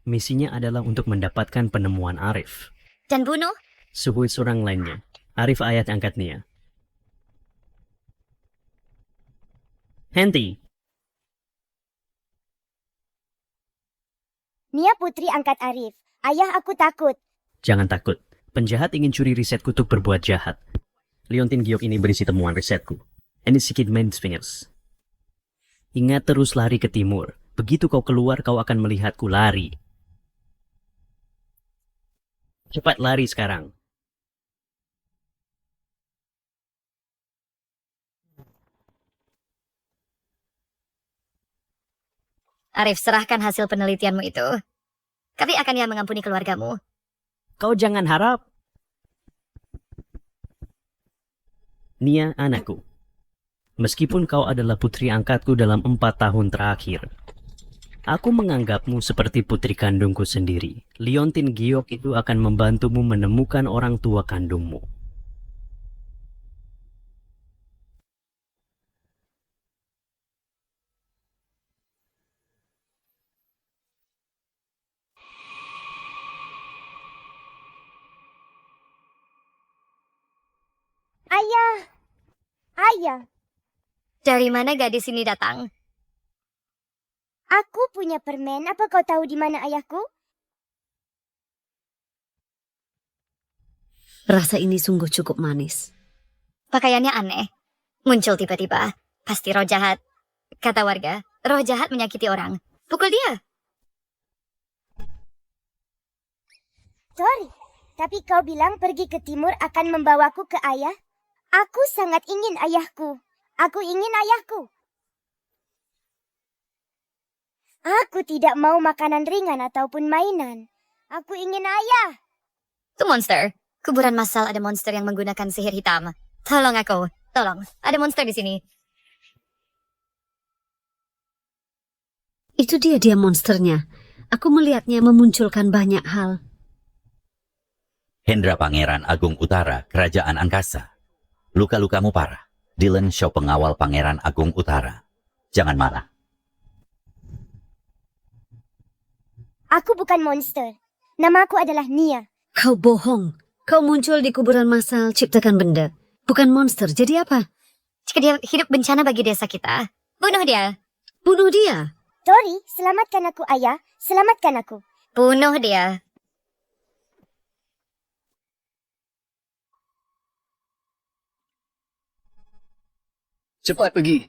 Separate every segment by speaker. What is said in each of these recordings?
Speaker 1: Misinya adalah untuk mendapatkan penemuan Arif.
Speaker 2: Dan bunuh?
Speaker 1: Suhui seorang lainnya. Arif ayat angkat Nia. Henti.
Speaker 3: Nia putri angkat Arif. Ayah, aku takut.
Speaker 1: Jangan takut. Penjahat ingin curi risetku untuk berbuat jahat. Liontin Giok ini berisi temuan risetku. Ini sedikit Mainspringers. Ingat terus lari ke timur. Begitu kau keluar, kau akan melihatku lari. Cepat lari sekarang.
Speaker 2: Arif, serahkan hasil penelitianmu itu. Kami akan yang mengampuni keluargamu.
Speaker 1: Kau jangan harap. Nia, anakku. Meskipun kau adalah putri angkatku dalam 4 tahun terakhir, aku menganggapmu seperti putri kandungku sendiri. Liontin Giok itu akan membantumu menemukan orang tua kandungmu.
Speaker 3: Ayah! Ayah!
Speaker 2: Dari mana gadis ini datang?
Speaker 3: Aku punya permen. Apa kau tahu di mana ayahku?
Speaker 4: Rasa ini sungguh cukup manis.
Speaker 2: Pakaiannya aneh. Muncul tiba-tiba. Pasti roh jahat. Kata warga, roh jahat menyakiti orang. Pukul dia.
Speaker 3: Tori, tapi kau bilang pergi ke timur akan membawaku ke ayah? Aku sangat ingin ayahku. Aku ingin ayahku. Aku tidak mau makanan ringan ataupun mainan. Aku ingin ayah.
Speaker 2: Itu monster. Kuburan massal ada monster yang menggunakan sihir hitam. Tolong aku. Tolong. Ada monster di sini.
Speaker 4: Itu dia monsternya. Aku melihatnya memunculkan banyak hal.
Speaker 5: Hendra Pangeran Agung Utara, Kerajaan Angkasa. Luka-lukamu parah. Dylan Shaw, pengawal Pangeran Agung Utara. Jangan marah.
Speaker 3: Aku bukan monster. Namaku adalah Nia.
Speaker 4: Kau bohong. Kau muncul di kuburan massal ciptakan benda. Bukan monster, jadi apa?
Speaker 2: Jika dia hidup bencana bagi desa kita, bunuh dia.
Speaker 4: Bunuh dia.
Speaker 3: Tori, selamatkan aku ayah. Selamatkan aku.
Speaker 2: Bunuh dia.
Speaker 6: Cepat pergi.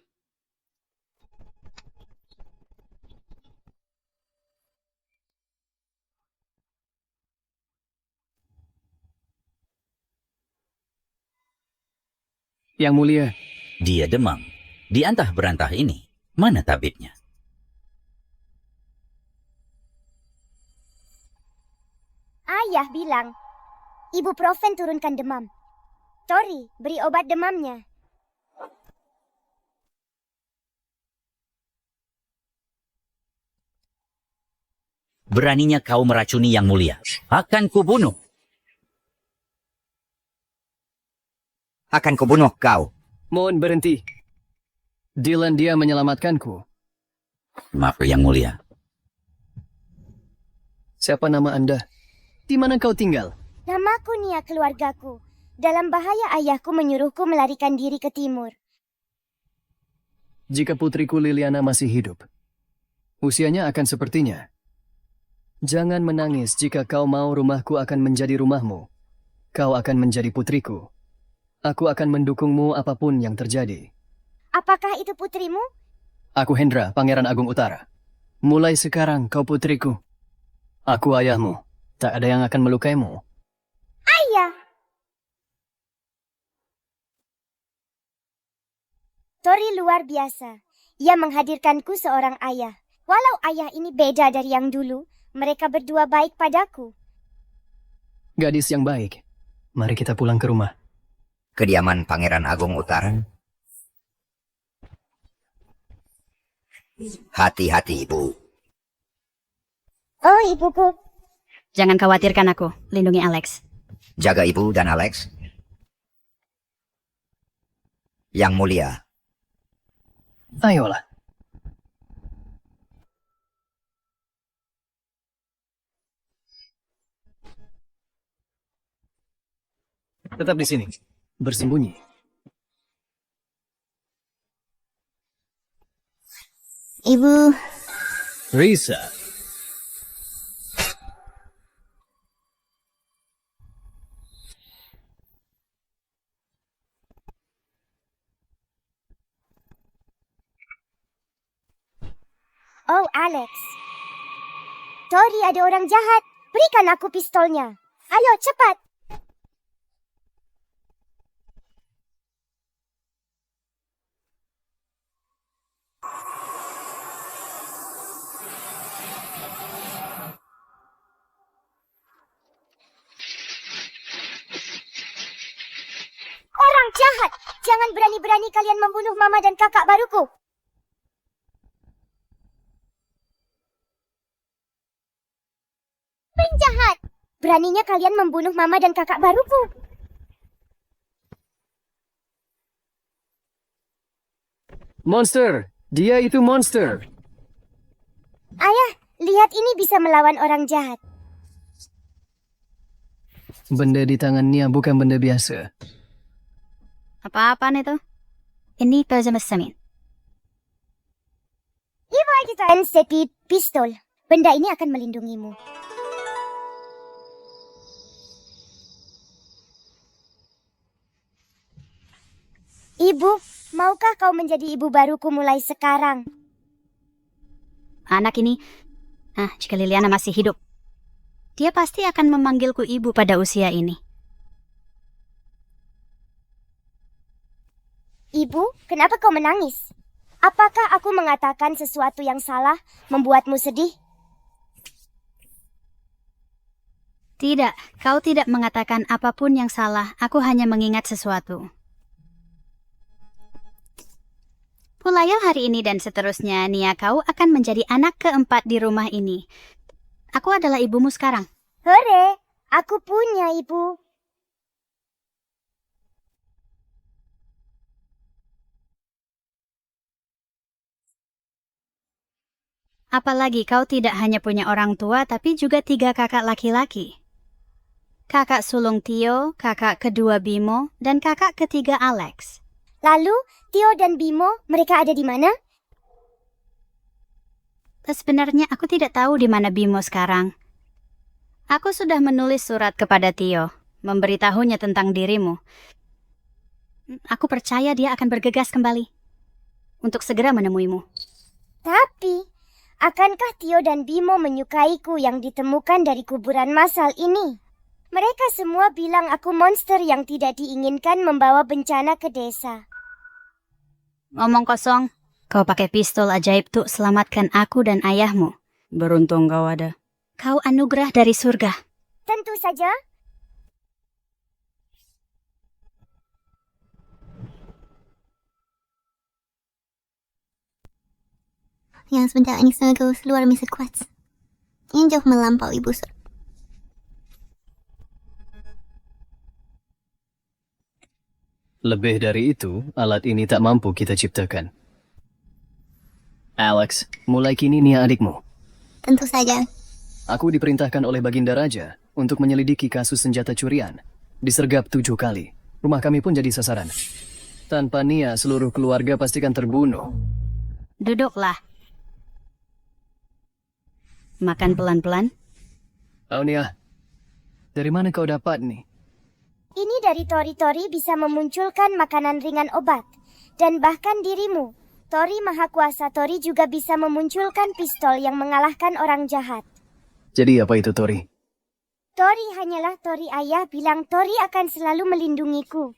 Speaker 6: Yang mulia,
Speaker 5: Dia demam. Di antah berantah ini, mana tabibnya?
Speaker 3: Ayah bilang, ibuprofen turunkan demam. Tori, beri obat demamnya.
Speaker 5: Beraninya kau meracuni Yang Mulia. Akan kubunuh.
Speaker 7: Akan kubunuh kau.
Speaker 6: mohon berhenti. Dylan, dia menyelamatkanku.
Speaker 5: Maaf, Yang Mulia.
Speaker 6: Siapa nama Anda? Di mana kau tinggal?
Speaker 3: Namaku Nia, keluargaku. Dalam bahaya ayahku menyuruhku melarikan diri ke timur.
Speaker 6: Jika putriku Liliana masih hidup, usianya akan sepertinya. Jangan menangis. Jika kau mau, rumahku akan menjadi rumahmu. Kau akan menjadi putriku. Aku akan mendukungmu apapun yang terjadi.
Speaker 3: Apakah itu putrimu?
Speaker 6: Aku Hendra, Pangeran Agung Utara. Mulai sekarang kau putriku. Aku ayahmu. Tak ada yang akan melukaimu.
Speaker 3: Ayah! Tori luar biasa. Ia menghadirkanku seorang ayah. Walau ayah ini beda dari yang dulu, mereka berdua baik padaku.
Speaker 6: Gadis yang baik. Mari kita pulang ke rumah.
Speaker 7: Kediaman Pangeran Agung Utara. Hati-hati, Ibu.
Speaker 3: Oh, ibuku.
Speaker 2: Jangan khawatirkan aku. Lindungi Alex.
Speaker 7: Jaga Ibu dan Alex. Yang Mulia.
Speaker 6: Ayolah. Tetap di sini. Bersembunyi.
Speaker 3: Ibu,
Speaker 6: Risa.
Speaker 3: oh Alex. Tori, ada orang jahat. Berikan aku pistolnya. Ayo, cepat. Orang jahat. Jangan berani-berani kalian membunuh mama dan kakak baruku. Penjahat. Beraninya kalian membunuh mama dan kakak baruku.
Speaker 6: Monster. Dia itu monster.
Speaker 3: Ayah, lihat ini bisa melawan orang jahat.
Speaker 6: Benda di tangannya bukan benda biasa.
Speaker 2: Apa-apaan itu? Ini pajama semin.
Speaker 3: Ibu kita seti pistol. Benda ini akan melindungimu. Ibu, maukah kau menjadi ibu baruku mulai sekarang?
Speaker 2: Anak ini, jika Liliana masih hidup, dia pasti akan memanggilku ibu pada usia ini.
Speaker 3: Ibu, kenapa kau menangis? Apakah aku mengatakan sesuatu yang salah, membuatmu sedih?
Speaker 2: Tidak, kau tidak mengatakan apapun yang salah. Aku hanya mengingat sesuatu. Mulai hari ini dan seterusnya, Nia, kau akan menjadi anak keempat di rumah ini. Aku adalah ibumu sekarang.
Speaker 3: Hore, aku punya ibu.
Speaker 2: Apalagi kau tidak hanya punya orang tua, tapi juga 3 kakak laki-laki. Kakak sulung Tio, kakak kedua Bimo, dan kakak ketiga Alex.
Speaker 3: Lalu, Tio dan Bimo, mereka ada di mana?
Speaker 2: Sebenarnya aku tidak tahu di mana Bimo sekarang. Aku sudah menulis surat kepada Tio, memberitahunya tentang dirimu. Aku percaya dia akan bergegas kembali untuk segera menemuimu.
Speaker 3: Tapi, akankah Tio dan Bimo menyukaiku yang ditemukan dari kuburan massal ini? Mereka semua bilang aku monster yang tidak diinginkan membawa bencana ke desa.
Speaker 2: Ngomong kosong, kau pakai pistol ajaib tuh selamatkan aku dan ayahmu. Beruntung kau ada. Kau anugerah dari surga.
Speaker 3: Tentu saja.
Speaker 8: Yang sebentar ini sangat luar biasa kuat. Ini jauh melampaui busur.
Speaker 6: Lebih dari itu, alat ini tak mampu kita ciptakan. Alex, mulai kini Nia adikmu.
Speaker 8: Tentu saja.
Speaker 6: Aku diperintahkan oleh Baginda Raja untuk menyelidiki kasus senjata curian. Disergap 7 kali. Rumah kami pun jadi sasaran. Tanpa Nia, seluruh keluarga pastikan terbunuh.
Speaker 2: Duduklah. Makan pelan-pelan.
Speaker 6: Oh Nia, dari mana kau dapat nih?
Speaker 3: Ini dari Tori-Tori bisa memunculkan makanan ringan obat. Dan bahkan dirimu, Tori Maha Kuasa Tori juga bisa memunculkan pistol yang mengalahkan orang jahat.
Speaker 6: Jadi apa itu Tori?
Speaker 3: Tori hanyalah Tori ayah bilang Tori akan selalu melindungiku.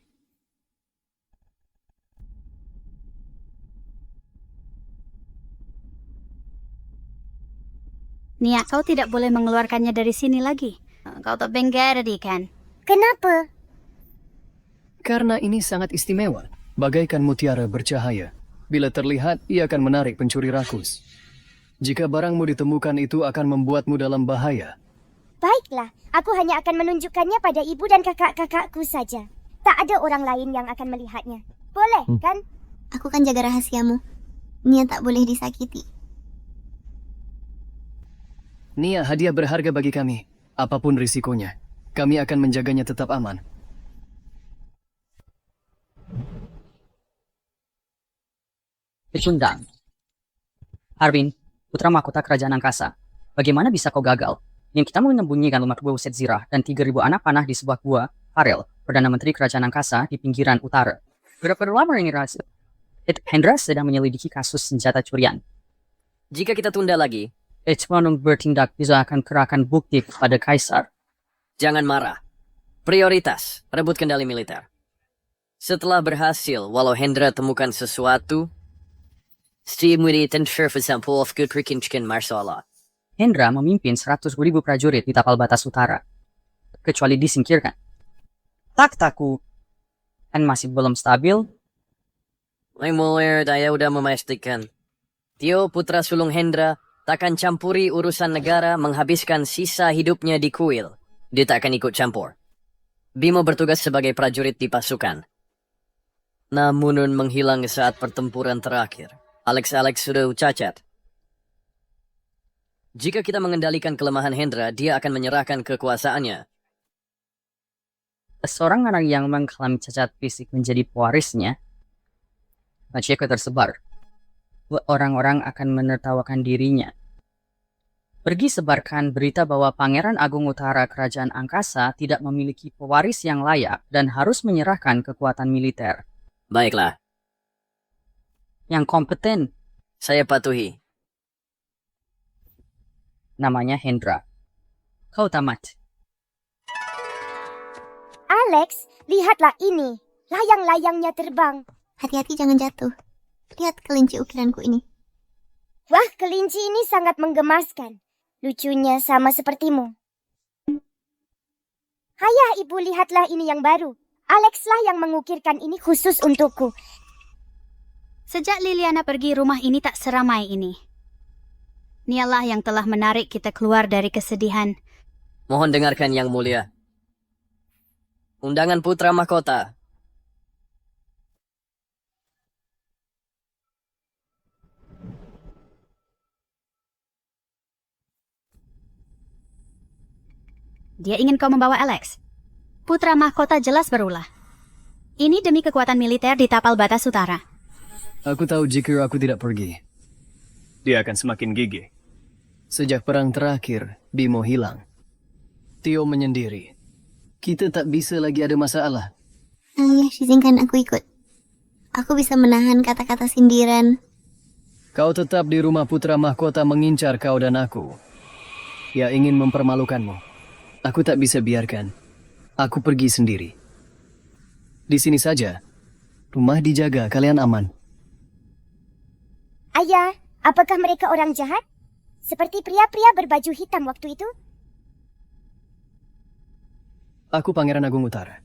Speaker 2: Nia, kau tidak boleh mengeluarkannya dari sini lagi. Kau tak bengkari kan?
Speaker 3: Kenapa?
Speaker 6: Karena ini sangat istimewa, bagaikan mutiara bercahaya. Bila terlihat, ia akan menarik pencuri rakus. Jika barangmu ditemukan itu akan membuatmu dalam bahaya.
Speaker 3: Baiklah, aku hanya akan menunjukkannya pada ibu dan kakak-kakakku saja. Tak ada orang lain yang akan melihatnya. Boleh, kan?
Speaker 8: Aku kan jaga rahasiamu. Nia tak boleh disakiti.
Speaker 6: Nia, hadiah berharga bagi kami. Apapun risikonya, kami akan menjaganya tetap aman.
Speaker 9: Pecundang. Arvin, putra mahkota kerajaan angkasa. Bagaimana bisa kau gagal? Yang kita menyembunyikan lemak gua Uset Zirah dan 3.000 anak panah di sebuah gua, Farel, Perdana Menteri Kerajaan Angkasa di pinggiran utara. Berapa lama ini rahasia? Hendra sedang menyelidiki kasus senjata curian. Jika kita tunda lagi, Echmanung bertindak bisa akan kerahkan bukti kepada Kaisar. Jangan marah. Prioritas, rebut kendali militer. Setelah berhasil, walau Hendra temukan sesuatu, Hendra memimpin 100.000 prajurit di tapal batas utara. Kecuali disingkirkan. Taktaku kan masih belum stabil. Saya udah memastikan. Tio putra sulung Hendra takkan campuri urusan negara menghabiskan sisa hidupnya di kuil. Dia tak akan ikut campur. Bimo bertugas sebagai prajurit di pasukan. Namun menghilang saat pertempuran terakhir. Alex sudah cacat. Jika kita mengendalikan kelemahan Hendra, dia akan menyerahkan kekuasaannya. Seorang anak yang mengalami cacat fisik menjadi pewarisnya, jika tersebar, orang-orang akan menertawakan dirinya. Pergi sebarkan berita bahwa Pangeran Agung Utara Kerajaan Angkasa tidak memiliki pewaris yang layak dan harus menyerahkan kekuatan militer. Baiklah. Yang kompeten, saya patuhi. Namanya Hendra. Kau tamat.
Speaker 3: Alex, lihatlah ini. Layang-layangnya terbang.
Speaker 8: Hati-hati jangan jatuh. Lihat kelinci ukiranku ini.
Speaker 3: Wah, kelinci ini sangat menggemaskan. Lucunya sama sepertimu. Ayah, ibu, lihatlah ini yang baru. Alex lah yang mengukirkan ini khusus untukku.
Speaker 2: Sejak Liliana pergi, rumah ini tak seramai ini. Nialah yang telah menarik kita keluar dari kesedihan.
Speaker 9: Mohon dengarkan yang mulia. Undangan putra mahkota.
Speaker 2: Dia ingin kau membawa Alex. Putra mahkota jelas berulah. Ini demi kekuatan militer di tapal batas utara.
Speaker 6: Aku tahu jika aku tidak pergi, dia akan semakin gigih. Sejak perang terakhir, Bimo hilang. Tio menyendiri. Kita tak bisa lagi ada masalah.
Speaker 8: Ayah, izinkan aku ikut. Aku bisa menahan kata-kata sindiran.
Speaker 6: Kau tetap di rumah putra mahkota mengincar kau dan aku. Ya ingin mempermalukanmu. Aku tak bisa biarkan. Aku pergi sendiri. Di sini saja. Rumah dijaga, kalian aman.
Speaker 3: Ayah, apakah mereka orang jahat? Seperti pria-pria berbaju hitam waktu itu?
Speaker 6: Aku Pangeran Agung Utara.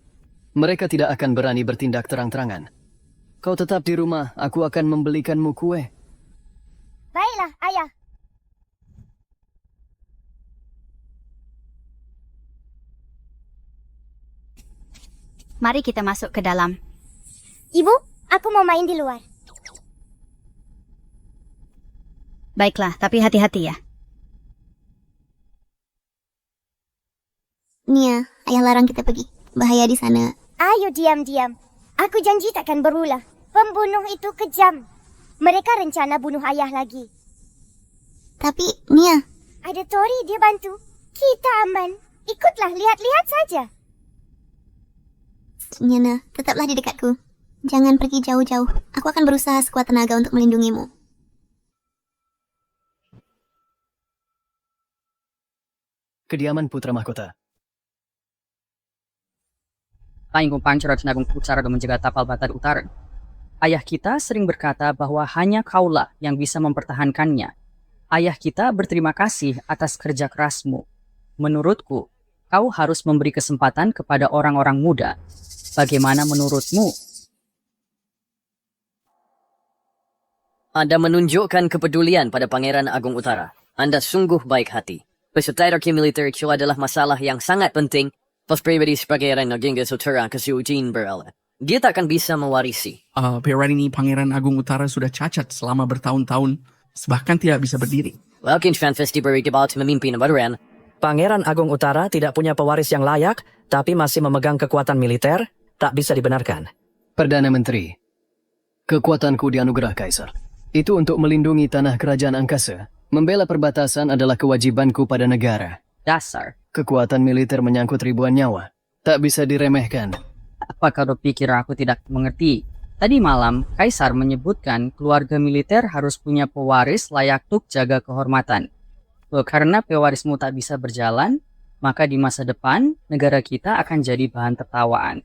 Speaker 6: Mereka tidak akan berani bertindak terang-terangan. Kau tetap di rumah, aku akan membelikanmu kue.
Speaker 3: Baiklah, ayah.
Speaker 2: Mari kita masuk ke dalam.
Speaker 3: Ibu, aku mau main di luar.
Speaker 2: Baiklah, tapi hati-hati ya.
Speaker 8: Nia, ayah larang kita pergi. Bahaya di sana.
Speaker 3: Ayo diam-diam. Aku janji takkan berulah. Pembunuh itu kejam. Mereka rencana bunuh ayah lagi.
Speaker 8: Tapi, Nia.
Speaker 3: Ada Tori, dia bantu. Kita aman. Ikutlah, lihat-lihat saja.
Speaker 8: Niana, tetaplah di dekatku. Jangan pergi jauh-jauh. Aku akan berusaha sekuat tenaga untuk melindungimu.
Speaker 6: Kediaman putra mahkota.
Speaker 9: Painggung Pancara Agung Utara dan menjaga tapal batas utara. Ayah kita sering berkata bahwa hanya kaulah yang bisa mempertahankannya. Ayah kita berterima kasih atas kerja kerasmu. Menurutku, kau harus memberi kesempatan kepada orang-orang muda. Bagaimana menurutmu? Anda menunjukkan kepedulian pada Pangeran Agung Utara. Anda sungguh baik hati. Peserta hierarki militer itu adalah masalah yang sangat penting. Pos pribadi sebagai orang naging Sutera kesucian berala. Dia tak akan bisa mewarisi.
Speaker 10: Periode ini Pangeran Agung Utara sudah cacat selama bertahun-tahun. Bahkan tidak bisa berdiri.
Speaker 9: Welkin Fanfesti beri kebaut memimpin baduran.
Speaker 11: Pangeran Agung Utara tidak punya pewaris yang layak, tapi masih memegang kekuatan militer, tak bisa dibenarkan.
Speaker 6: Perdana Menteri, kekuatanku dianugerah Kaisar. Itu untuk melindungi tanah kerajaan angkasa. Membela perbatasan adalah kewajibanku pada negara.
Speaker 9: Dasar.
Speaker 6: Kekuatan militer menyangkut ribuan nyawa. Tak bisa diremehkan.
Speaker 9: Apa kau pikir aku tidak mengerti? Tadi malam, Kaisar menyebutkan keluarga militer harus punya pewaris layak untuk jaga kehormatan. Loh, karena pewarismu tak bisa berjalan, maka di masa depan, negara kita akan jadi bahan tertawaan.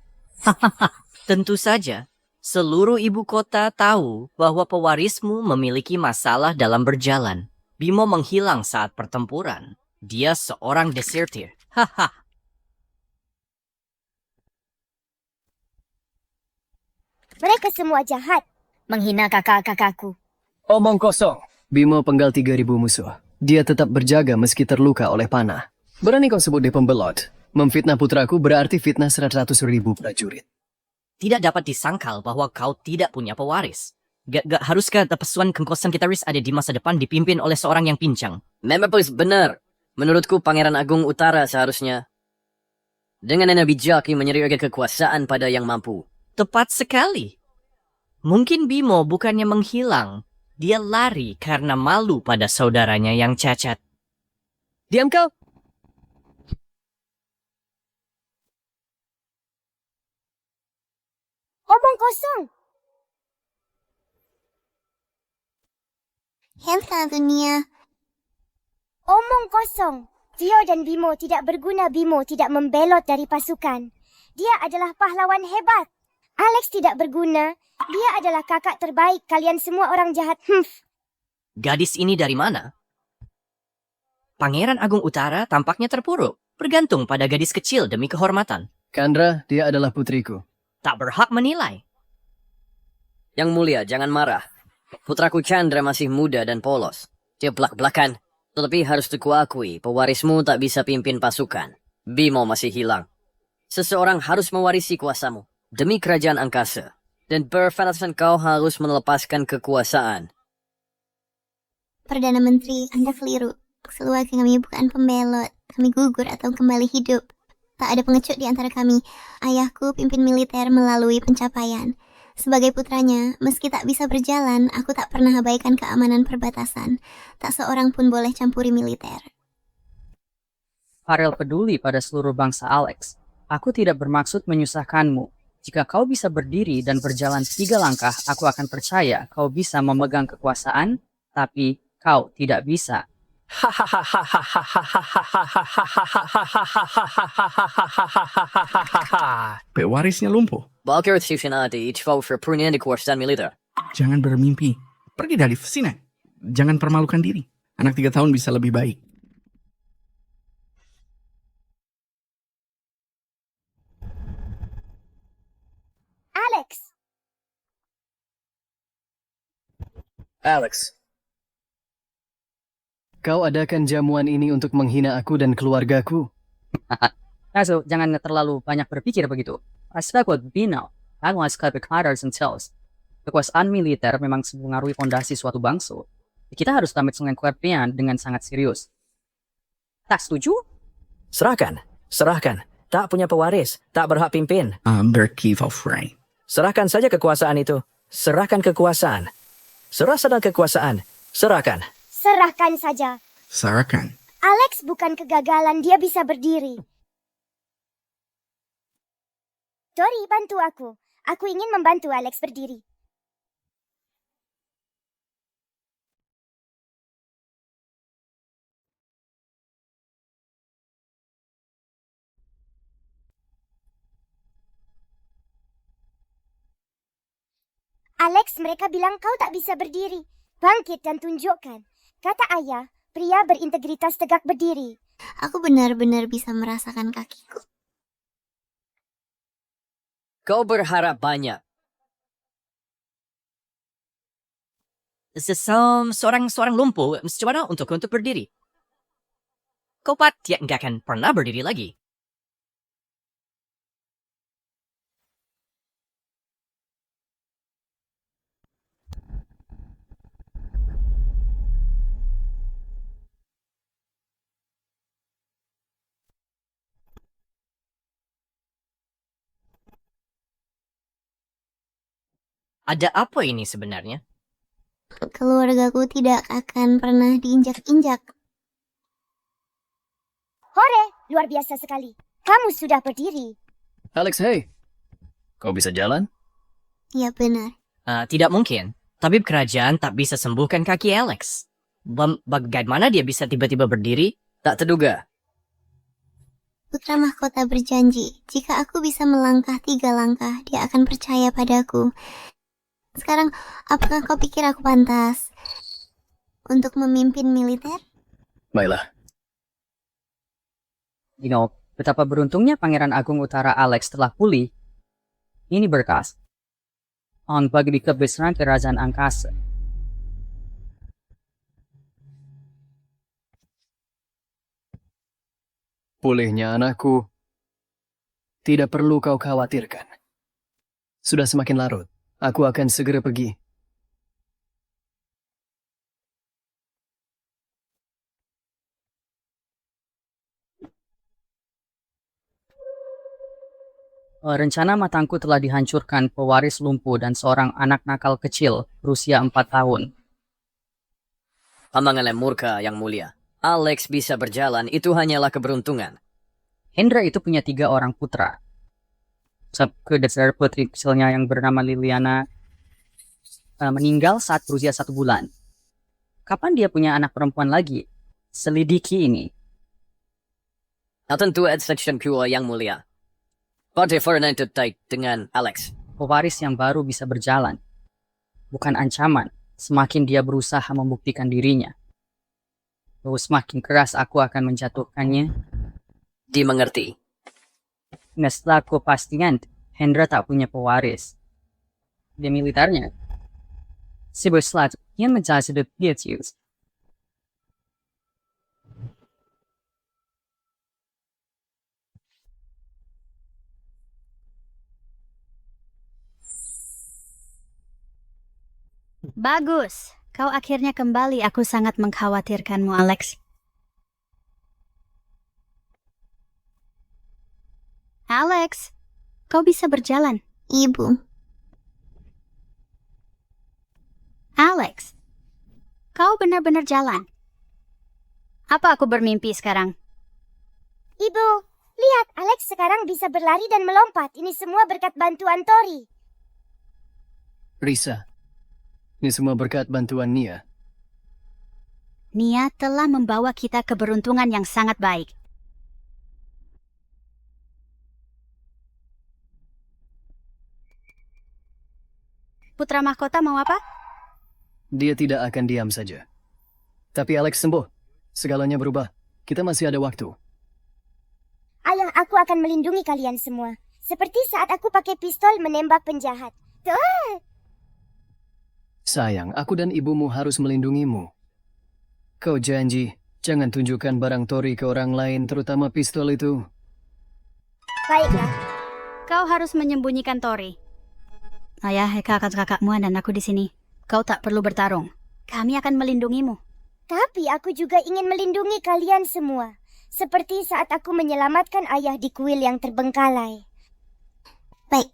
Speaker 12: Tentu saja. Seluruh ibu kota tahu bahwa pewarismu memiliki masalah dalam berjalan. Bimo menghilang saat pertempuran. Dia seorang desertir. Haha.
Speaker 3: Mereka semua jahat. Menghina kakak-kakakku.
Speaker 6: Omong kosong. Bimo penggal 3.000 musuh. Dia tetap berjaga meski terluka oleh panah. Berani kau sebut dia pembelot? Memfitnah putraku berarti fitnah 100.000 prajurit.
Speaker 12: Tidak dapat disangkal bahwa kau tidak punya pewaris. Gak haruskah pesuan kengkosan Kitaris ada di masa depan dipimpin oleh seorang yang pincang?
Speaker 13: Memang benar. Menurutku Pangeran Agung Utara seharusnya dengan energi bijak menyerahkan kekuasaan pada yang mampu.
Speaker 12: Tepat sekali. Mungkin Bimo bukannya menghilang. Dia lari karena malu pada saudaranya yang cacat.
Speaker 13: Diam kau!
Speaker 3: Omong kosong.
Speaker 8: Hentah dunia.
Speaker 3: Omong kosong. Tio dan Bimo tidak berguna. Bimo tidak membelot dari pasukan. Dia adalah pahlawan hebat. Alex tidak berguna. Dia adalah kakak terbaik. Kalian semua orang jahat.
Speaker 12: Gadis ini dari mana? Pangeran Agung Utara tampaknya terpuruk. Bergantung pada gadis kecil demi kehormatan.
Speaker 6: Chandra, dia adalah putriku.
Speaker 12: Tak berhak menilai.
Speaker 13: Yang mulia, jangan marah. Putraku Chandra masih muda dan polos. Dia belak-belakan. Tetapi harus kuakui, pewarismu tak bisa pimpin pasukan. Bimo masih hilang. Seseorang harus mewarisi kuasamu. Demi kerajaan angkasa. Dan berfanasan kau harus melepaskan kekuasaan.
Speaker 8: Perdana Menteri, Anda keliru. Keluarga kami bukan pembelot. Kami gugur atau kembali hidup. Tak ada pengecut di antara kami. Ayahku pimpin militer melalui pencapaian. Sebagai putranya, meski tak bisa berjalan, aku tak pernah abaikan keamanan perbatasan. Tak seorang pun boleh campuri militer.
Speaker 9: Farel peduli pada seluruh bangsa Alex. Aku tidak bermaksud menyusahkanmu. Jika kau bisa berdiri dan berjalan 3 langkah, aku akan percaya kau bisa memegang kekuasaan, tapi kau tidak bisa.
Speaker 10: Pewarisnya lumpuh.
Speaker 13: Bakar Susanati, for perunian di kekuasaan militer.
Speaker 10: Jangan bermimpi. Pergi dari sini. Jangan permalukan diri. Anak 3 tahun bisa lebih baik.
Speaker 6: Alex. Kau adakan jamuan ini untuk menghina aku dan keluargaku.
Speaker 9: Kaso, jangan terlalu banyak berpikir begitu. Aspek binal, aku askar berkadar sentels. Kekuasaan militer memang mempengaruhi fondasi suatu bangsa. Kita harus tampil dengan kepentingan dengan sangat serius. Tak setuju?
Speaker 11: Serahkan. Tak punya pewaris, tak berhak pimpin.
Speaker 10: Berkeef of Ray.
Speaker 11: Serahkan saja kekuasaan itu. Serahkan kekuasaan. Serahkan kekuasaan. Serahkan.
Speaker 3: Serahkan saja.
Speaker 10: Serahkan.
Speaker 3: Alex bukan kegagalan, dia bisa berdiri. Tori, bantu aku. Aku ingin membantu Alex berdiri. Alex, mereka bilang kau tak bisa berdiri. Bangkit dan tunjukkan. Kata ayah, pria berintegritas tegak berdiri.
Speaker 8: Aku benar-benar bisa merasakan kakiku.
Speaker 13: Kau berharap banyak.
Speaker 12: Seorang lumpuh mencoba untuk berdiri. Kau dia nggak akan pernah berdiri lagi. Ada apa ini sebenarnya?
Speaker 8: keluargaku tidak akan pernah diinjak-injak.
Speaker 3: Hore, luar biasa sekali. Kamu sudah berdiri.
Speaker 6: Alex, hey. Kau bisa jalan?
Speaker 8: Ya benar.
Speaker 12: Tidak mungkin. Tabib kerajaan tak bisa sembuhkan kaki Alex. Bagaimana dia bisa tiba-tiba berdiri? Tak terduga.
Speaker 8: Putra mahkota berjanji, jika aku bisa melangkah 3 langkah, dia akan percaya padaku. Sekarang, apakah kau pikir aku pantas untuk memimpin militer?
Speaker 6: Baiklah.
Speaker 9: Betapa beruntungnya Pangeran Agung Utara Alex telah pulih. Ini berkas. Bagi kebesaran kerajaan angkasa.
Speaker 6: Pulihnya anakku. Tidak perlu kau khawatirkan. Sudah semakin larut. Aku akan segera pergi.
Speaker 9: Rencana matangku telah dihancurkan pewaris lumpuh dan seorang anak nakal kecil berusia 4 tahun.
Speaker 13: Pamanganlah murka yang mulia. Alex bisa berjalan, itu hanyalah keberuntungan.
Speaker 9: Hendra itu punya 3 orang putra. Kedasar putri kecilnya yang bernama Liliana meninggal saat berusia 1 bulan. Kapan dia punya anak perempuan lagi? Selidiki ini.
Speaker 13: Tentu Section Pure yang mulia. Partai Ferdinand terkait dengan Alex.
Speaker 9: Pewaris yang baru bisa berjalan. Bukan ancaman, semakin dia berusaha membuktikan dirinya. Bahwa semakin keras aku akan menjatuhkannya.
Speaker 13: Dimengerti.
Speaker 9: Nah, setelah aku pastikan Hendra tak punya pewaris. Dia militernya. Si berselat yang menjadi the Pietius.
Speaker 2: Bagus. Kau akhirnya kembali. Aku sangat mengkhawatirkanmu, Alex. Alex, kau bisa berjalan.
Speaker 8: Ibu.
Speaker 2: Alex, kau benar-benar jalan. Apa aku bermimpi sekarang?
Speaker 3: Ibu, lihat Alex sekarang bisa berlari dan melompat. Ini semua berkat bantuan Tori.
Speaker 6: Risa, ini semua berkat bantuan Nia.
Speaker 2: Nia telah membawa kita keberuntungan yang sangat baik. Putra mahkota mau apa?
Speaker 6: Dia tidak akan diam saja. Tapi Alex sembuh. Segalanya berubah. Kita masih ada waktu.
Speaker 3: Ayah, aku akan melindungi kalian semua. Seperti saat aku pakai pistol menembak penjahat. Tuh.
Speaker 6: Sayang, aku dan ibumu harus melindungimu. Kau janji, jangan tunjukkan barang Tori ke orang lain, terutama pistol itu.
Speaker 3: Baiklah.
Speaker 2: Kau harus menyembunyikan Tori. Ayah, kakak-kakakmu dan aku di sini. Kau tak perlu bertarung. Kami akan melindungimu.
Speaker 3: Tapi aku juga ingin melindungi kalian semua. Seperti saat aku menyelamatkan ayah di kuil yang terbengkalai.
Speaker 8: Baik,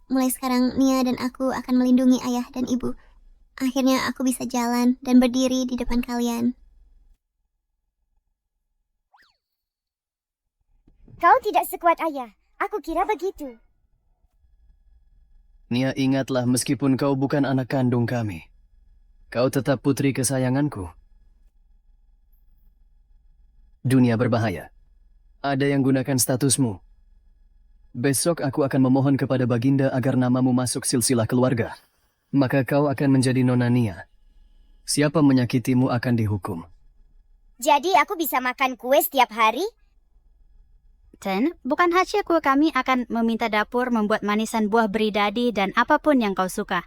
Speaker 8: mulai sekarang Nia dan aku akan melindungi ayah dan ibu. Akhirnya aku bisa jalan dan berdiri di depan kalian.
Speaker 3: Kau tidak sekuat ayah. Aku kira begitu.
Speaker 6: Nia, ingatlah meskipun kau bukan anak kandung kami. Kau tetap putri kesayanganku. Dunia berbahaya. Ada yang gunakan statusmu. Besok aku akan memohon kepada Baginda agar namamu masuk silsilah keluarga. Maka kau akan menjadi Nona Nia. Siapa menyakitimu akan dihukum.
Speaker 3: Jadi aku bisa makan kue setiap hari?
Speaker 2: Dan bukan hanya kue, kami akan meminta dapur membuat manisan buah beridadi dan apapun yang kau suka.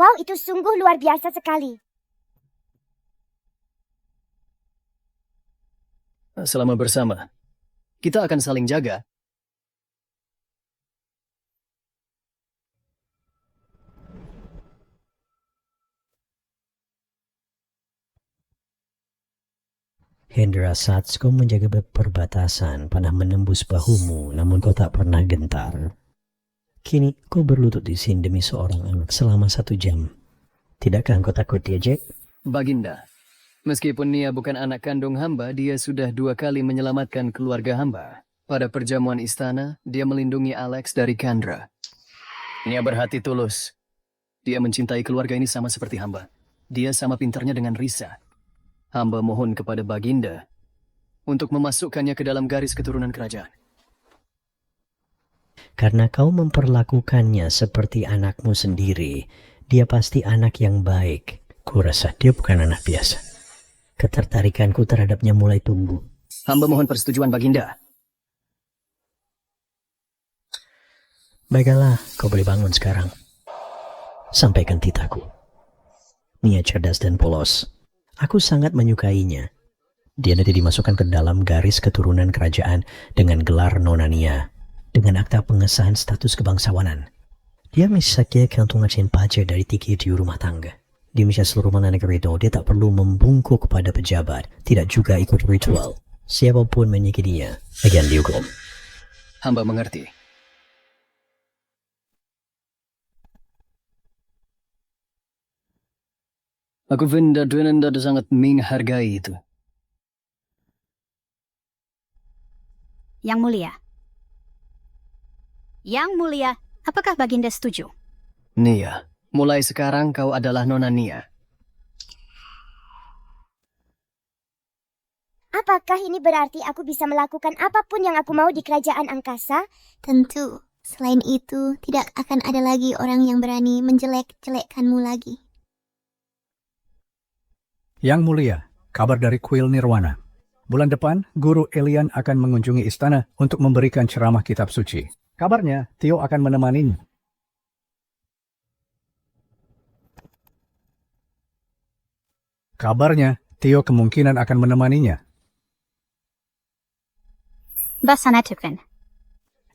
Speaker 3: Wow, itu sungguh luar biasa sekali.
Speaker 6: Selama bersama, kita akan saling jaga.
Speaker 14: Hendra, saat kau menjaga perbatasan, panah menembus bahumu, namun kau tak pernah gentar. Kini kau berlutut di sini demi seorang anak selama 1 jam. Tidakkah engkau takut dia, Jack?
Speaker 6: Baginda, meskipun Nia bukan anak kandung hamba, dia sudah 2 kali menyelamatkan keluarga hamba. Pada perjamuan istana, dia melindungi Alex dari Chandra. Nia berhati tulus. Dia mencintai keluarga ini sama seperti hamba. Dia sama pintarnya dengan Risa. Hamba mohon kepada Baginda untuk memasukkannya ke dalam garis keturunan kerajaan.
Speaker 14: Karena kau memperlakukannya seperti anakmu sendiri, dia pasti anak yang baik. Kurasa dia bukan anak biasa. Ketertarikanku terhadapnya mulai tumbuh.
Speaker 6: Hamba mohon persetujuan Baginda.
Speaker 14: Baiklah, kau boleh bangun sekarang. Sampaikan titahku. Nia cerdas dan polos. Aku sangat menyukainya. Dia nanti dimasukkan ke dalam garis keturunan kerajaan dengan gelar Nona Nia, dengan akta pengesahan status kebangsawanan. Dia misalnya kantongan pajak dari tiket di rumah tangga. Di Malaysia seluruh mana negara itu, dia tak perlu membungkuk kepada pejabat, tidak juga ikut ritual. Siapapun menyakitinya akan dihukum.
Speaker 6: Hamba mengerti. Aku benar-benar sangat menghargai itu.
Speaker 2: Yang Mulia. Yang Mulia, apakah Baginda setuju?
Speaker 6: Nia, mulai sekarang kau adalah Nona Nia.
Speaker 3: Apakah ini berarti aku bisa melakukan apapun yang aku mau di kerajaan angkasa?
Speaker 8: Tentu. Selain itu, tidak akan ada lagi orang yang berani menjelek-jelekkanmu lagi.
Speaker 15: Yang Mulia, kabar dari Kuil Nirwana. Bulan depan, Guru Elian akan mengunjungi istana untuk memberikan ceramah kitab suci. Kabarnya, Tio akan menemaninya. Kabarnya, Tio kemungkinan akan menemaninya.
Speaker 2: Basanatukan.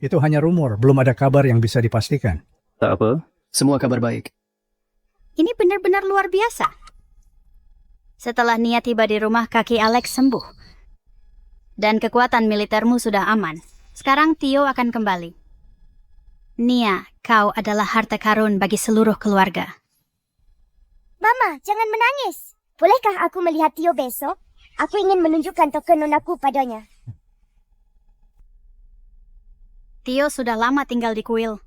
Speaker 15: Itu hanya rumor, belum ada kabar yang bisa dipastikan.
Speaker 6: Tak apa, semua kabar baik.
Speaker 2: Ini benar-benar luar biasa. Setelah Nia tiba di rumah, kaki Alex sembuh. Dan kekuatan militermu sudah aman. Sekarang Tio akan kembali. Nia, kau adalah harta karun bagi seluruh keluarga.
Speaker 3: Mama, jangan menangis. Bolehkah aku melihat Tio besok? Aku ingin menunjukkan token nonaku padanya.
Speaker 2: Tio sudah lama tinggal di kuil.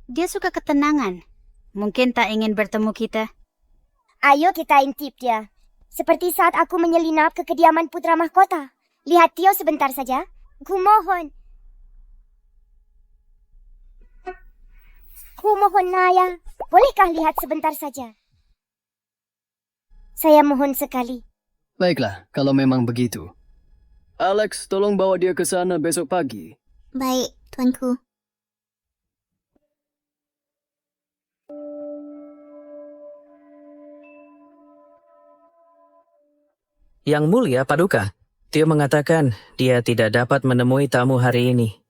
Speaker 2: Dia suka ketenangan. Mungkin tak ingin bertemu kita.
Speaker 3: Ayo kita intip dia. Seperti saat aku menyelinap ke kediaman putra mahkota. Lihat Tio sebentar saja. Kumohon. Kumohon Naya. Bolehkah lihat sebentar saja? Saya mohon sekali.
Speaker 6: Baiklah, kalau memang begitu. Alex, tolong bawa dia ke sana besok pagi.
Speaker 8: Baik, tuanku.
Speaker 11: Yang Mulia Paduka, Tio mengatakan dia tidak dapat menemui tamu hari ini.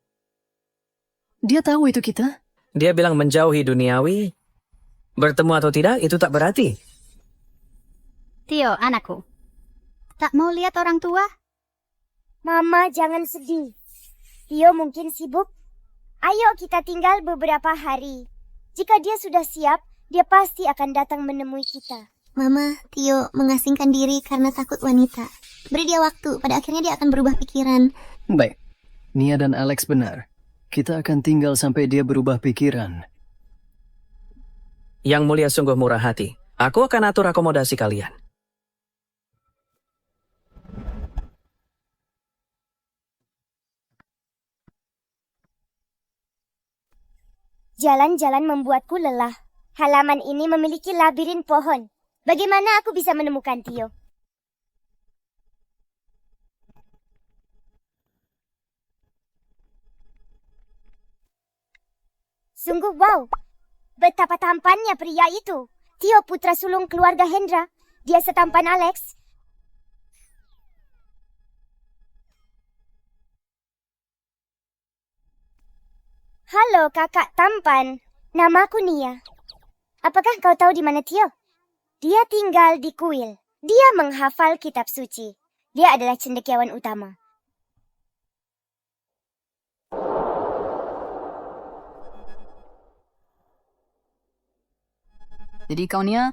Speaker 6: Dia tahu itu kita?
Speaker 11: Dia bilang menjauhi duniawi. Bertemu atau tidak, itu tak berarti.
Speaker 2: Tio, anakku. Tak mau lihat orang tua?
Speaker 3: Mama, jangan sedih. Tio mungkin sibuk. Ayo kita tinggal beberapa hari. Jika dia sudah siap, dia pasti akan datang menemui kita.
Speaker 8: Mama, Tio mengasingkan diri karena takut wanita. Beri dia waktu, pada akhirnya dia akan berubah pikiran.
Speaker 6: Baik, Nia dan Alex benar. Kita akan tinggal sampai dia berubah pikiran.
Speaker 11: Yang Mulia sungguh murah hati. Aku akan atur akomodasi kalian.
Speaker 3: Jalan-jalan membuatku lelah. Halaman ini memiliki labirin pohon. Bagaimana aku bisa menemukan Tio? Sungguh wow. Betapa tampannya pria itu. Tio putra sulung keluarga Hendra. Dia setampan Alex. Halo kakak tampan. Namaku Nia. Apakah kau tahu di mana Tio? Dia tinggal di kuil. Dia menghafal kitab suci. Dia adalah cendekiawan utama.
Speaker 16: Jadi kau Nia?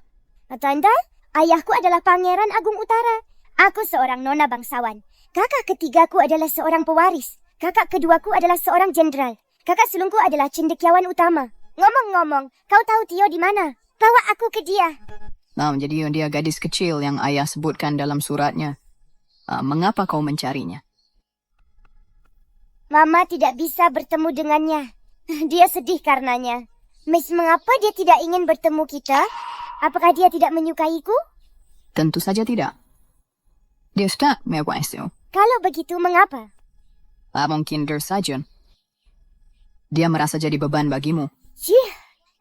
Speaker 3: Tanda, ayahku adalah Pangeran Agung Utara. Aku seorang nona bangsawan. Kakak ketigaku adalah seorang pewaris. Kakak keduaku adalah seorang jenderal. Kakak sulungku adalah cendekiawan utama. Ngomong-ngomong, kau tahu Tio di mana? Bawa aku ke dia.
Speaker 16: Nah, jadi dia gadis kecil yang ayah sebutkan dalam suratnya. Mengapa kau mencarinya?
Speaker 3: Mama tidak bisa bertemu dengannya. Dia sedih karenanya. Miss, mengapa dia tidak ingin bertemu kita? Apakah dia tidak menyukaiku?
Speaker 16: Tentu saja tidak. Dia sudah mewastu.
Speaker 3: Kalau begitu, mengapa?
Speaker 16: Mungkin saja. Dia merasa jadi beban bagimu.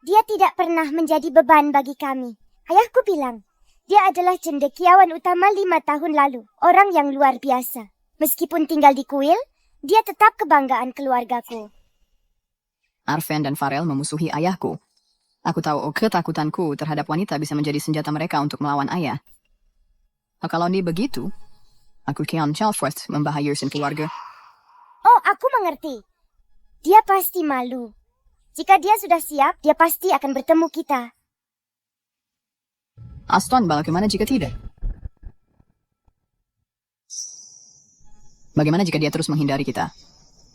Speaker 3: Dia tidak pernah menjadi beban bagi kami. Ayahku bilang, dia adalah cendekiawan utama 5 tahun lalu. Orang yang luar biasa. Meskipun tinggal di kuil, dia tetap kebanggaan keluargaku.
Speaker 16: Arven dan Farel memusuhi ayahku. Aku tahu ketakutanku terhadap wanita bisa menjadi senjata mereka untuk melawan ayah. Kalau ini begitu, aku kian Chalford membahayakan keluarga.
Speaker 3: Oh, aku mengerti. Dia pasti malu. Jika dia sudah siap, dia pasti akan bertemu kita.
Speaker 16: Aston, bagaimana jika tidak? Bagaimana jika dia terus menghindari kita?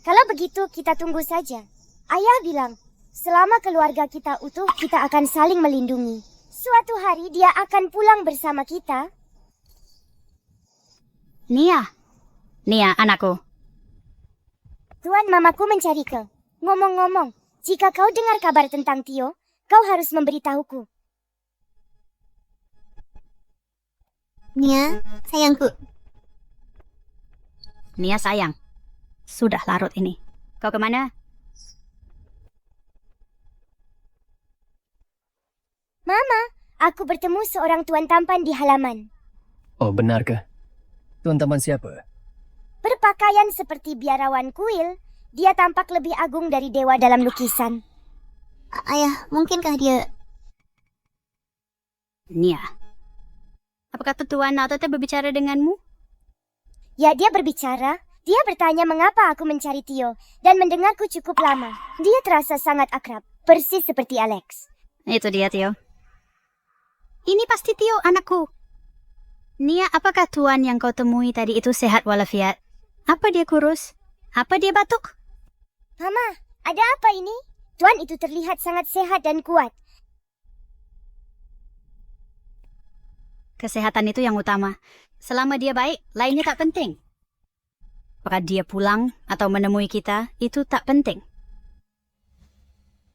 Speaker 3: Kalau begitu, kita tunggu saja. Ayah bilang, selama keluarga kita utuh, kita akan saling melindungi. Suatu hari dia akan pulang bersama kita.
Speaker 2: Nia, anakku.
Speaker 3: Tuan, mamaku mencari kau. Ngomong-ngomong, jika kau dengar kabar tentang Tio, kau harus memberitahuku.
Speaker 8: Nia, sayangku.
Speaker 2: Nia sayang, sudah larut ini. Kau kemana?
Speaker 3: Mama, aku bertemu seorang tuan tampan di halaman.
Speaker 6: Oh, benarkah? Tuan tampan siapa?
Speaker 3: Berpakaian seperti biarawan kuil, dia tampak lebih agung dari dewa dalam lukisan.
Speaker 8: Ayah, mungkinkah dia...
Speaker 2: Nia, apakah Tuan Naotote berbicara denganmu?
Speaker 3: Ya, dia berbicara. Dia bertanya mengapa aku mencari Tio, dan mendengarku cukup lama. Dia terasa sangat akrab, persis seperti Alex.
Speaker 2: Itu dia, Tio. Ini pasti Tio, anakku. Nia, apakah Tuan yang kau temui tadi itu sehat walafiat? Apa dia kurus? Apa dia batuk?
Speaker 3: Mama, ada apa ini? Tuan itu terlihat sangat sehat dan kuat.
Speaker 2: Kesehatan itu yang utama. Selama dia baik, lainnya tak penting. Apakah dia pulang atau menemui kita, itu tak penting.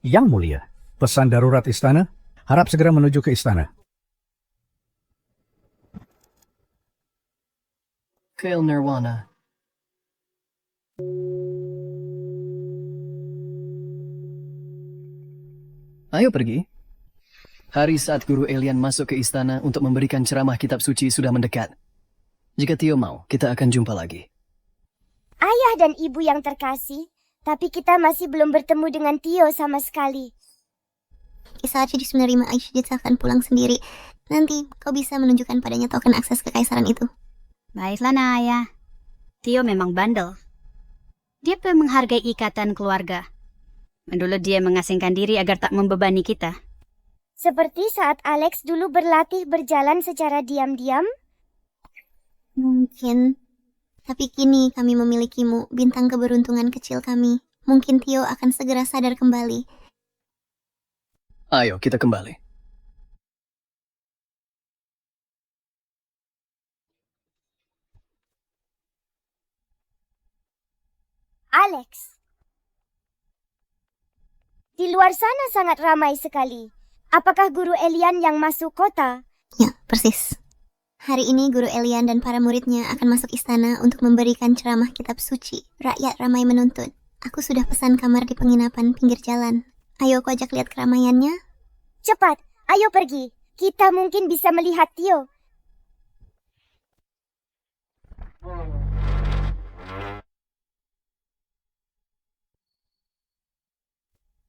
Speaker 15: Yang mulia, pesan darurat istana, harap segera menuju ke istana.
Speaker 6: Kail Nirwana. Ayo pergi. Hari saat Guru Elian masuk ke istana untuk memberikan ceramah kitab suci sudah mendekat. Jika Tio mau, kita akan jumpa lagi.
Speaker 3: Ayah dan ibu yang terkasih, tapi kita masih belum bertemu dengan Tio sama sekali.
Speaker 8: Saat Cidis menerima Aishidit akan pulang sendiri, nanti kau bisa menunjukkan padanya token akses kekaisaran itu.
Speaker 2: Baiklah, Naya. Tio memang bandel. Dia menghargai ikatan keluarga. Dulu dia mengasingkan diri agar tak membebani kita.
Speaker 3: Seperti saat Alex dulu berlatih berjalan secara diam-diam.
Speaker 8: Mungkin. Tapi kini kami memilikimu, bintang keberuntungan kecil kami. Mungkin Tio akan segera sadar kembali.
Speaker 6: Ayo, kita kembali.
Speaker 3: Alex. Di luar sana sangat ramai sekali. Apakah Guru Elian yang masuk kota?
Speaker 8: Ya, persis. Hari ini Guru Elian dan para muridnya akan masuk istana untuk memberikan ceramah kitab suci. Rakyat ramai menuntut. Aku sudah pesan kamar di penginapan pinggir jalan. Ayo aku ajak lihat keramaiannya.
Speaker 3: Cepat, ayo pergi. Kita mungkin bisa melihat Tio.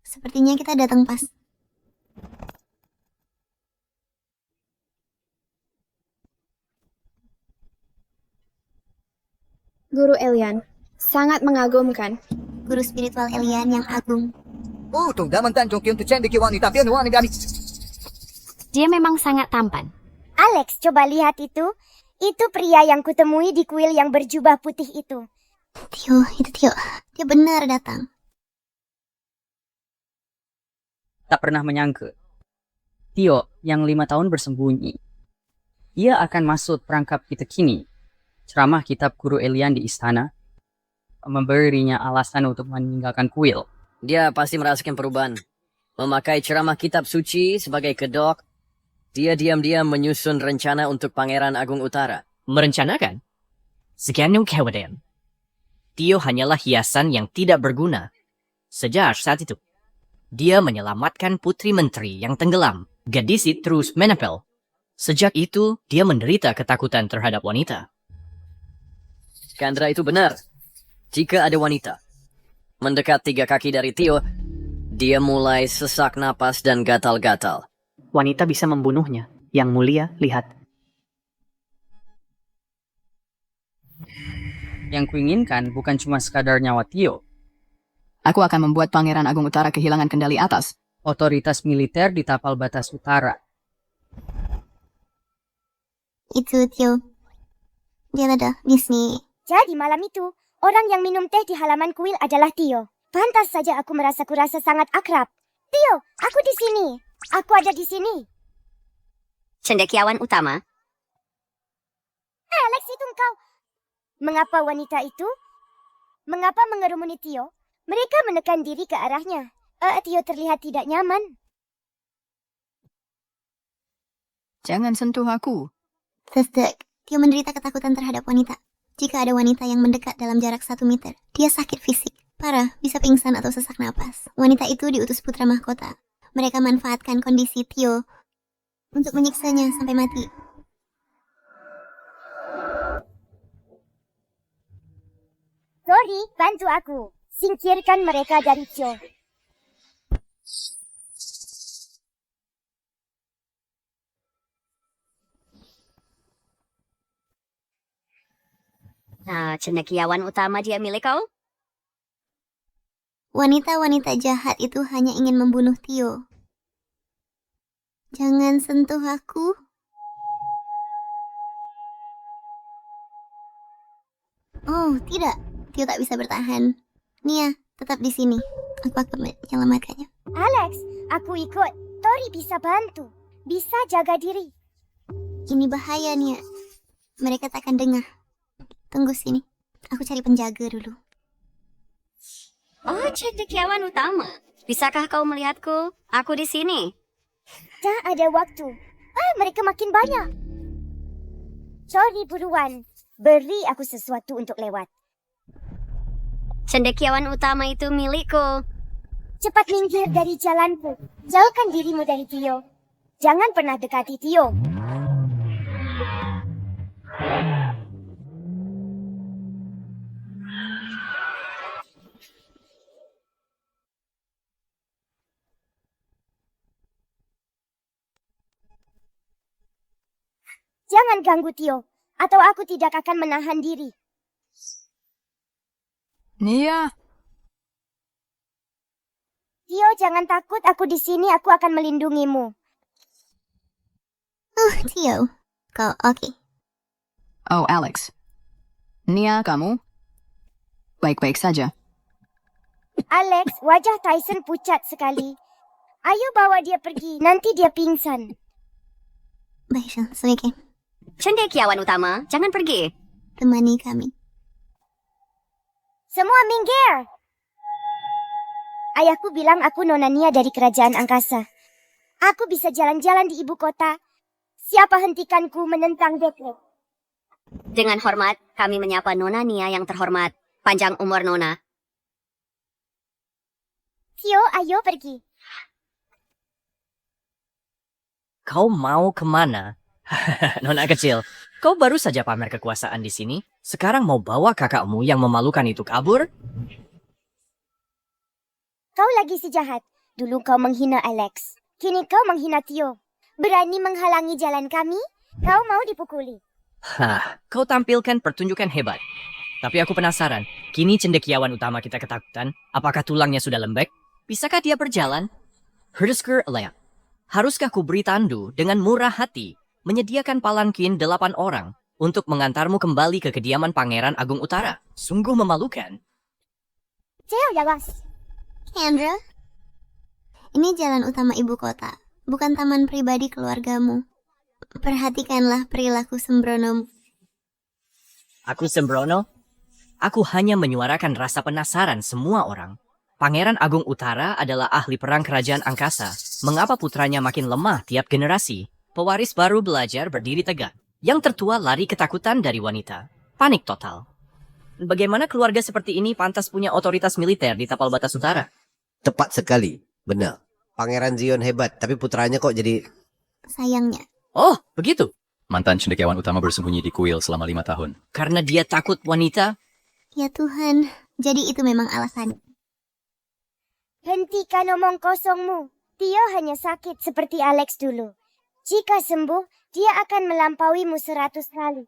Speaker 8: Sepertinya kita datang pas.
Speaker 17: Guru Elian, sangat mengagumkan.
Speaker 8: Guru spiritual Elian yang agung.
Speaker 2: Dia memang sangat tampan.
Speaker 3: Alex, coba lihat itu. Itu pria yang kutemui di kuil yang berjubah putih itu.
Speaker 8: Tio, itu Tio. Dia benar datang.
Speaker 9: Tak pernah menyangka. Tio yang 5 tahun bersembunyi. Ia akan masuk perangkap kita kini. Ceramah kitab Guru Elian di istana. Memberinya alasan untuk meninggalkan kuil.
Speaker 13: Dia pasti merasakan perubahan. Memakai ceramah kitab suci sebagai kedok. Dia diam-diam menyusun rencana untuk Pangeran Agung Utara.
Speaker 12: Merencanakan? Sekian kewajiban. Tio hanyalah hiasan yang tidak berguna. Sejak saat itu, dia menyelamatkan putri menteri yang tenggelam. Gadis itu terus menempel. Sejak itu, dia menderita ketakutan terhadap wanita.
Speaker 13: Kandra itu benar. Jika ada wanita mendekat 3 kaki dari Tio, dia mulai sesak napas dan gatal-gatal.
Speaker 9: Wanita bisa membunuhnya. Yang mulia, lihat. Yang kuinginkan bukan cuma sekadar nyawa Tio.
Speaker 16: Aku akan membuat Pangeran Agung Utara kehilangan kendali atas.
Speaker 9: Otoritas militer di tapal batas utara.
Speaker 8: Itu Tio. Dia ada di sini.
Speaker 3: Jadi malam itu, orang yang minum teh di halaman kuil adalah Tio. Pantas saja aku merasa kurasa sangat akrab. Tio, aku di sini. Aku ada di sini.
Speaker 2: Cendekiawan utama.
Speaker 3: Alex, itu engkau. Mengapa wanita itu? Mengapa mengerumuni Tio? Mereka menekan diri ke arahnya. Tio terlihat tidak nyaman.
Speaker 16: Jangan sentuh aku.
Speaker 8: Sesdek, Tio menderita ketakutan terhadap wanita. Jika ada wanita yang mendekat dalam jarak 1 meter, dia sakit fisik. Parah, bisa pingsan atau sesak napas. Wanita itu diutus putra mahkota. Mereka manfaatkan kondisi Tio untuk menyiksanya sampai mati.
Speaker 3: Sorry, bantu aku. Singkirkan mereka dari Tio.
Speaker 2: Cendekiawan utama dia milik kau?
Speaker 8: Wanita-wanita jahat itu hanya ingin membunuh Tio. Jangan sentuh aku. Oh, tidak. Tio tak bisa bertahan. Nia, tetap di sini. Aku akan menyelamatkannya.
Speaker 3: Alex, aku ikut. Tori bisa bantu. Bisa jaga diri.
Speaker 8: Ini bahaya, Nia. Mereka tak akan dengar. Tunggu sini. Aku cari penjaga dulu.
Speaker 2: Oh, cendekiawan utama. Bisakah kau melihatku? Aku di sini.
Speaker 3: Tak ada waktu. Mereka makin banyak. Sorry, buruan. Beri aku sesuatu untuk lewat.
Speaker 2: Cendekiawan utama itu milikku.
Speaker 3: Cepat minggir dari jalanku. Jauhkan dirimu dari Tio. Jangan pernah dekati Tio. Jangan ganggu Tio, atau aku tidak akan menahan diri.
Speaker 16: Nia.
Speaker 3: Tio, jangan takut, aku di sini, aku akan melindungimu.
Speaker 8: Tio, kau oke.
Speaker 16: Oh, Alex. Nia, kamu? Baik-baik saja.
Speaker 3: Alex, wajah Tyson pucat sekali. Ayo bawa dia pergi, nanti dia pingsan.
Speaker 8: Baik, Sebaiknya.
Speaker 2: Cendekiawan utama, jangan pergi.
Speaker 8: Temani kami.
Speaker 3: Semua minggir. Ayahku bilang aku Nona Nia dari kerajaan angkasa. Aku bisa jalan-jalan di ibu kota. Siapa hentikanku menentang dekret?
Speaker 2: Dengan hormat, kami menyapa Nona Nia yang terhormat. Panjang umur Nona.
Speaker 3: Tio, ayo pergi.
Speaker 12: Kau mau kemana? Nona kecil, kau baru saja pamer kekuasaan di sini. Sekarang mau bawa kakakmu yang memalukan itu kabur?
Speaker 3: Kau lagi si jahat. Dulu kau menghina Alex. Kini kau menghina Tio. Berani menghalangi jalan kami? Kau mau dipukuli.
Speaker 12: Kau tampilkan pertunjukan hebat. Tapi aku penasaran, kini cendekiawan utama kita ketakutan. Apakah tulangnya sudah lembek? Bisakah dia berjalan? Herdesker Elea, Haruskah ku beri tandu dengan murah hati menyediakan palankin 8 orang untuk mengantarmu kembali ke kediaman Pangeran Agung Utara? Sungguh memalukan.
Speaker 8: Kendra, ini jalan utama ibu kota, bukan taman pribadi keluargamu. Perhatikanlah perilaku sembronomu.
Speaker 12: Aku sembrono? Aku hanya menyuarakan rasa penasaran semua orang. Pangeran Agung Utara adalah ahli perang kerajaan angkasa. Mengapa putranya makin lemah tiap generasi? Pewaris baru belajar berdiri tegak. Yang tertua lari ketakutan dari wanita. Panik total. Bagaimana keluarga seperti ini pantas punya otoritas militer di tapal batas utara?
Speaker 18: Tepat sekali, benar. Pangeran Zion hebat, tapi putranya kok jadi...
Speaker 8: Sayangnya.
Speaker 12: Oh, begitu?
Speaker 19: Mantan cendekiawan utama bersembunyi di kuil selama 5 tahun.
Speaker 12: Karena dia takut wanita?
Speaker 8: Ya Tuhan, jadi itu memang alasan.
Speaker 3: Hentikan omong kosongmu. Tio hanya sakit seperti Alex dulu. Jika sembuh, dia akan melampauimu 100 kali.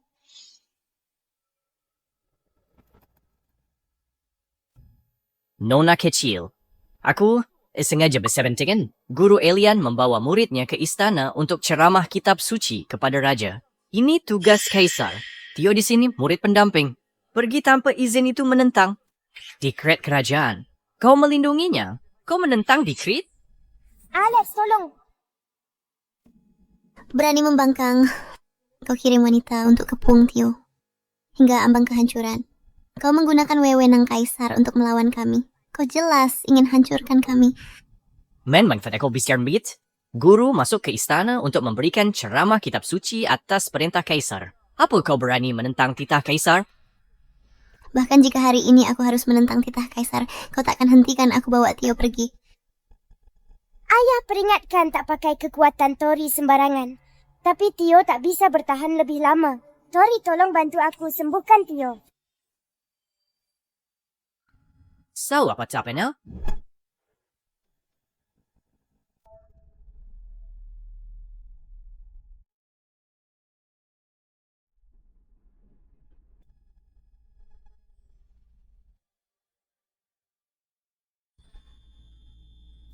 Speaker 12: Nona kecil. Aku sengaja bersebentingan. Guru Elian membawa muridnya ke istana untuk ceramah kitab suci kepada raja. Ini tugas kaisar. Tio di sini murid pendamping. Pergi tanpa izin itu menentang dekret kerajaan. Kau melindunginya. Kau menentang dekret?
Speaker 3: Alex, tolong.
Speaker 8: Berani membangkang. Kau kirim wanita untuk kepung Tio. Hingga ambang kehancuran. Kau menggunakan wewenang kaisar untuk melawan kami. Kau jelas ingin hancurkan kami.
Speaker 12: Manfaat kau bicara begitu? Guru masuk ke istana untuk memberikan ceramah kitab suci atas perintah kaisar. Apa kau berani menentang titah kaisar?
Speaker 8: Bahkan jika hari ini aku harus menentang titah kaisar, kau takkan hentikan aku bawa Tio pergi.
Speaker 3: Ayah peringatkan tak pakai kekuatan Tori sembarangan. Tapi Tio tak bisa bertahan lebih lama. Tori, tolong bantu aku sembuhkan Tio.
Speaker 12: So, apa capeknya?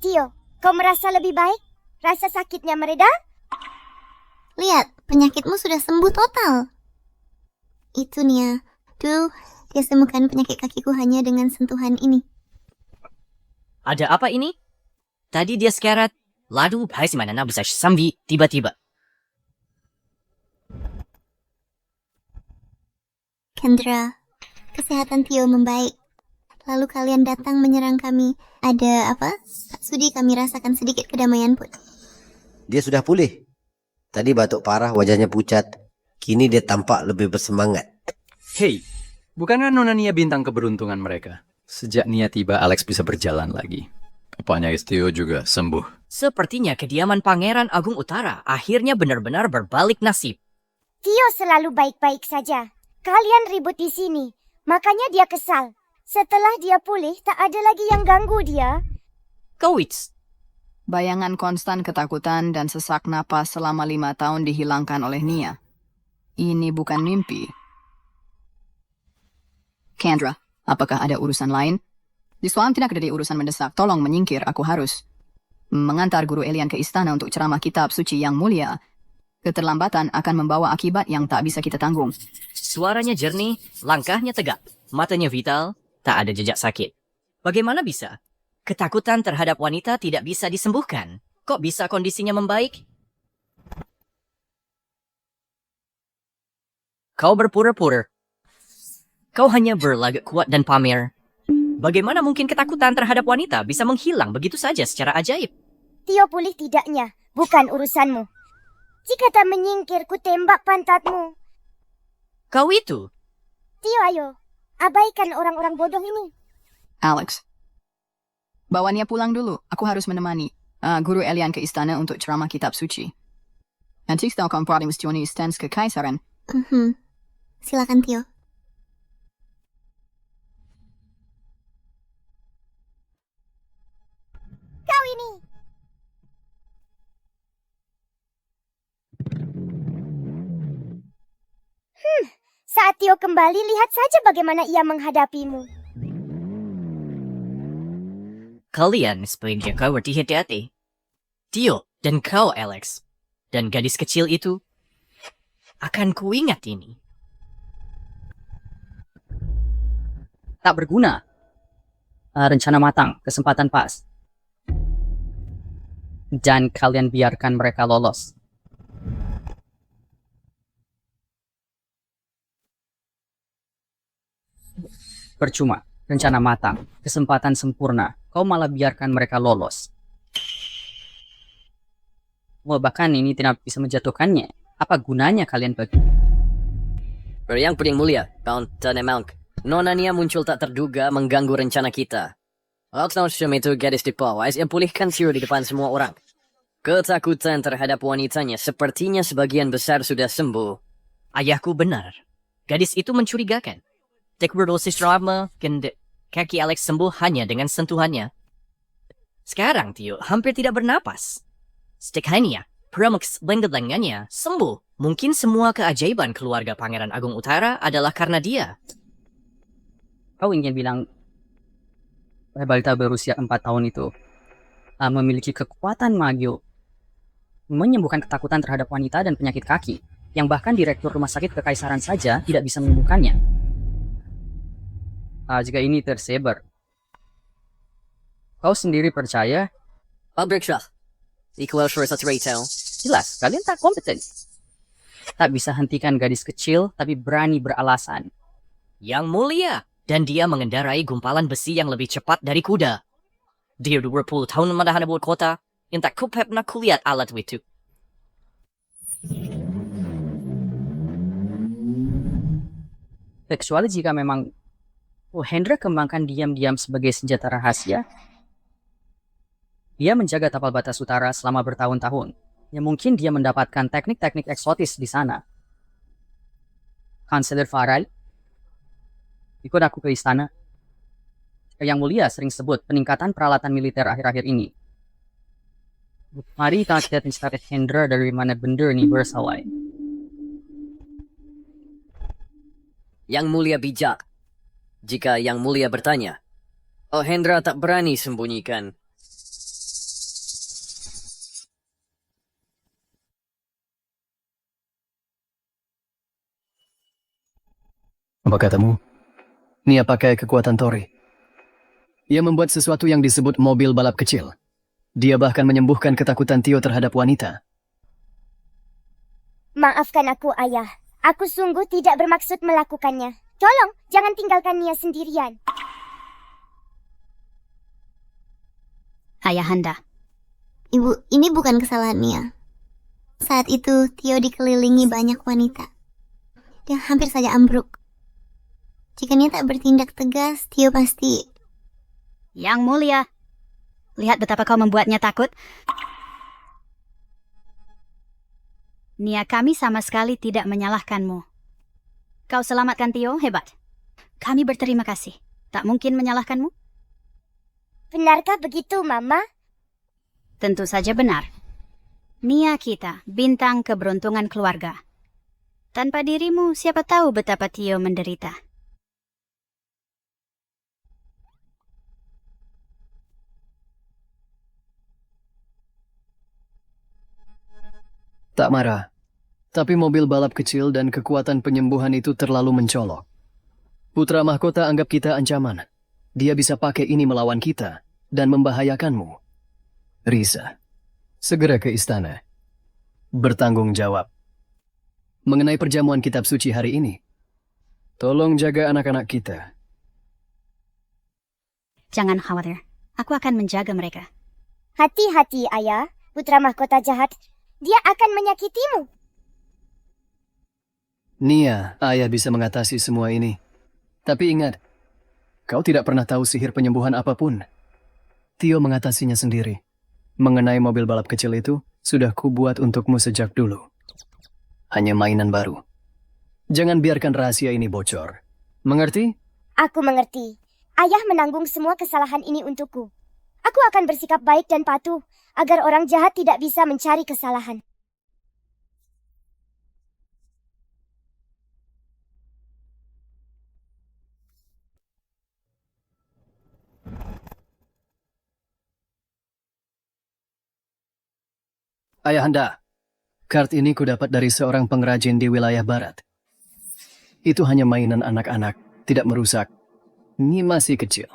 Speaker 3: Tio, kau merasa lebih baik? Rasa sakitnya mereda?
Speaker 8: Lihat, penyakitmu sudah sembuh total. Itu Nia. Tuh, dia sembuhkan penyakit kakiku hanya dengan sentuhan ini.
Speaker 12: Ada apa ini? Tadi dia sekarat. Lalu, bagaimana bisa sembuh tiba-tiba?
Speaker 8: Kendra, kesehatan Tio membaik. Lalu kalian datang menyerang kami. Ada apa? Tak sudi kami rasakan sedikit kedamaian pun.
Speaker 18: Dia sudah pulih. Tadi batuk parah, wajahnya pucat. Kini dia tampak lebih bersemangat.
Speaker 19: Hei, bukankah Nona Nia bintang keberuntungan mereka? Sejak Nia tiba, Alex bisa berjalan lagi. Papanya Tio juga sembuh.
Speaker 12: Sepertinya kediaman Pangeran Agung Utara akhirnya benar-benar berbalik nasib.
Speaker 3: Tio selalu baik-baik saja. Kalian ribut di sini. Makanya dia kesal. Setelah dia pulih, tak ada lagi yang ganggu dia.
Speaker 12: Kowits.
Speaker 16: Bayangan konstan ketakutan dan sesak napas selama 5 tahun dihilangkan oleh Nia. Ini bukan mimpi. Kendra, apakah ada urusan lain? Di Swan tidak ada urusan mendesak. Tolong menyingkir, aku harus mengantar Guru Elian ke istana untuk ceramah kitab suci yang mulia. Keterlambatan akan membawa akibat yang tak bisa kita tanggung.
Speaker 12: Suaranya jernih, langkahnya tegak, matanya vital. Tak ada jejak sakit. Bagaimana bisa? Ketakutan terhadap wanita tidak bisa disembuhkan. Kok bisa kondisinya membaik? Kau berpura-pura. Kau hanya berlagak kuat dan pamer. Bagaimana mungkin ketakutan terhadap wanita bisa menghilang begitu saja secara ajaib?
Speaker 3: Tio pulih tidaknya, bukan urusanmu. Jika tak menyingkir, ku tembak pantatmu.
Speaker 12: Kau itu?
Speaker 3: Tio, ayo. Abaikan orang-orang bodoh ini.
Speaker 16: Alex, bawa Nia pulang dulu. Aku harus menemani Guru Elian ke istana untuk ceramah kitab suci. Nanti kita akan pergi mistioni stans kekaisaran.
Speaker 8: Silakan Tio.
Speaker 3: Kau ini. Saat Tio kembali, lihat saja bagaimana ia menghadapimu.
Speaker 12: Kalian sebaiknya kau berhati-hati. Tio, Dan kau, Alex, dan gadis kecil itu, akan kuingat ini.
Speaker 9: Tak berguna. Rencana matang, kesempatan pas. Dan kalian biarkan mereka lolos. Percuma, rencana matang, kesempatan sempurna. Kau malah biarkan mereka lolos. Wah, bahkan ini tidak bisa menjatuhkannya. Apa gunanya kalian bagi?
Speaker 13: Yang paling mulia, Count Tanemount. Nona Nia muncul tak terduga mengganggu rencana kita. Lord Nordstrom itu gadis di Powys yang pulihkan Tio di depan semua orang. Ketakutan terhadap wanitanya sepertinya sebagian besar sudah sembuh.
Speaker 12: Ayahku benar. Gadis itu mencurigakan. Tek berdosis drama, kaki Alex sembuh hanya dengan sentuhannya. Sekarang Tio hampir tidak bernapas. Stekania, Pramax lengan-lengannya sembuh. Mungkin semua keajaiban keluarga Pangeran Agung Utara adalah karena dia.
Speaker 9: Kau ingin bilang balita berusia 4 tahun itu memiliki kekuatan magio menyembuhkan ketakutan terhadap wanita dan penyakit kaki, yang bahkan direktur rumah sakit kekaisaran saja tidak bisa menyembuhkannya. Jika ini tersebar, kau sendiri percaya?
Speaker 13: Albrecht equal for such retail.
Speaker 9: Jelas, kalian tak kompeten. Tak bisa hentikan gadis kecil, tapi berani beralasan.
Speaker 12: Yang mulia, dan dia mengendarai gumpalan besi yang lebih cepat dari kuda. Dia 20 tahun menahan ibu kota, yang tak pernah kulihat alat itu.
Speaker 9: Kecuali jika memang Hendra kembangkan diam-diam sebagai senjata rahasia. Dia menjaga tapal batas utara selama bertahun-tahun. Ya mungkin dia mendapatkan teknik-teknik eksotis di sana. Kanselir Farrell, ikut aku ke istana. Yang mulia sering sebut peningkatan peralatan militer akhir-akhir ini. Mari kita mencari Hendra dari mana benda ini berasal.
Speaker 13: Yang mulia bijak. Jika Yang Mulia bertanya, Hendra tak berani sembunyikan.
Speaker 6: Apa katamu? Nia pakai kekuatan Tori. Ia membuat sesuatu yang disebut mobil balap kecil. Dia bahkan menyembuhkan ketakutan Tio terhadap wanita.
Speaker 3: Maafkan aku, Ayah. Aku sungguh tidak bermaksud melakukannya. Tolong, jangan tinggalkan Nia sendirian.
Speaker 2: Ayahanda.
Speaker 8: Ibu, ini bukan kesalahan Nia. Saat itu, Tio dikelilingi banyak wanita. Dia hampir saja ambruk. Jika Nia tak bertindak tegas, Tio pasti...
Speaker 2: Yang mulia, lihat betapa kau membuatnya takut. Nia kami sama sekali tidak menyalahkanmu. Kau selamatkan Tio, hebat. Kami berterima kasih. Tak mungkin menyalahkanmu?
Speaker 3: Benarkah begitu, Mama?
Speaker 2: Tentu saja benar. Nia kita, bintang keberuntungan keluarga. Tanpa dirimu, siapa tahu betapa Tio menderita.
Speaker 6: Tak marah. Tapi mobil balap kecil dan kekuatan penyembuhan itu terlalu mencolok. Putra mahkota anggap kita ancaman. Dia bisa pakai ini melawan kita dan membahayakanmu. Risa, segera ke istana. Bertanggung jawab. Mengenai perjamuan kitab suci hari ini, tolong jaga anak-anak kita.
Speaker 2: Jangan khawatir, aku akan menjaga mereka.
Speaker 3: Hati-hati, Ayah. Putra mahkota jahat. Dia akan menyakitimu.
Speaker 6: Nia, Ayah bisa mengatasi semua ini. Tapi ingat, kau tidak pernah tahu sihir penyembuhan apapun. Tio mengatasinya sendiri. Mengenai mobil balap kecil itu, sudah kubuat untukmu sejak dulu. Hanya mainan baru. Jangan biarkan rahasia ini bocor. Mengerti?
Speaker 3: Aku mengerti. Ayah menanggung semua kesalahan ini untukku. Aku akan bersikap baik dan patuh, agar orang jahat tidak bisa mencari kesalahan.
Speaker 6: Ayahanda, kart ini kudapat dari seorang pengrajin di wilayah barat. Itu hanya mainan anak-anak, tidak merusak. Ini masih kecil.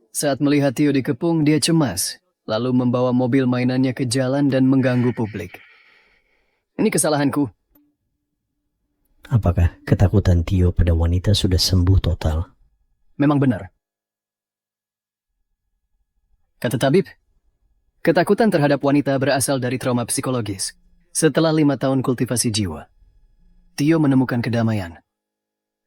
Speaker 6: Saat melihat Tio dikepung, dia cemas, lalu membawa mobil mainannya ke jalan dan mengganggu publik. Ini kesalahanku.
Speaker 14: Apakah ketakutan Tio pada wanita sudah sembuh total?
Speaker 6: Memang benar. Kata tabib, ketakutan terhadap wanita berasal dari trauma psikologis. Setelah 5 tahun kultivasi jiwa, Tio menemukan kedamaian.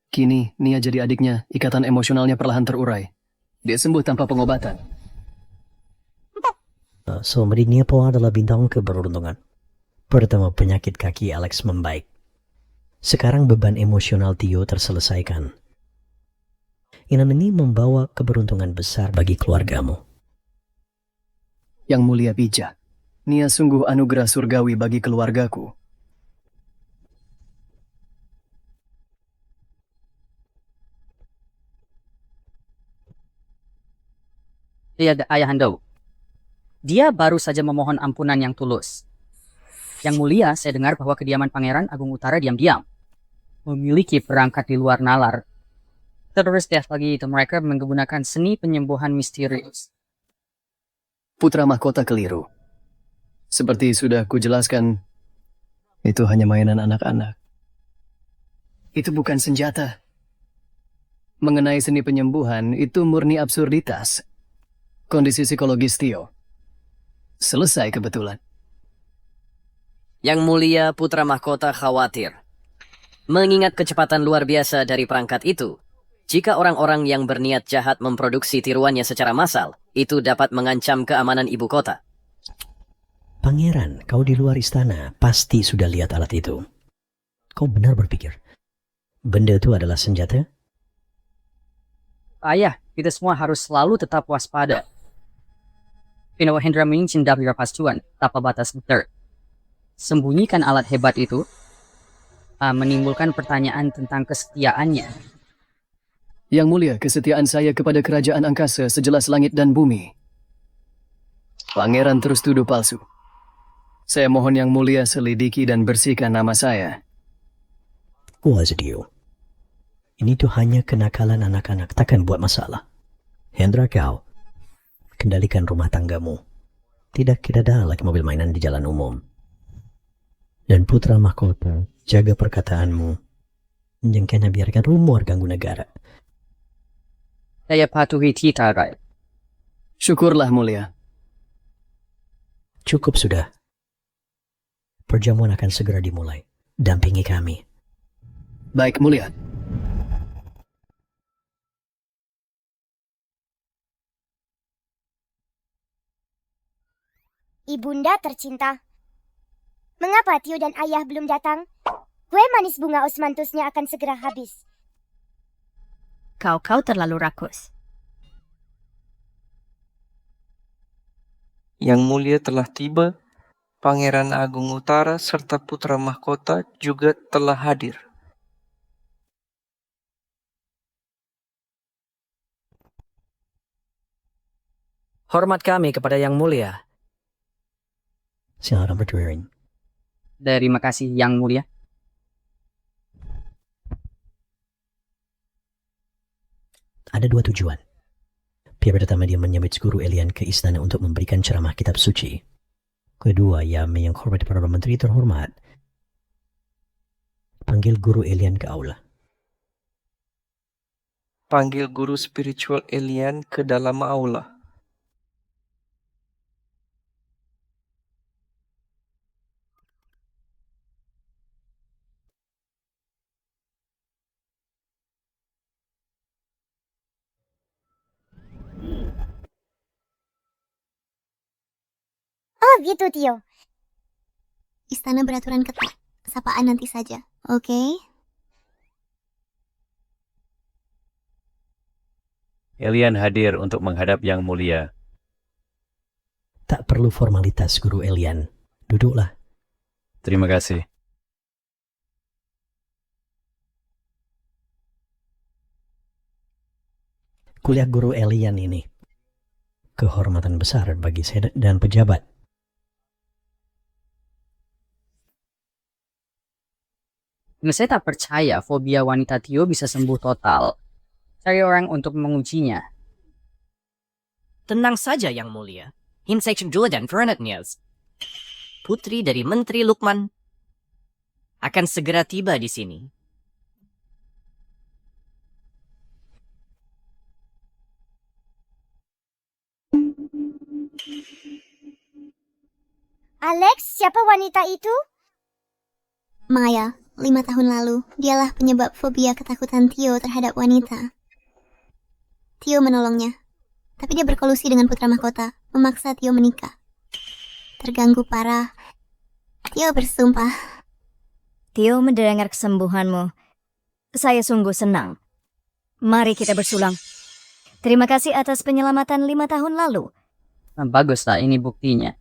Speaker 6: Kini, Nia jadi adiknya, ikatan emosionalnya perlahan terurai. Dia sembuh tanpa pengobatan.
Speaker 14: So, Nia Po adalah bintang keberuntungan. Pertama, penyakit kaki Alex membaik. Sekarang beban emosional Tio terselesaikan. Ini membawa keberuntungan besar bagi keluargamu.
Speaker 6: Yang mulia bijak, Nia sungguh anugerah surgawi bagi keluargaku.
Speaker 9: Ayahanda, dia baru saja memohon ampunan yang tulus. Yang mulia, saya dengar bahwa kediaman Pangeran Agung Utara diam-diam memiliki perangkat di luar nalar. Terus lagi itu mereka menggunakan seni penyembuhan misterius.
Speaker 6: Putra mahkota keliru. Seperti sudah kujelaskan, itu hanya mainan anak-anak. Itu bukan senjata. Mengenai seni penyembuhan, itu murni absurditas. Kondisi psikologis Tio selesai kebetulan.
Speaker 13: Yang mulia putra mahkota khawatir. Mengingat kecepatan luar biasa dari perangkat itu, jika orang-orang yang berniat jahat memproduksi tiruannya secara massal, itu dapat mengancam keamanan ibu kota.
Speaker 14: Pangeran, kau di luar istana pasti sudah lihat alat itu. Kau benar berpikir, benda itu adalah senjata?
Speaker 9: Ayah, kita semua harus selalu tetap waspada. Pinawa Hendra mencintai pastuan, tanpa batas beter. Sembunyikan alat hebat itu, menimbulkan pertanyaan tentang kesetiaannya.
Speaker 6: Yang mulia, kesetiaan saya kepada kerajaan angkasa sejelas langit dan bumi. Pangeran terus tuduh palsu. Saya mohon yang mulia selidiki dan bersihkan nama saya.
Speaker 14: Puas Dio. Ini tuh hanya kenakalan anak-anak, takkan buat masalah. Hendra kau, kendalikan rumah tanggamu. Tidak ada lagi mobil mainan di jalan umum. Dan putra mahkota, jaga perkataanmu. Jangan biarkan rumor ganggu negara.
Speaker 9: Saya patuhi titah, Rai.
Speaker 6: Syukurlah mulia.
Speaker 14: Cukup sudah. Perjamuan akan segera dimulai. Dampingi kami.
Speaker 6: Baik mulia.
Speaker 3: Ibunda tercinta. Mengapa Tio dan ayah belum datang? Kue manis bunga osmanthusnya akan segera habis.
Speaker 2: Kau terlalu rakus.
Speaker 20: Yang mulia telah tiba. Pangeran Agung Utara serta putra mahkota juga telah hadir.
Speaker 11: Hormat kami kepada Yang Mulia.
Speaker 14: Silakan berdiri.
Speaker 9: Terima kasih Yang Mulia.
Speaker 14: Ada 2 tujuan. Pertama, dia menyambut guru Elian ke istana untuk memberikan ceramah kitab suci. Kedua, ia menghormati para menteri terhormat. Panggil guru Elian ke aula.
Speaker 20: Panggil guru spiritual Elian ke dalam aula.
Speaker 3: Oh gitu Tio.
Speaker 8: Istana beraturan ketat. Sapaan nanti saja, oke?
Speaker 21: Elian hadir untuk menghadap Yang Mulia.
Speaker 14: Tak perlu formalitas, Guru Elian. Duduklah.
Speaker 21: Terima kasih.
Speaker 14: Kuliah Guru Elian ini kehormatan besar bagi saya dan pejabat.
Speaker 9: Dan saya tak percaya fobia wanita Tio bisa sembuh total. Cari orang untuk mengujinya.
Speaker 12: Tenang saja Yang Mulia. Hinsection Julian Vernet Niels. Putri dari Menteri Lukman akan segera tiba di sini.
Speaker 3: Alex, siapa wanita itu?
Speaker 8: Maya, 5 tahun lalu, dialah penyebab fobia ketakutan Tio terhadap wanita. Tio menolongnya, tapi dia berkolusi dengan putra mahkota, memaksa Tio menikah. Terganggu parah, Tio bersumpah.
Speaker 1: Tio mendengar kesembuhanmu. Saya sungguh senang. Mari kita bersulang. Terima kasih atas penyelamatan 5 tahun lalu.
Speaker 9: Nah, baguslah ini buktinya.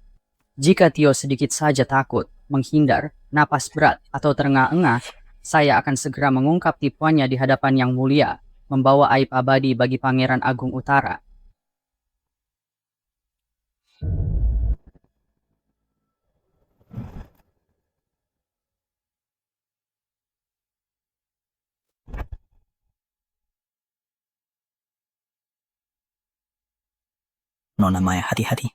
Speaker 9: Jika Tio sedikit saja takut, menghindar, napas berat, atau terengah-engah, saya akan segera mengungkap tipuannya di hadapan Yang Mulia, membawa aib abadi bagi Pangeran Agung Utara.
Speaker 16: Nona Maya, hati-hati.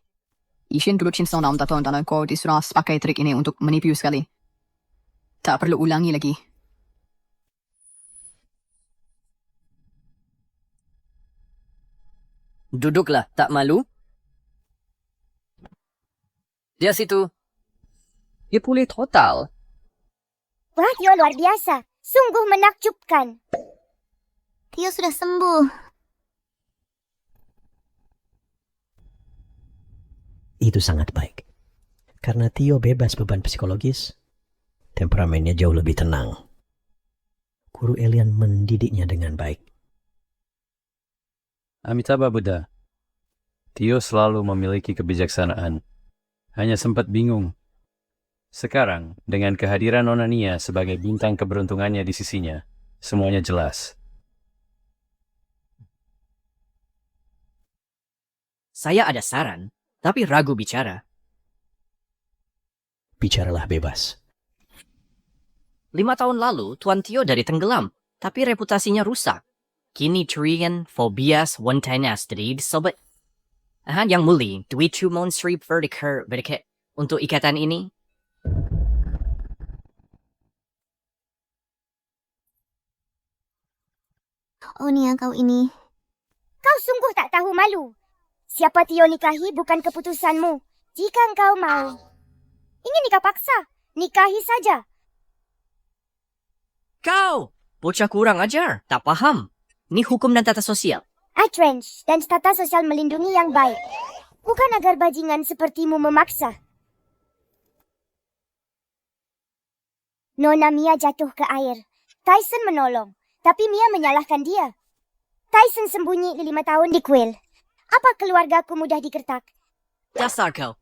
Speaker 16: Ishin dulu cinta nam taton tanah kau disuruh pakai trik ini untuk menipu sekali. Tak perlu ulangi lagi.
Speaker 13: Duduklah, tak malu? Dia situ.
Speaker 9: Dia pulih total.
Speaker 3: Wah, Tio luar biasa. Sungguh menakjubkan.
Speaker 8: Tio sudah sembuh.
Speaker 14: Itu sangat baik. Karena Tio bebas beban psikologis, temperamennya jauh lebih tenang. Guru Elian mendidiknya dengan baik.
Speaker 21: Amitabha Buddha. Tio selalu memiliki kebijaksanaan. Hanya sempat bingung. Sekarang, dengan kehadiran Nona Nia sebagai bintang keberuntungannya di sisinya, semuanya jelas.
Speaker 12: Saya ada saran, tapi ragu bicara.
Speaker 14: Bicaralah bebas.
Speaker 12: 5 tahun lalu, Tuan Tio dari tenggelam, tapi reputasinya rusak. Kini Trian Phobias Wantanas dari sobat. Yang Mulia, duit cuma strip verdiker berdekat untuk ikatan ini.
Speaker 8: Oh Nia, kau ini.
Speaker 3: Kau sungguh tak tahu malu. Siapa Tio nikahi bukan keputusanmu. Jika engkau mau. Ingin nikah paksa, nikahi saja.
Speaker 12: Kau, bocah kurang ajar, tak paham. Ini hukum dan tata sosial.
Speaker 3: Trench dan tata sosial melindungi yang baik. Bukan agar bajingan sepertimu memaksa. Nona Mia jatuh ke air. Tyson menolong, tapi Mia menyalahkan dia. Tyson sembunyi 5 tahun di kuil. Apa keluargaku mudah dikertak?
Speaker 12: Dasar kau.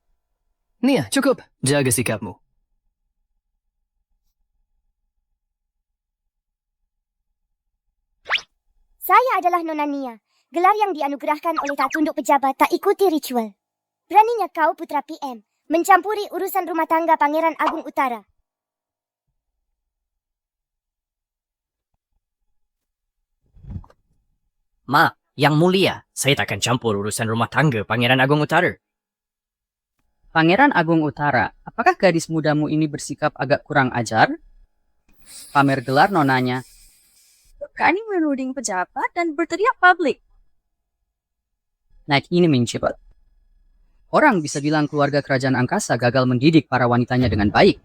Speaker 6: Nia, cukup. Jaga sikapmu.
Speaker 3: Saya adalah Nona Nia. Gelar yang dianugerahkan oleh tak tunduk pejabat tak ikuti ritual. Beraninya kau putra PM mencampuri urusan rumah tangga Pangeran Agung Utara.
Speaker 12: Ma, Yang Mulia, saya takkan campur urusan rumah tangga Pangeran Agung Utara.
Speaker 9: Pangeran Agung Utara, apakah gadis mudamu ini bersikap agak kurang ajar? Pamer gelar nonanya. Berani menuding pejabat dan berteriak publik. Naik ini mencepat. Orang bisa bilang keluarga kerajaan angkasa gagal mendidik para wanitanya dengan baik.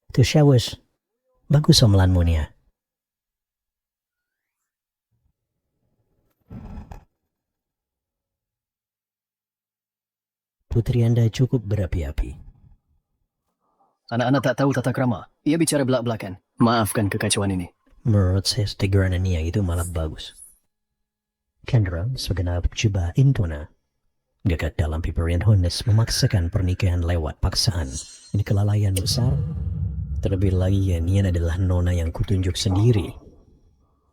Speaker 14: Itu Syawus. Bagus omelanmu, Nia. Putri Anda cukup berapi-api.
Speaker 6: Anak-anak tak tahu tata krama. Ia bicara belak-belakan. Maafkan kekacauan ini.
Speaker 14: Menurut saya, teguran Nia itu malah bagus. Kendra, segenap coba Intona. Gagal dalam pemberian Honest memaksakan pernikahan lewat paksaan. Ini kelalaian besar. Terlebih lagi ya, Nia adalah nona yang kutunjuk sendiri.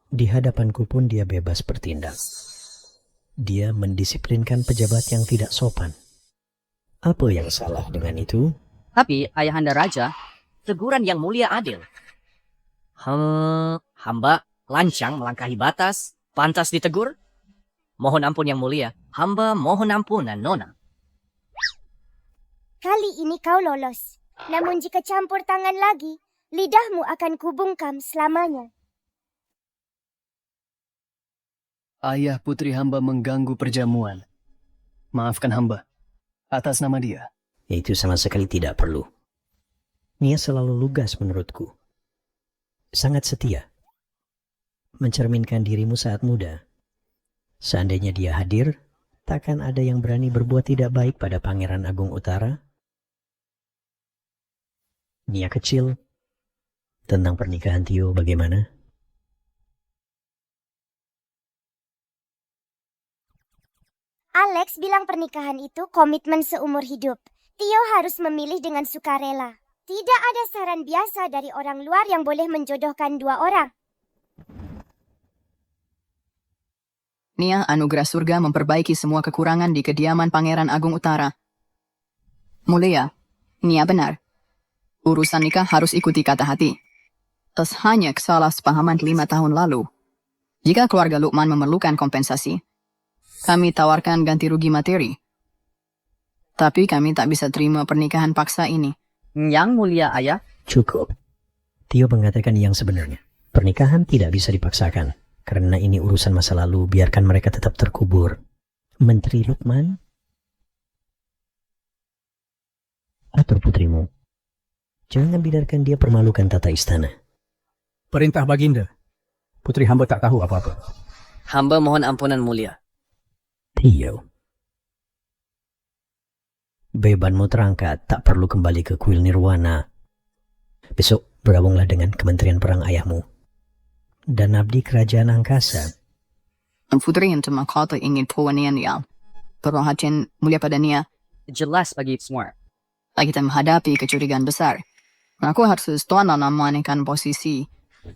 Speaker 14: Di hadapanku pun dia bebas bertindak. Dia mendisiplinkan pejabat yang tidak sopan. Apa yang salah dengan itu?
Speaker 9: Tapi ayahanda raja,
Speaker 12: Teguran yang mulia adil. Hamba lancang melangkahi batas, pantas ditegur? Mohon ampun yang mulia, hamba mohon ampunan, Nona.
Speaker 3: Kali ini kau lolos. Namun jika campur tangan lagi, lidahmu akan kubungkam selamanya.
Speaker 6: Ayah putri hamba mengganggu perjamuan. Maafkan hamba. Atas nama dia.
Speaker 14: Itu sama sekali tidak perlu. Nia selalu lugas menurutku. Sangat setia. Mencerminkan dirimu saat muda. Seandainya dia hadir, takkan ada yang berani berbuat tidak baik pada Pangeran Agung Utara. Nia kecil, tentang pernikahan Tio bagaimana?
Speaker 3: Alex bilang pernikahan itu komitmen seumur hidup. Tio harus memilih dengan sukarela. Tidak ada saran biasa dari orang luar yang boleh menjodohkan dua orang.
Speaker 16: Nia, anugerah surga memperbaiki semua kekurangan di kediaman Pangeran Agung Utara. Mulia, Nia benar. Urusan nikah harus ikuti kata hati. Tas hanya kesalahpahaman 5 tahun lalu. Jika keluarga Lukman memerlukan kompensasi, kami tawarkan ganti rugi materi. Tapi kami tak bisa terima pernikahan paksa ini.
Speaker 9: Yang mulia ayah.
Speaker 14: Cukup. Tio mengatakan yang sebenarnya. Pernikahan tidak bisa dipaksakan. Karena ini urusan masa lalu, biarkan mereka tetap terkubur. Menteri Lukman? Atur putrimu. Jangan biarkan dia permalukan tata istana.
Speaker 15: Perintah Baginda. Putri hamba tak tahu apa-apa.
Speaker 13: Hamba mohon ampunan mulia.
Speaker 14: Tio. Bebanmu terangkat, tak perlu kembali ke kuil Nirwana. Besok bergabunglah dengan Kementerian Perang ayahmu. Dan abdi kerajaan angkasa.
Speaker 16: Putri yang termakota ingin puanian ya. Perhatian mulia pada Nia.
Speaker 9: Jelas bagi semua.
Speaker 16: Kita menghadapi kecurigaan besar. Aku harus tuan memanenkan posisi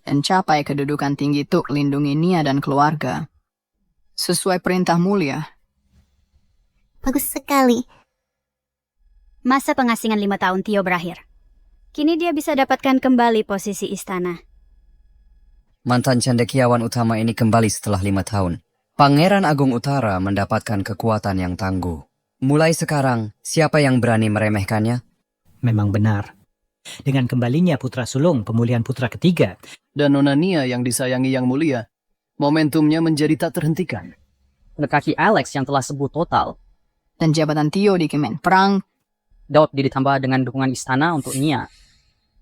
Speaker 16: dan capai kedudukan tinggi untuk lindungi Nia dan keluarga. Sesuai perintah mulia.
Speaker 8: Bagus sekali.
Speaker 2: Masa pengasingan 5 tahun Tio berakhir. Kini dia bisa dapatkan kembali posisi istana.
Speaker 12: Mantan cendekiawan utama ini kembali setelah 5 tahun. Pangeran Agung Utara mendapatkan kekuatan yang tangguh. Mulai sekarang, siapa yang berani meremehkannya?
Speaker 4: Memang benar. Dengan kembalinya putra sulung, pemulihan putra ketiga.
Speaker 6: Dan Nona Nia yang disayangi yang mulia, momentumnya menjadi tak terhentikan.
Speaker 9: Kaki Alex yang telah sembuh total.
Speaker 16: Dan jabatan Tio di Kemen Perang.
Speaker 9: Daud ditambah dengan dukungan istana untuk Nia.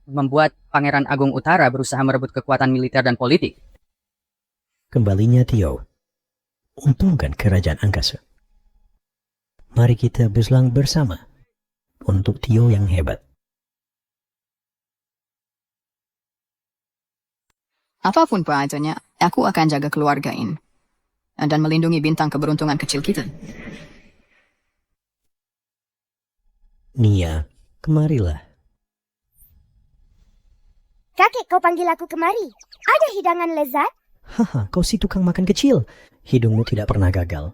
Speaker 9: Membuat Pangeran Agung Utara berusaha merebut kekuatan militer dan politik.
Speaker 14: Kembalinya Tio. Untungkan kerajaan angkasa. Mari kita berselang bersama untuk Tio yang hebat.
Speaker 16: Apapun perajaannya, aku akan jaga keluarga ini. Dan melindungi bintang keberuntungan kecil kita.
Speaker 14: Nia, kemarilah.
Speaker 3: Kakek, kau panggil aku kemari. Ada hidangan lezat?
Speaker 14: Haha, kau si tukang makan kecil. Hidungmu tidak pernah gagal.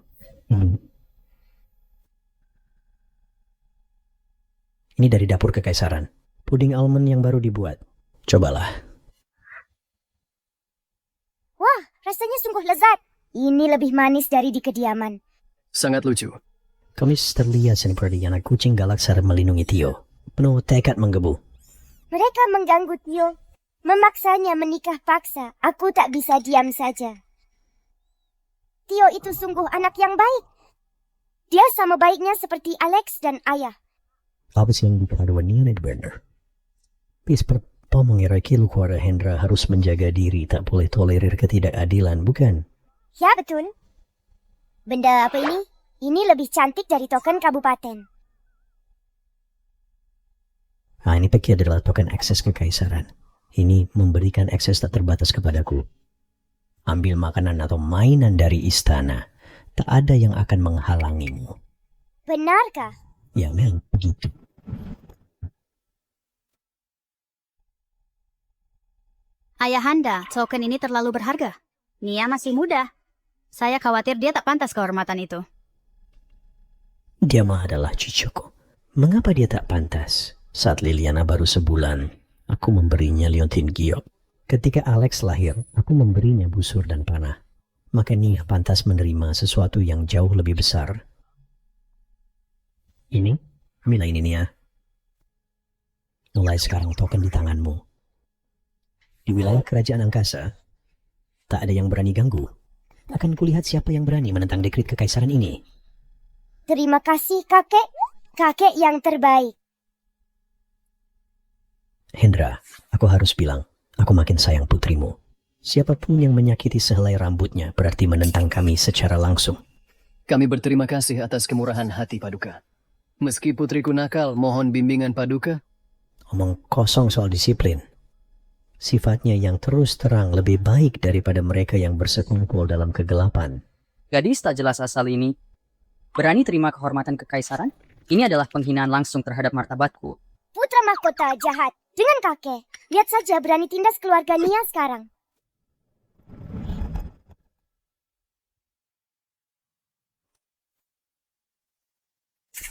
Speaker 14: Ini dari dapur kekaisaran. Puding almond yang baru dibuat. Cobalah.
Speaker 3: Wah, rasanya sungguh lezat. Ini lebih manis dari di kediaman.
Speaker 6: Sangat lucu.
Speaker 14: Kamis terlihat seperti anak kucing galak saat melindungi Tio. Penuh tekad menggebu.
Speaker 3: Mereka mengganggu Tio. Memaksanya menikah paksa. Aku tak bisa diam saja. Tio itu sungguh anak yang baik. Dia sama baiknya seperti Alex dan ayah.
Speaker 14: Apa sih yang dikatakan Nia itu benar? Pisperto mengira keluarga Hendra harus menjaga diri, tak boleh tolerir ketidakadilan, bukan?
Speaker 3: Ya, betul. Benda apa ini? Ini lebih cantik dari token kabupaten.
Speaker 14: Nah, ini Peki adalah token akses kekaisaran. Ini memberikan akses tak terbatas kepadaku. Ambil makanan atau mainan dari istana. Tak ada yang akan menghalangimu.
Speaker 3: Benarkah?
Speaker 14: Ya, memang begitu.
Speaker 2: Ayahanda, token ini terlalu berharga. Nia masih muda. Saya khawatir dia tak pantas kehormatan itu.
Speaker 14: Dia mah adalah cucuku. Mengapa dia tak pantas? Saat Liliana baru sebulan, aku memberinya liontin giok. Ketika Alex lahir, aku memberinya busur dan panah. Maka Nia pantas menerima sesuatu yang jauh lebih besar. Ini, ambillah ini Nia. Mulai sekarang token di tanganmu. Di wilayah kerajaan angkasa, tak ada yang berani ganggu. Akan kulihat siapa yang berani menentang dekrit kekaisaran ini.
Speaker 3: Terima kasih, kakek. Kakek yang terbaik.
Speaker 14: Hendra, aku harus bilang, aku makin sayang putrimu. Siapapun yang menyakiti sehelai rambutnya berarti menentang kami secara langsung.
Speaker 6: Kami berterima kasih atas kemurahan hati Paduka. Meski putriku nakal, mohon bimbingan Paduka.
Speaker 14: Omong kosong soal disiplin. Sifatnya yang terus terang lebih baik daripada mereka yang bersekongkol dalam kegelapan.
Speaker 9: Gadis tak jelas asal ini berani terima kehormatan kekaisaran? Ini adalah penghinaan langsung terhadap martabatku.
Speaker 3: Putra mahkota jahat dengan kakek. Lihat saja berani tindas keluarga Nia sekarang.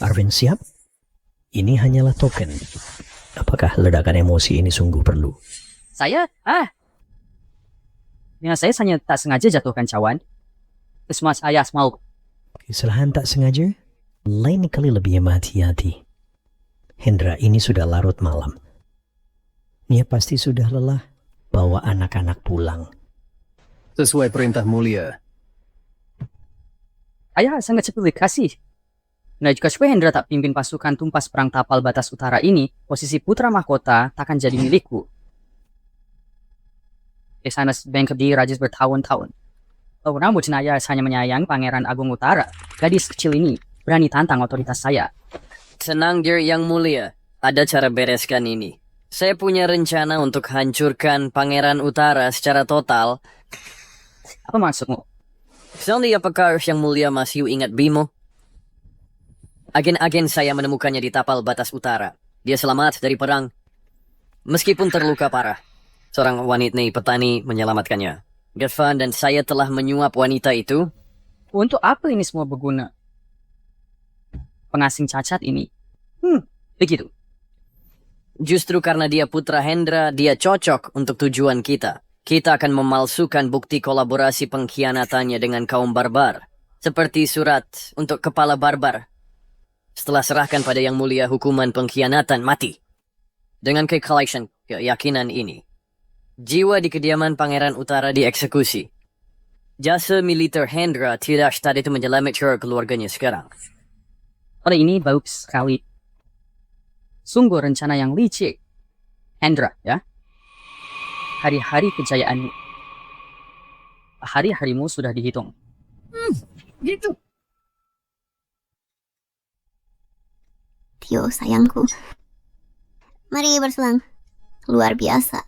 Speaker 14: Arvin siap? Ini hanyalah token. Apakah ledakan emosi ini sungguh perlu?
Speaker 9: Saya hanya tak sengaja jatuhkan cawan. Semua saya mau.
Speaker 14: Kesalahan tak sengaja? Lain kali lebih hati-hati. Hendra, ini sudah larut malam. Nia pasti sudah lelah. Bawa anak-anak pulang.
Speaker 6: Sesuai perintah mulia.
Speaker 9: Ayah sangat sepilih kasih. Nah, jika supaya Hendra tak pimpin pasukan tumpas perang tapal batas utara ini, posisi putra mahkota takkan jadi milikku. Di sana bengkok di Rajas bertahun-tahun. Oh, namun ayah hanya menyayang Pangeran Agung Utara. Gadis kecil ini berani tantang otoritas saya.
Speaker 12: Tenang, Dir yang mulia. Ada cara bereskan ini. Saya punya rencana untuk hancurkan Pangeran Utara secara total.
Speaker 9: Apa maksudmu?
Speaker 12: Sondi, apakah yang mulia masih ingat Bimo? Agen-agen saya menemukannya di tapal batas utara. Dia selamat dari perang. Meskipun terluka parah. Seorang wanita petani menyelamatkannya. Gavan dan saya telah menyuap wanita itu.
Speaker 9: Untuk apa ini semua berguna? Pengasing cacat ini. Begitu.
Speaker 12: Justru karena dia putra Hendra, dia cocok untuk tujuan kita. Kita akan memalsukan bukti kolaborasi pengkhianatannya dengan kaum barbar. Seperti surat untuk kepala barbar. Setelah serahkan pada yang mulia hukuman pengkhianatan mati. Dengan keyakinan ini, jiwa di kediaman Pangeran Utara dieksekusi. Jasa militer Hendra tidak tadi itu menyelamatkan keluarganya sekarang.
Speaker 9: Pada ini bagus sekali. Sungguh rencana yang licik. Hendra, ya. Hari-hari kejayaanmu. Hari-harimu sudah dihitung.
Speaker 8: Gitu. Tio, sayangku. Mari berselang. Luar biasa.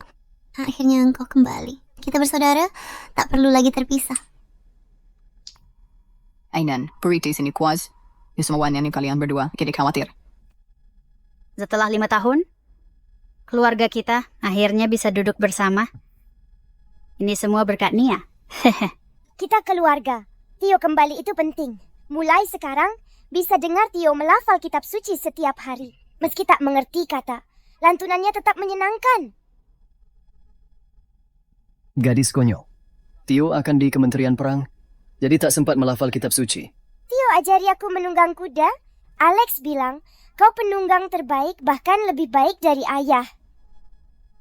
Speaker 8: Akhirnya engkau kembali. Kita bersaudara, tak perlu lagi terpisah.
Speaker 16: Ainan, Puriti sini kuas. Di semua wanita kalian berdua, kita khawatir.
Speaker 2: Setelah 5 tahun, keluarga kita akhirnya bisa duduk bersama. Ini semua berkat Nia.
Speaker 3: Kita keluarga. Tio kembali itu penting. Mulai sekarang, bisa dengar Tio melafal kitab suci setiap hari. Meski tak mengerti kata, lantunannya tetap menyenangkan.
Speaker 6: Gadis konyol. Tio akan di Kementerian Perang, jadi tak sempat melafal kitab suci.
Speaker 3: Tio ajari aku menunggang kuda. Alex bilang, kau penunggang terbaik bahkan lebih baik dari ayah.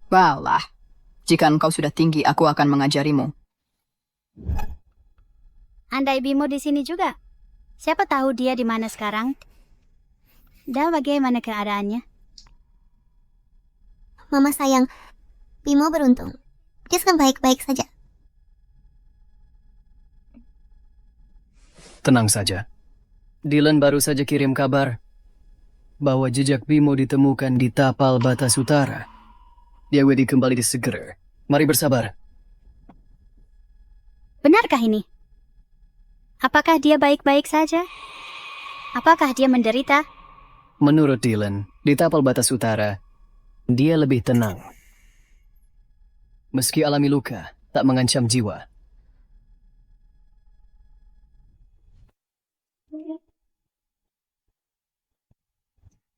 Speaker 16: Baiklah. Jika engkau sudah tinggi, aku akan mengajarimu.
Speaker 2: Andai Bimo di sini juga. Siapa tahu dia di mana sekarang? Dan bagaimana keadaannya?
Speaker 8: Mama sayang, Bimo beruntung. Dia sedang baik-baik saja.
Speaker 6: Tenang saja. Dylan baru saja kirim kabar bahwa jejak Bimo ditemukan di tapal batas utara. Dia kembali di segera. Mari bersabar.
Speaker 2: Benarkah ini? Apakah dia baik-baik saja? Apakah dia menderita?
Speaker 6: Menurut Dylan, di tapal batas utara, dia lebih tenang. Meski alami luka, tak mengancam jiwa.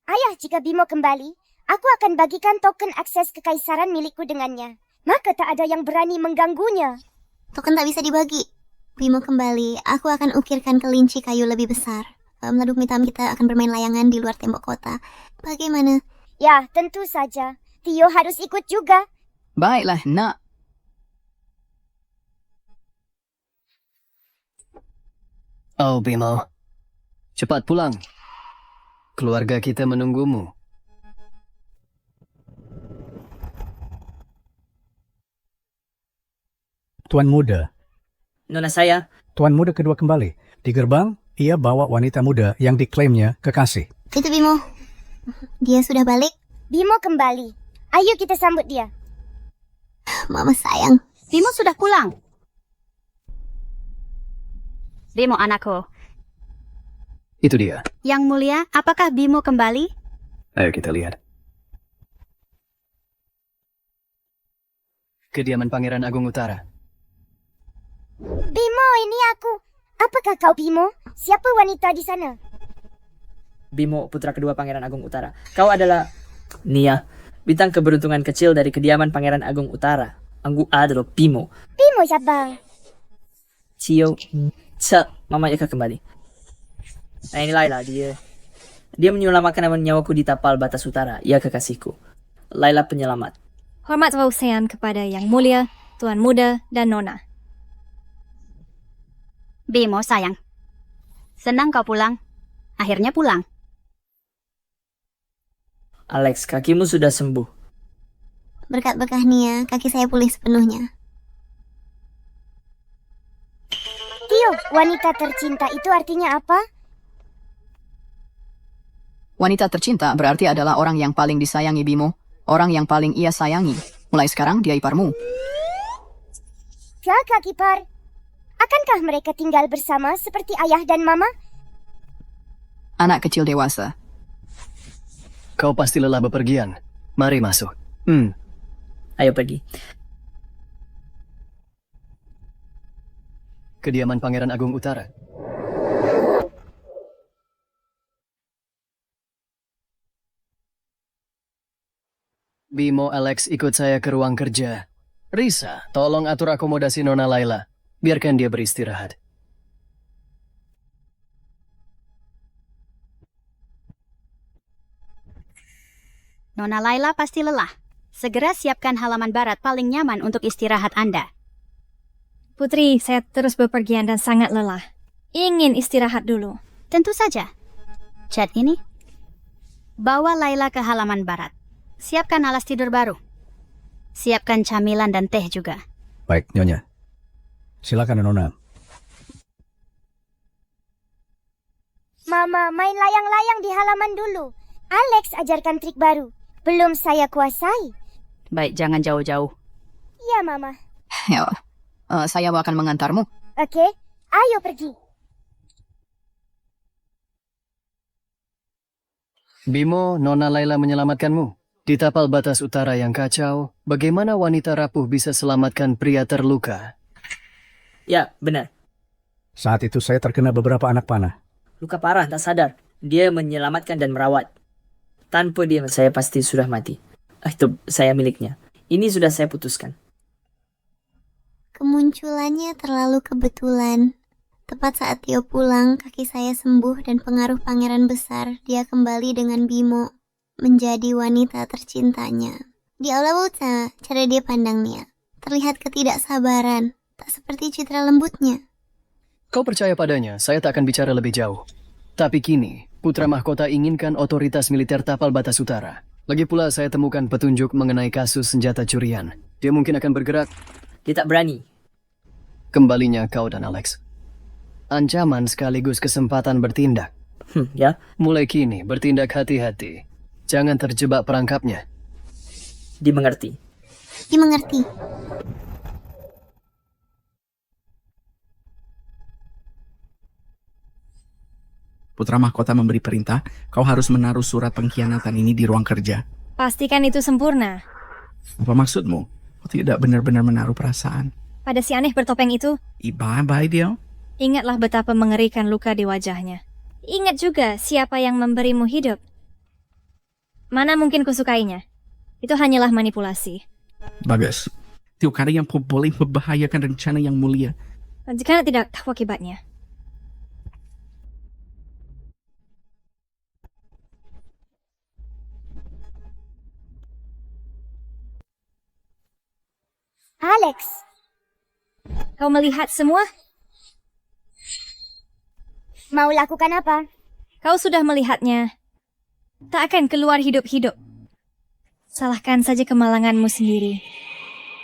Speaker 3: Ayah, jika Bimo kembali, Aku akan bagikan token akses kekaisaran milikku dengannya. Maka tak ada yang berani mengganggunya.
Speaker 8: Token tak bisa dibagi. Bimo kembali, aku akan ukirkan kelinci kayu lebih besar. Lalu hitam kita akan bermain layangan di luar tembok kota. Bagaimana?
Speaker 3: Ya, tentu saja. Tio harus ikut juga.
Speaker 16: Baiklah, nak.
Speaker 6: Oh, Bimo. Cepat pulang. Keluarga kita menunggumu.
Speaker 15: Tuan muda.
Speaker 9: Nona saya.
Speaker 15: Tuan muda kedua kembali. Di gerbang, ia bawa wanita muda yang diklaimnya kekasih.
Speaker 8: Itu Bimo. Dia sudah balik?
Speaker 3: Bimo kembali. Ayo kita sambut dia.
Speaker 8: Mama sayang.
Speaker 2: Bimo sudah pulang. Bimo anakku.
Speaker 6: Itu dia.
Speaker 2: Yang mulia, apakah Bimo kembali?
Speaker 6: Ayo kita lihat. Kediaman Pangeran Agung Utara.
Speaker 3: Bimo, ini aku. Apakah kau Bimo? Siapa wanita di sana?
Speaker 9: Bimo, putra kedua Pangeran Agung Utara. Kau adalah Nia, bintang keberuntungan kecil dari kediaman Pangeran Agung Utara. Anggu adalah Bimo.
Speaker 3: Bimo siapa?
Speaker 9: Cio, Mama Eka kembali. Nah ini Laila, dia menyelamatkan nyawaku di tapal batas utara. Ia kekasihku. Laila penyelamat.
Speaker 1: Hormat wausean kepada Yang Mulia, Tuan Muda, dan Nona.
Speaker 2: Bimo sayang. Senang kau pulang. Akhirnya pulang.
Speaker 9: Alex, kakimu sudah sembuh.
Speaker 8: Berkat berkah Nia, kaki saya pulih sepenuhnya.
Speaker 3: Tio, wanita tercinta itu artinya apa?
Speaker 16: Wanita tercinta berarti adalah orang yang paling disayangi Bimo. Orang yang paling ia sayangi. Mulai sekarang dia iparmu.
Speaker 3: Ya, Kak Ipar. Akankah mereka tinggal bersama seperti ayah dan mama?
Speaker 16: Anak kecil dewasa.
Speaker 6: Kau pasti lelah bepergian. Mari masuk.
Speaker 9: Ayo pergi.
Speaker 6: Kediaman Pangeran Agung Utara. Bimo, Alex, ikut saya ke ruang kerja. Risa, tolong atur akomodasi Nona Laila. Biarkan dia beristirahat.
Speaker 2: Nona Laila pasti lelah. Segera siapkan halaman barat paling nyaman untuk istirahat Anda.
Speaker 1: Putri, saya terus bepergian dan sangat lelah. Ingin istirahat dulu.
Speaker 2: Tentu saja. Chat ini. Bawa Laila ke halaman barat. Siapkan alas tidur baru. Siapkan camilan dan teh juga.
Speaker 15: Baik, Nyonya. Silakan, Nona.
Speaker 3: Mama, main layang-layang di halaman dulu. Alex ajarkan trik baru. Belum saya kuasai.
Speaker 2: Baik, jangan jauh-jauh.
Speaker 3: Ya, Mama.
Speaker 16: Ya, saya akan mengantarmu.
Speaker 3: Oke, ayo pergi.
Speaker 6: Bimo, Nona Laila menyelamatkanmu. Di tapal batas utara yang kacau, bagaimana wanita rapuh bisa selamatkan pria terluka?
Speaker 9: Ya, benar.
Speaker 15: Saat itu saya terkena beberapa anak panah.
Speaker 9: Luka parah, tak sadar. Dia menyelamatkan dan merawat. Tanpa dia, saya pasti sudah mati. Itu saya miliknya. Ini sudah saya putuskan.
Speaker 8: Kemunculannya terlalu kebetulan. Tepat saat Tio pulang, kaki saya sembuh dan pengaruh pangeran besar, dia kembali dengan Bimo. Menjadi wanita tercintanya. Di aula Wouta, cara dia pandangnya terlihat ketidaksabaran, tak seperti citra lembutnya.
Speaker 6: Kau percaya padanya, saya tak akan bicara lebih jauh. Tapi kini, putra mahkota inginkan otoritas militer tapal batas utara. Lagi pula saya temukan petunjuk mengenai kasus senjata curian. Dia mungkin akan bergerak.
Speaker 9: Dia tak berani.
Speaker 6: Kembalinya kau dan Alex. Ancaman sekaligus kesempatan bertindak.
Speaker 9: Ya.
Speaker 6: Mulai kini, bertindak hati-hati. Jangan terjebak perangkapnya.
Speaker 9: Dimengerti.
Speaker 8: Dimengerti.
Speaker 10: Putra mahkota memberi perintah, kau harus menaruh surat pengkhianatan ini di ruang kerja.
Speaker 1: Pastikan itu sempurna.
Speaker 10: Apa maksudmu? Kau tidak benar-benar menaruh perasaan.
Speaker 1: Pada si aneh bertopeng itu,
Speaker 10: Bye-bye dia.
Speaker 1: ingatlah betapa mengerikan luka di wajahnya. Ingat juga siapa yang memberimu hidup. Mana mungkin kusukainya? Itu hanyalah manipulasi.
Speaker 10: Bagus. Tio, kadang yang boleh membahayakan rencana yang mulia.
Speaker 1: Jika tidak tahu akibatnya.
Speaker 3: Alex,
Speaker 1: kau melihat semua?
Speaker 3: Mau lakukan apa?
Speaker 1: Kau sudah melihatnya. Tak akan keluar hidup-hidup. Salahkan saja kemalanganmu sendiri.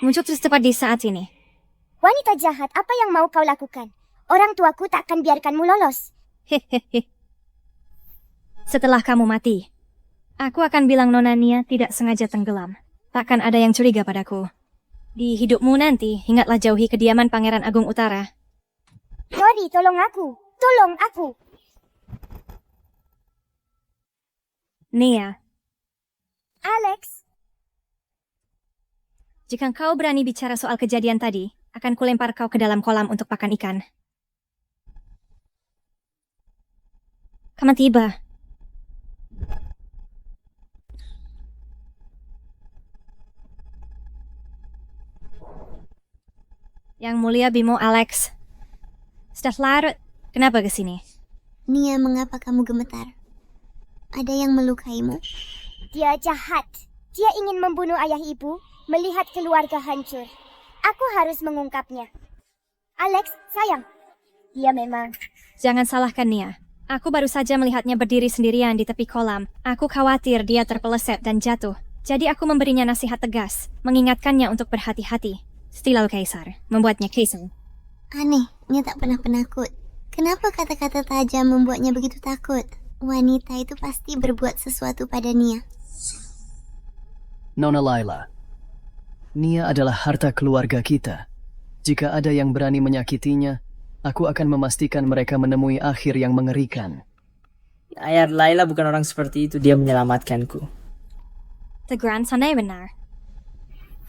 Speaker 1: Muncul terus tepat di saat ini.
Speaker 3: Wanita jahat, apa yang mau kau lakukan? Orang tuaku tak akan biarkanmu lolos.
Speaker 1: Hehehe. Setelah kamu mati, aku akan bilang Nona Nia tidak sengaja tenggelam. Takkan ada yang curiga padaku. Di hidupmu nanti, ingatlah jauhi kediaman Pangeran Agung Utara.
Speaker 3: Tori, tolong aku. Tolong aku.
Speaker 1: Nia.
Speaker 3: Alex.
Speaker 1: Jika kau berani bicara soal kejadian tadi, akan kulempar kau ke dalam kolam untuk pakan ikan. Kamu tiba. Yang mulia Bimo, Alex. Sudah larut. Kenapa ke sini?
Speaker 8: Nia, mengapa kamu gemetar? Ada yang melukaimu?
Speaker 3: Dia jahat. Dia ingin membunuh ayah ibu, melihat keluarga hancur. Aku harus mengungkapnya. Alex, sayang. Dia memang...
Speaker 1: Jangan salahkan Nia. Aku baru saja melihatnya berdiri sendirian di tepi kolam. Aku khawatir dia terpeleset dan jatuh. Jadi aku memberinya nasihat tegas, mengingatkannya untuk berhati-hati. Stilal Kaisar, membuatnya kaisar.
Speaker 8: Aneh, Nia tak pernah penakut. Kenapa kata-kata tajam membuatnya begitu takut? Wanita itu pasti berbuat sesuatu pada Nia.
Speaker 6: Nona Laila, Nia adalah harta keluarga kita. Jika ada yang berani menyakitinya, aku akan memastikan mereka menemui akhir yang mengerikan.
Speaker 5: Ayah Laila bukan orang seperti itu, dia menyelamatkanku.
Speaker 1: Teguran Sanai benar.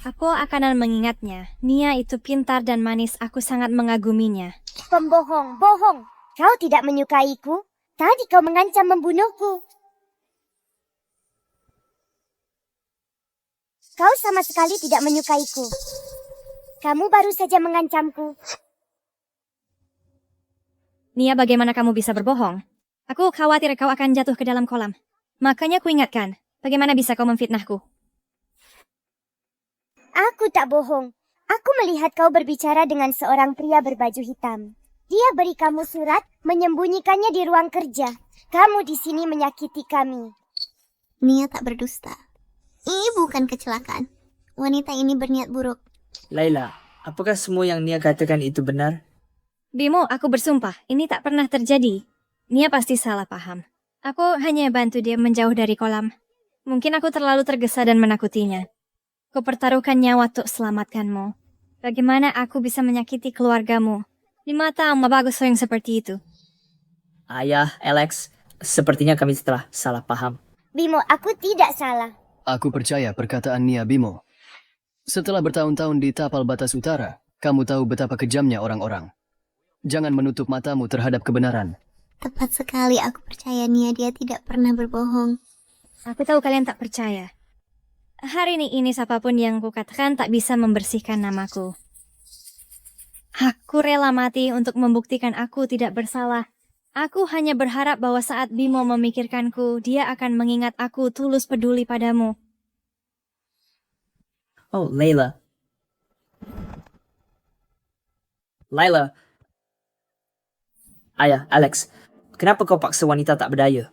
Speaker 1: Aku akan mengingatnya. Nia itu pintar dan manis, aku sangat mengaguminya.
Speaker 3: Pembohong, bohong. Kau tidak menyukaiku. Tadi kau mengancam membunuhku. Kau sama sekali tidak menyukaiku. Kamu baru saja mengancamku.
Speaker 1: Nia, bagaimana kamu bisa berbohong? Aku khawatir kau akan jatuh ke dalam kolam. Makanya ku ingatkan, bagaimana bisa kau memfitnahku?
Speaker 3: Aku tak bohong. Aku melihat kau berbicara dengan seorang pria berbaju hitam. Dia beri kamu surat, menyembunyikannya di ruang kerja. Kamu di sini menyakiti kami.
Speaker 8: Nia tak berdusta. Ini bukan kecelakaan. Wanita ini berniat buruk.
Speaker 5: Laila, apakah semua yang Nia katakan itu benar?
Speaker 1: Bimo, aku bersumpah, ini tak pernah terjadi. Nia pasti salah paham. Aku hanya bantu dia menjauh dari kolam. Mungkin aku terlalu tergesa dan menakutinya. Kupertaruhkan nyawa untuk selamatkanmu. Bagaimana aku bisa menyakiti keluargamu? Di mata bagus yang seperti itu.
Speaker 5: Ayah, Alex, sepertinya kami telah salah paham.
Speaker 3: Bimo, aku tidak salah.
Speaker 6: Aku percaya perkataan Nia, Bimo. Setelah bertahun-tahun di tapal batas utara, kamu tahu betapa kejamnya orang-orang. Jangan menutup matamu terhadap kebenaran.
Speaker 8: Tepat sekali, aku percaya Nia, dia tidak pernah berbohong.
Speaker 1: Aku tahu kalian tak percaya. Hari ini siapapun yang kukatakan tak bisa membersihkan namaku. Aku rela mati untuk membuktikan aku tidak bersalah. Aku hanya berharap bahwa saat Bimo memikirkanku, dia akan mengingat aku tulus peduli padamu.
Speaker 5: Oh, Laila. Laila. Ayah, Alex. Kenapa kau paksa wanita tak berdaya?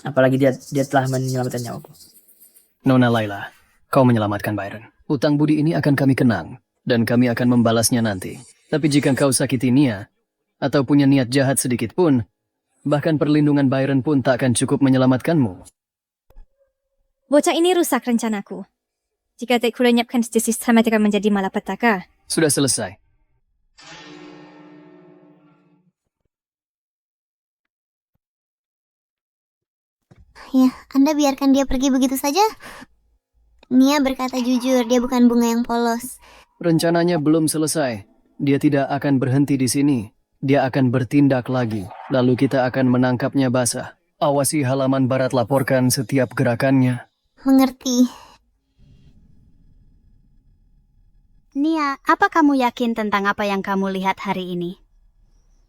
Speaker 5: Apalagi dia telah menyelamatkan nyawaku.
Speaker 6: Nona Laila, kau menyelamatkan Byron. Utang budi ini akan kami kenang, dan kami akan membalasnya nanti. Tapi jika kau sakiti Nia, atau punya niat jahat sedikit pun, bahkan perlindungan Byron pun tak akan cukup menyelamatkanmu.
Speaker 1: Bocah ini rusak rencanaku. Jika tak kulenyapkan sistem akan menjadi malapetaka.
Speaker 6: Sudah selesai.
Speaker 8: Ya, Anda biarkan dia pergi begitu saja? Nia berkata jujur, dia bukan bunga yang polos.
Speaker 6: Rencananya belum selesai. Dia tidak akan berhenti di sini. Dia akan bertindak lagi. Lalu kita akan menangkapnya basah. Awasi halaman barat, laporkan setiap gerakannya.
Speaker 8: Mengerti.
Speaker 2: Nia, apa kamu yakin tentang apa yang kamu lihat hari ini?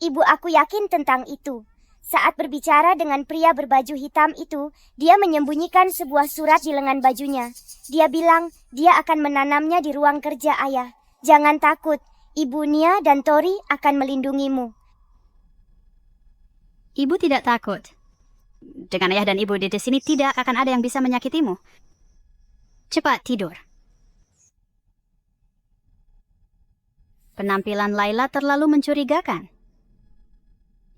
Speaker 3: Ibu aku yakin tentang itu. Saat berbicara dengan pria berbaju hitam itu, dia menyembunyikan sebuah surat di lengan bajunya. Dia bilang dia akan menanamnya di ruang kerja ayah. Jangan takut, Ibu Nia dan Tori akan melindungimu.
Speaker 2: Ibu tidak takut. Dengan ayah dan ibu di sini tidak akan ada yang bisa menyakitimu. Cepat tidur. Penampilan Laila terlalu mencurigakan.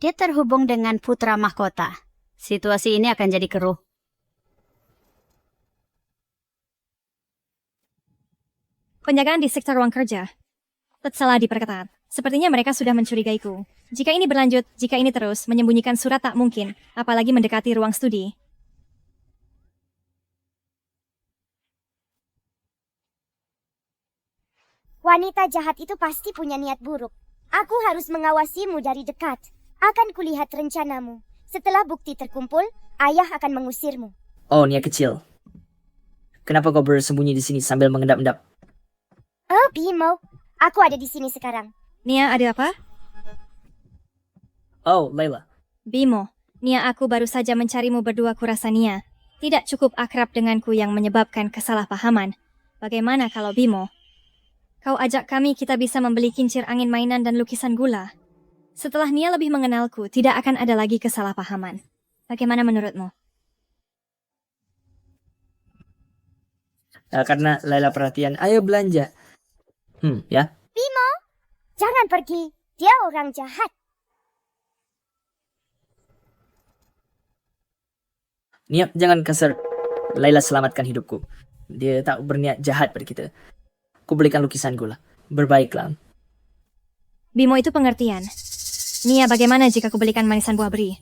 Speaker 2: Dia terhubung dengan putra mahkota. Situasi ini akan jadi keruh.
Speaker 1: Penjagaan di sektor ruang kerja telah diperketat. Sepertinya mereka sudah mencurigaiku. Jika ini berlanjut, jika ini terus, menyembunyikan surat tak mungkin, apalagi mendekati ruang studi.
Speaker 3: Wanita jahat itu pasti punya niat buruk. Aku harus mengawasimu dari dekat. Akan kulihat rencanamu. Setelah bukti terkumpul, ayah akan mengusirmu.
Speaker 5: Oh, Nia kecil. Kenapa kau bersembunyi di sini sambil mengendap-endap?
Speaker 3: Oh, Bimo. Aku ada di sini sekarang.
Speaker 1: Nia, ada apa?
Speaker 5: Oh, Laila.
Speaker 1: Bimo, Nia, aku baru saja mencarimu berdua, kurasa Nia tidak cukup akrab denganku yang menyebabkan kesalahpahaman. Bagaimana kalau Bimo, kau ajak kami, kita bisa membeli kincir angin mainan dan lukisan gula. Setelah Nia lebih mengenalku, tidak akan ada lagi kesalahpahaman. Bagaimana menurutmu?
Speaker 5: Karena Laila perhatian, ayo belanja. Ya.
Speaker 3: Bimo, jangan pergi. Dia orang jahat.
Speaker 5: Nia, jangan kasar. Laila selamatkan hidupku. Dia tak berniat jahat pada kita. Ku belikan lukisan gula. Berbaiklah.
Speaker 1: Bimo itu pengertian. Nia, bagaimana jika ku belikan manisan buah beri?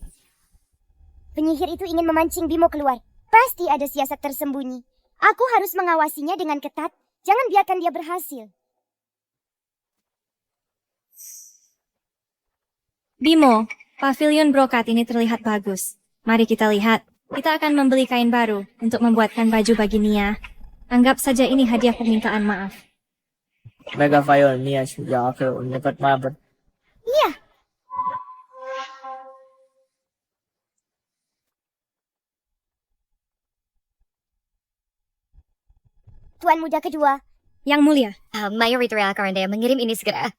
Speaker 3: Penyihir itu ingin memancing Bimo keluar. Pasti ada siasat tersembunyi. Aku harus mengawasinya dengan ketat. Jangan biarkan dia berhasil.
Speaker 1: Bimo, pavilion brokat ini terlihat bagus. Mari kita lihat. Kita akan membeli kain baru untuk membuatkan baju bagi Nia. Anggap saja ini hadiah permintaan maaf.
Speaker 5: Mega Fire Nia sudah aku dapat maaf.
Speaker 3: Iya. Tuan muda kedua.
Speaker 1: Yang mulia.
Speaker 7: Mayor Ritual Karandaya mengirim ini segera.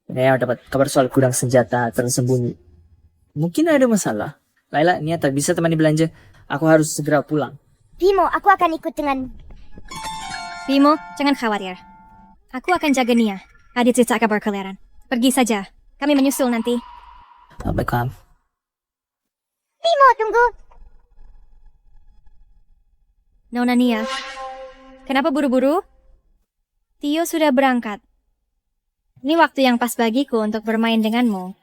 Speaker 5: Nia dapat kabar soal gudang senjata tersembunyi. Mungkin ada masalah. Laila, Nia tak bisa temani belanja. Aku harus segera pulang.
Speaker 3: Bimo, aku akan ikut dengan...
Speaker 1: Bimo, jangan khawatir. Aku akan jaga Nia. Ada tidak kabar kalian. Pergi saja. Kami menyusul nanti.
Speaker 5: Baiklah.
Speaker 3: Bimo, tunggu.
Speaker 1: Nona Nia, kenapa buru-buru? Tio sudah berangkat. Ini waktu yang pas bagiku untuk bermain denganmu.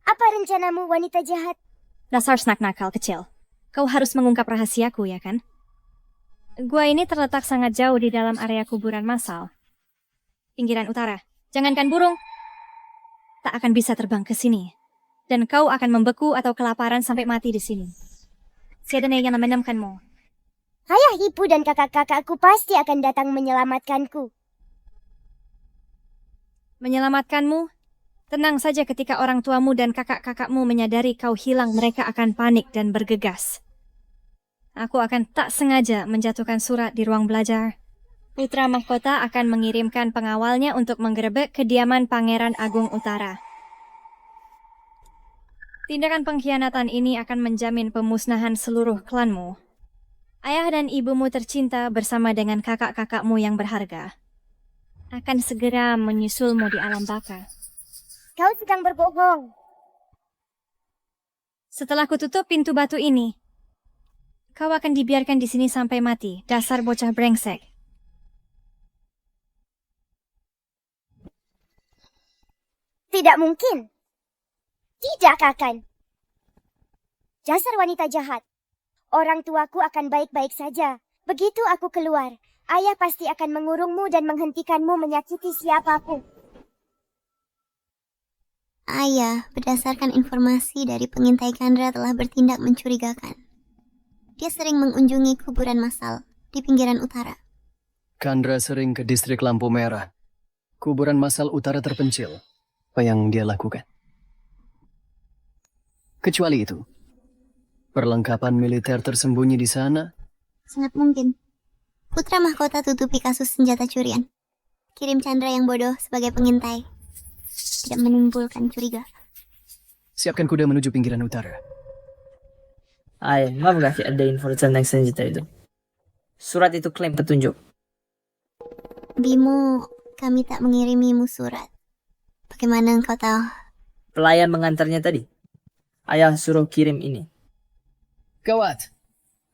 Speaker 3: Apa rencanamu, wanita jahat?
Speaker 1: Dasar snack nakal kecil. Kau harus mengungkap rahasiaku, ya kan? Gua ini terletak sangat jauh di dalam area kuburan massal. Pinggiran utara. Jangankan burung, tak akan bisa terbang ke sini. Dan kau akan membeku atau kelaparan sampai mati di sini. Tiada yang menendamkanmu.
Speaker 3: Ayah, ibu, dan kakak-kakakku pasti akan datang menyelamatkanku.
Speaker 1: Menyelamatkanmu? Tenang saja, ketika orang tuamu dan kakak-kakakmu menyadari kau hilang, mereka akan panik dan bergegas. Aku akan tak sengaja menjatuhkan surat di ruang belajar. Putra mahkota akan mengirimkan pengawalnya untuk menggerebek kediaman Pangeran Agung Utara. Tindakan pengkhianatan ini akan menjamin pemusnahan seluruh klanmu. Ayah dan ibumu tercinta bersama dengan kakak-kakakmu yang berharga akan segera menyusulmu di alam baka.
Speaker 3: Kau sedang berbohong.
Speaker 1: Setelah kututup pintu batu ini, kau akan dibiarkan di sini sampai mati, dasar bocah brengsek.
Speaker 3: Tidak mungkin. Tidak akan. Dasar wanita jahat. Orang tuaku akan baik-baik saja. Begitu aku keluar, ayah pasti akan mengurungmu dan menghentikanmu menyakiti siapapun.
Speaker 8: Ayah, berdasarkan informasi dari pengintai Chandra telah bertindak mencurigakan. Dia sering mengunjungi kuburan massal di pinggiran utara.
Speaker 6: Chandra sering ke distrik lampu merah. Kuburan massal utara terpencil. Apa yang dia lakukan? Kecuali itu, perlengkapan militer tersembunyi di sana.
Speaker 8: Sangat mungkin. Putra mahkota tutupi kasus senjata curian. Kirim Chandra yang bodoh sebagai pengintai. Tidak menimbulkan curiga.
Speaker 6: Siapkan kuda menuju pinggiran utara.
Speaker 5: Maaf gak ada info tentang senjata itu. Surat itu klaim petunjuk.
Speaker 8: Bimo, kami tak mengirimimu surat. Bagaimana engkau tahu?
Speaker 5: Pelayan mengantarnya tadi. Ayah suruh kirim ini.
Speaker 6: Gawat,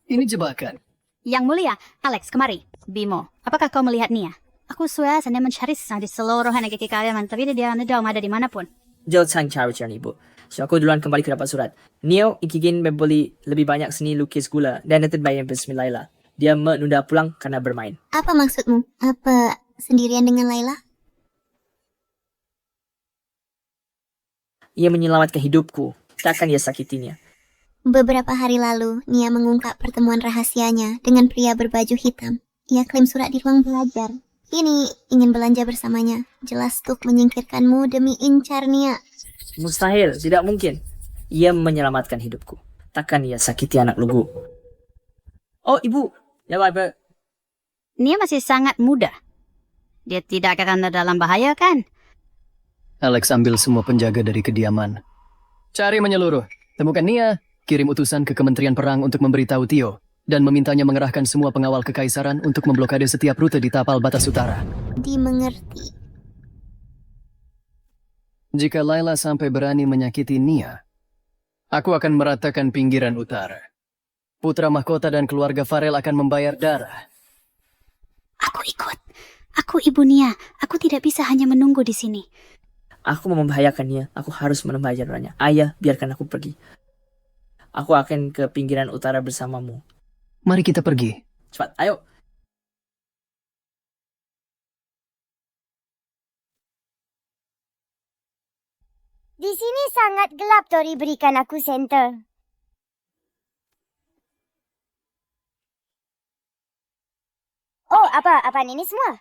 Speaker 6: ini jebakan.
Speaker 2: Yang mulia, Alex, kemari. Bimo, apakah kau melihat Nia? Aku suasana mencari di seluruh negeri kalian, tapi dia tidak ada dimanapun.
Speaker 5: Jauh sang cari ibu. So aku duluan kembali ke dapat surat. Neo ingin membeli lebih banyak seni lukis gula dan nanti bayar Bismillah. Dia menunda pulang karena bermain.
Speaker 8: Apa maksudmu? Apa sendirian dengan Laila?
Speaker 5: Ia menyelamatkan hidupku. Takkan ia sakitinya.
Speaker 8: Beberapa hari lalu, Nia mengungkap pertemuan rahasianya dengan pria berbaju hitam. Ia klaim surat di ruang belajar. Kini ingin belanja bersamanya. Jelas Tuk menyingkirkanmu demi incar Nia.
Speaker 5: Mustahil, tidak mungkin. Ia menyelamatkan hidupku. Takkan ia sakiti anak lugu. Oh, ibu. Ya, baik.
Speaker 2: Nia masih sangat muda. Dia tidak akan dalam bahaya, kan?
Speaker 6: Alex ambil semua penjaga dari kediaman. Cari menyeluruh. Temukan Nia. Kirim utusan ke Kementerian Perang untuk memberitahu Tio. Dan memintanya mengerahkan semua pengawal kekaisaran untuk memblokade setiap rute di tapal batas utara.
Speaker 8: Dimengerti.
Speaker 6: Jika Laila sampai berani menyakiti Nia, aku akan meratakan pinggiran utara. Putra mahkota dan keluarga Farel akan membayar darah.
Speaker 2: Aku ikut. Aku ibu Nia. Aku tidak bisa hanya menunggu di sini.
Speaker 5: Aku mau membahayakan Nia. Aku harus membahayakannya. Ayah, biarkan aku pergi. Aku akan ke pinggiran utara bersamamu.
Speaker 6: Mari kita pergi.
Speaker 5: Cepat, ayo.
Speaker 3: Di sini sangat gelap, Tori, berikan aku senter. Oh, apaan ini semua?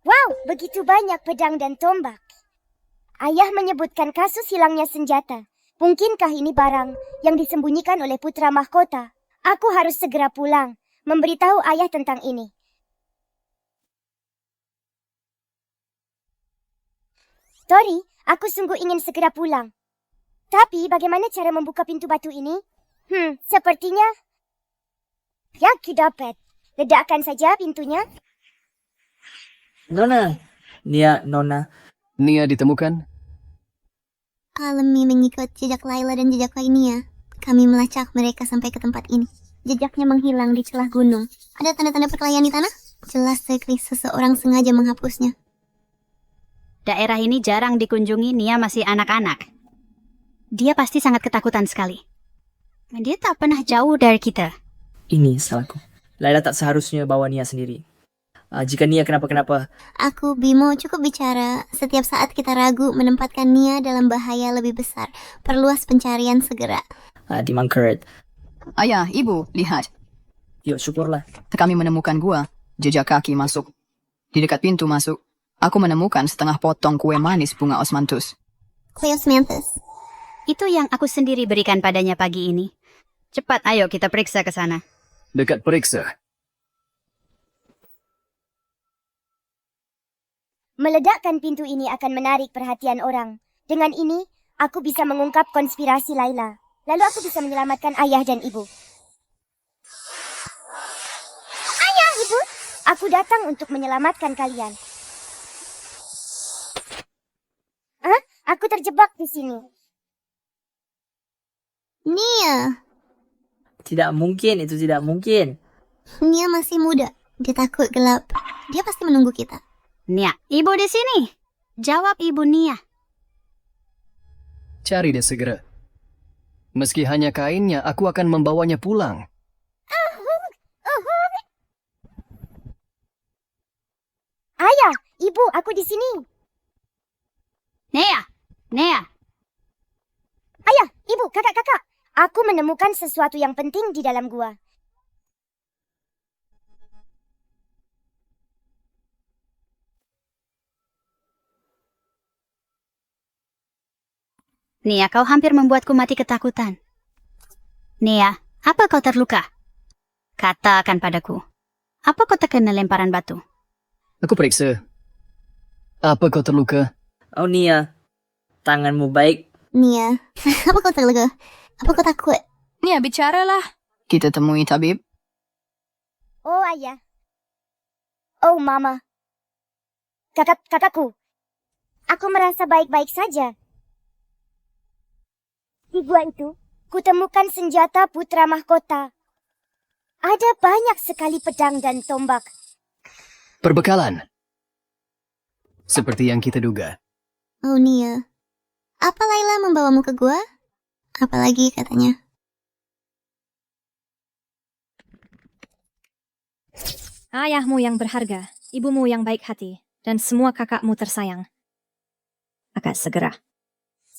Speaker 3: Wow, begitu banyak pedang dan tombak. Ayah menyebutkan kasus hilangnya senjata. Mungkinkah ini barang yang disembunyikan oleh putra mahkota? Aku harus segera pulang, memberitahu ayah tentang ini. Tori, aku sungguh ingin segera pulang. Tapi bagaimana cara membuka pintu batu ini? Sepertinya... Ya, dapat. Ledakkan saja pintunya.
Speaker 5: Nona.
Speaker 6: Nia ditemukan?
Speaker 8: Kami mengikut jejak Laila dan jejak Nia. Kami melacak mereka sampai ke tempat ini. Jejaknya menghilang di celah gunung. Ada tanda-tanda perkelahian di tanah? Jelas sekali seseorang sengaja menghapusnya.
Speaker 2: Daerah ini jarang dikunjungi. Nia masih anak-anak. Dia pasti sangat ketakutan sekali. Dia tak pernah jauh dari kita.
Speaker 5: Ini salahku. Laila tak seharusnya bawa Nia sendiri. Jika Nia kenapa-kenapa...
Speaker 8: Aku, Bimo, cukup bicara. Setiap saat kita ragu menempatkan Nia dalam bahaya lebih besar. Perluas pencarian segera.
Speaker 5: Dimangkert.
Speaker 16: Ayah, ibu, lihat.
Speaker 5: Yuk, syukurlah.
Speaker 16: Kami menemukan gua. Jejak kaki masuk. Di dekat pintu masuk, aku menemukan setengah potong kue manis bunga osmanthus.
Speaker 8: Kue osmanthus?
Speaker 2: Itu yang aku sendiri berikan padanya pagi ini. Cepat, ayo kita periksa ke sana.
Speaker 6: Dekat periksa.
Speaker 3: Meledakkan pintu ini akan menarik perhatian orang. Dengan ini, aku bisa mengungkap konspirasi Laila. Lalu aku bisa menyelamatkan ayah dan ibu. Ayah, ibu! Aku datang untuk menyelamatkan kalian. Aku terjebak di sini.
Speaker 8: Nia.
Speaker 5: Tidak mungkin, itu tidak mungkin.
Speaker 8: Nia masih muda. Dia takut gelap. Dia pasti menunggu kita.
Speaker 2: Nia, ibu di sini. Jawab ibu Nia.
Speaker 6: Cari dia segera. Meski hanya kainnya, aku akan membawanya pulang.
Speaker 3: Ayah, ibu, aku di sini.
Speaker 2: Nia, Nia.
Speaker 3: Ayah, ibu, kakak-kakak. Aku menemukan sesuatu yang penting di dalam gua.
Speaker 2: Nia, kau hampir membuatku mati ketakutan. Nia, apa kau terluka? Katakan padaku. Apa kau terkena lemparan batu?
Speaker 6: Aku periksa. Apa kau terluka?
Speaker 5: Oh Nia, tanganmu baik.
Speaker 8: Nia, apa kau terluka? Apa kau takut?
Speaker 16: Nia, bicaralah. Kita temui tabib.
Speaker 3: Oh ayah. Oh mama. Kakakku. Aku merasa baik-baik saja. Di gua itu, kutemukan senjata putra mahkota. Ada banyak sekali pedang dan tombak.
Speaker 6: Perbekalan. Seperti yang kita duga.
Speaker 8: Oh Nia, apa Laila membawamu ke gua? Apalagi katanya.
Speaker 1: Ayahmu yang berharga, ibumu yang baik hati, dan semua kakakmu tersayang. Akan segera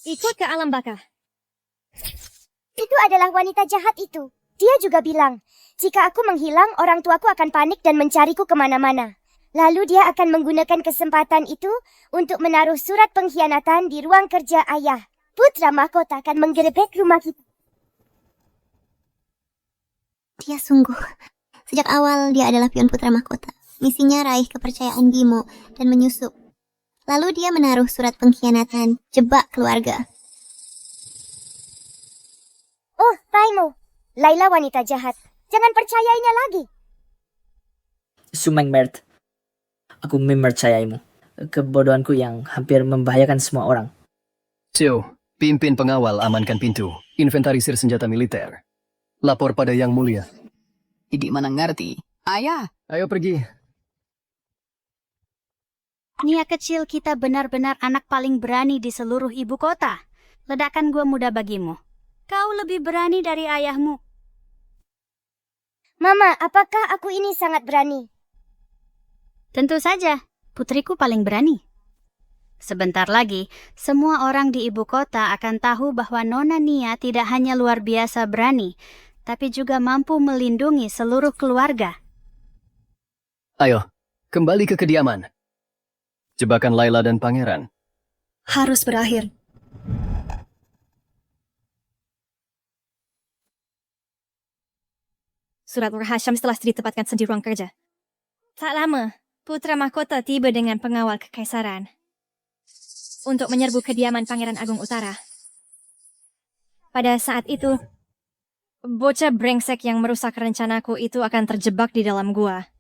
Speaker 1: ikut ke alam baka.
Speaker 3: Itu adalah wanita jahat itu. Dia juga bilang, jika aku menghilang, orang tuaku akan panik dan mencariku kemana-mana. Lalu dia akan menggunakan kesempatan itu untuk menaruh surat pengkhianatan di ruang kerja ayah. Putra mahkota akan menggerebek rumah kita.
Speaker 8: Dia sungguh. Sejak awal dia adalah pion putra mahkota. Misinya raih kepercayaan Bimo dan menyusup. Lalu dia menaruh surat pengkhianatan, jebak keluarga.
Speaker 3: Oh, Taimo. Laila wanita jahat. Jangan percayainya lagi.
Speaker 5: Sumeng Mert. Aku mempercayaimu. Kebodohanku yang hampir membahayakan semua orang.
Speaker 6: Tio, pimpin pengawal amankan pintu. Inventarisir senjata militer. Lapor pada Yang Mulia.
Speaker 16: Tidak mana ngerti. Ayah.
Speaker 6: Ayo pergi.
Speaker 2: Nia kecil, kita benar-benar anak paling berani di seluruh ibu kota. Ledakan gua mudah bagimu. Kau lebih berani dari ayahmu.
Speaker 3: Mama, apakah aku ini sangat berani?
Speaker 2: Tentu saja, putriku paling berani. Sebentar lagi, semua orang di ibu kota akan tahu bahwa Nona Nia tidak hanya luar biasa berani, tapi juga mampu melindungi seluruh keluarga.
Speaker 6: Ayo, kembali ke kediaman. Jebakan Laila dan Pangeran
Speaker 1: harus berakhir. Surat Rahasham setelah ditempatkan di ruang kerja. Tak lama, putra mahkota tiba dengan pengawal kekaisaran untuk menyerbu kediaman Pangeran Agung Utara. Pada saat itu, bocah brengsek yang merusak rencanaku itu akan terjebak di dalam gua.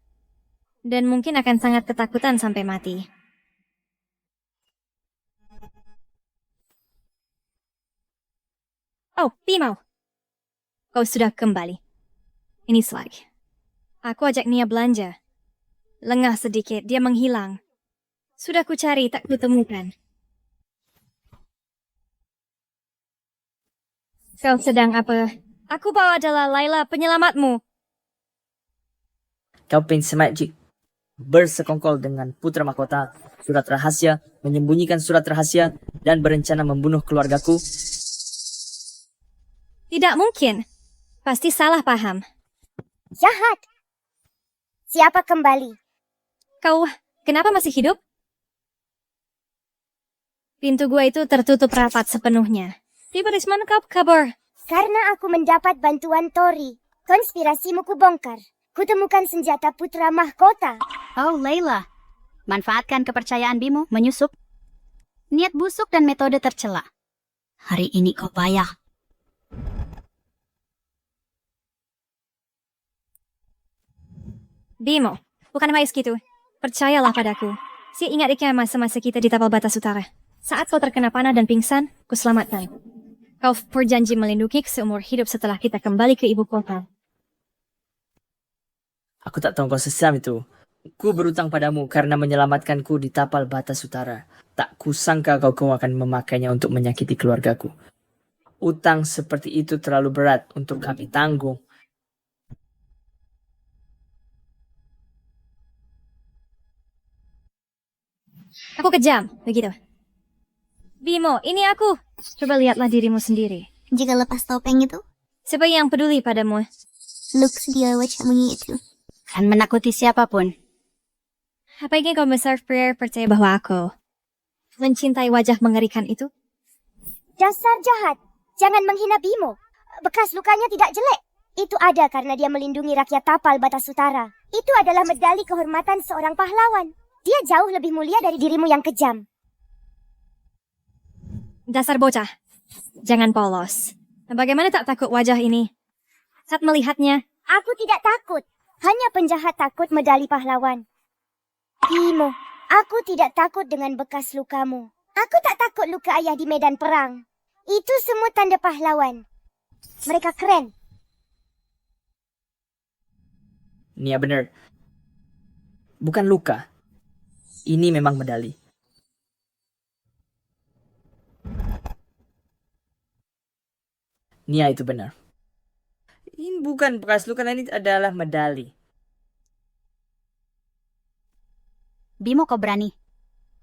Speaker 1: Dan mungkin akan sangat ketakutan sampai mati. Oh, Bimo. Kau sudah kembali. Ini Slag. Aku ajak Nia belanja. Lengah sedikit, dia menghilang. Sudah ku cari, tak kutemukan. Kau sedang apa? Aku bawa adalah Laila, penyelamatmu.
Speaker 5: Kau pensemat bersekongkol dengan putra mahkota, surat rahasia, menyembunyikan surat rahasia, dan berencana membunuh keluargaku.
Speaker 1: Tidak mungkin. Pasti salah paham.
Speaker 3: Jahat. Siapa kembali?
Speaker 1: Kau, kenapa masih hidup? Pintu gua itu tertutup rapat sepenuhnya. Dari mana kau kabar?
Speaker 3: Karena aku mendapat bantuan Tori. Konspirasimu kubongkar. Kutemukan senjata putra mahkota.
Speaker 2: Oh, Laila. Manfaatkan kepercayaan Bimo menyusup. Niat busuk dan metode tercela. Hari ini kau bayar.
Speaker 1: Bimo, bukan mais gitu. Percayalah padaku. Si ingat ikan masa-masa kita di tapal batas utara. Saat kau terkena panah dan pingsan, ku selamatkan. Kau berjanji melindungi seumur hidup setelah kita kembali ke ibu kota.
Speaker 5: Aku tak tahu kau sesam itu. Ku berutang padamu karena menyelamatkanku di tapal batas utara. Tak kusangka kau akan memakainya untuk menyakiti keluargaku. Utang seperti itu terlalu berat untuk kami tanggung.
Speaker 1: Aku kejam, begitu. Bimo, ini aku. Coba lihatlah dirimu sendiri.
Speaker 8: Jika lepas topeng itu,
Speaker 1: siapa yang peduli padamu?
Speaker 8: looks dia wajahmu itu.
Speaker 2: Kan menakuti siapapun.
Speaker 1: Apa ingin kau besar percaya bahwa aku mencintai wajah mengerikan itu?
Speaker 3: Dasar jahat. Jangan menghina Bimo. Bekas lukanya tidak jelek. Itu ada karena dia melindungi rakyat tapal batas utara. Itu adalah medali kehormatan seorang pahlawan. Dia jauh lebih mulia dari dirimu yang kejam.
Speaker 1: Dasar bocah. Jangan polos. Bagaimana tak takut wajah ini? Saat melihatnya,
Speaker 3: aku tidak takut. Hanya penjahat takut medali pahlawan. Bimo, aku tidak takut dengan bekas lukamu. Aku tak takut luka ayah di medan perang. Itu semua tanda pahlawan. Mereka keren.
Speaker 5: Nia benar. Bukan luka. Ini memang medali. Nia itu benar. Ini bukan bekas luka, ini adalah medali.
Speaker 2: Bimo, kau berani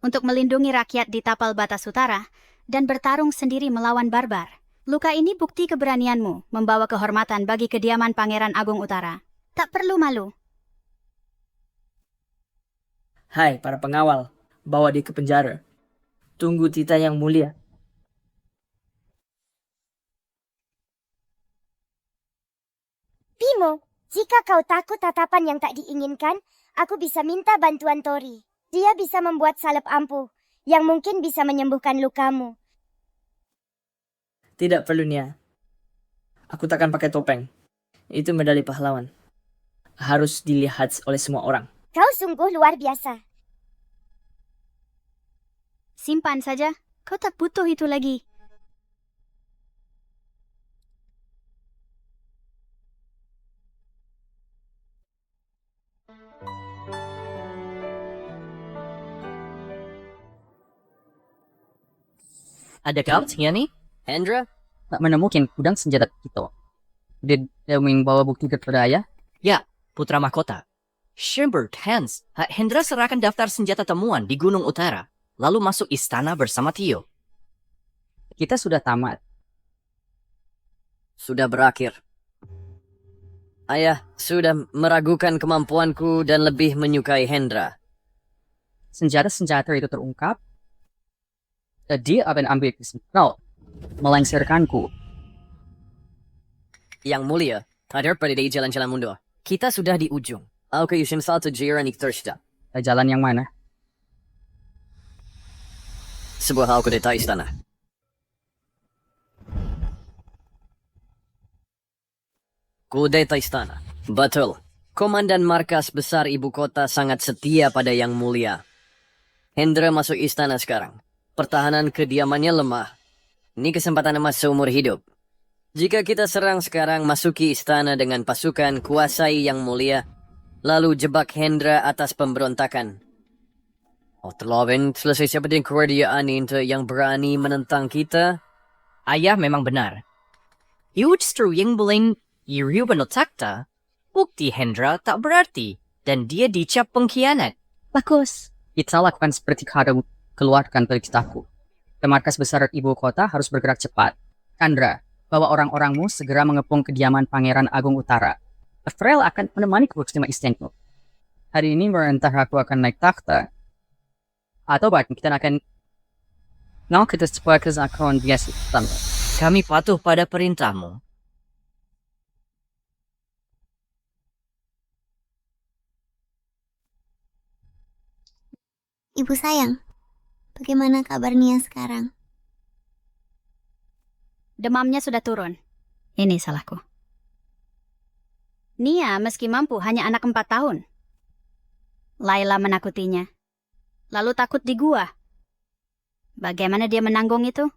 Speaker 2: untuk melindungi rakyat di tapal batas utara dan bertarung sendiri melawan barbar. Luka ini bukti keberanianmu membawa kehormatan bagi kediaman Pangeran Agung Utara. Tak perlu malu.
Speaker 5: Hai para pengawal, bawa dia ke penjara. Tunggu Tita yang mulia.
Speaker 3: Bimo, jika kau takut tatapan yang tak diinginkan, aku bisa minta bantuan Tori. Dia bisa membuat salep ampuh yang mungkin bisa menyembuhkan lukamu.
Speaker 5: Tidak perlu, Nia. Aku takkan pakai topeng. Itu medali pahlawan. Harus dilihat oleh semua orang.
Speaker 3: Kau sungguh luar biasa.
Speaker 2: Simpan saja. Kau tak butuh itu lagi.
Speaker 12: Ada kau nih, Hendra?
Speaker 9: Tak menemukan gudang senjata kita. Dia membawa bukti kepada ayah?
Speaker 12: Ya, putra mahkota. Shimbert Hans, Hendra serahkan daftar senjata temuan di Gunung Utara, lalu masuk istana bersama Tio.
Speaker 9: Kita sudah tamat.
Speaker 13: Sudah berakhir. Ayah sudah meragukan kemampuanku dan lebih menyukai Hendra.
Speaker 9: Senjata-senjata itu terungkap. Dia akan ambil kesimpulan, melengsarkanku.
Speaker 13: Yang mulia, hadir pada di jalan-jalan mundur. Kita sudah di ujung. Aku yusim satu jiran iktershda.
Speaker 9: Jalan yang mana?
Speaker 13: Sebuah hal kudeta istana. Kudeta istana. Betul. Komandan markas besar ibu kota sangat setia pada yang mulia. Hendra masuk istana sekarang. Pertahanan kediamannya lemah. Ini kesempatan emas seumur hidup. Jika kita serang sekarang, masuki istana dengan pasukan, kuasai yang mulia, lalu jebak Hendra atas pemberontakan. Oh, terlalu selesai siapa din kerajaan itu yang berani menentang kita?
Speaker 12: Ayah memang benar. Justru yang boleh Iriu takta, bukti Hendra tak berarti, dan dia dicap pengkhianat.
Speaker 9: Bagus. Kita lakukan seperti kau keluarkan dari kitaku. Markas besar ibu kota harus bergerak cepat. Chandra, bawa orang-orangmu segera mengepung kediaman Pangeran Agung Utara. Frel akan menemaniku bersama istriku. Hari ini entah aku akan naik takhta, atau bahkan kita akan kita sebuah kezakuan biasa.
Speaker 12: Kami patuh pada perintahmu.
Speaker 8: Ibu sayang, bagaimana kabar Nia sekarang?
Speaker 2: Demamnya sudah turun. Ini salahku. Nia meski mampu hanya anak 4 tahun. Laila menakutinya. Lalu takut di gua. Bagaimana dia menanggung itu?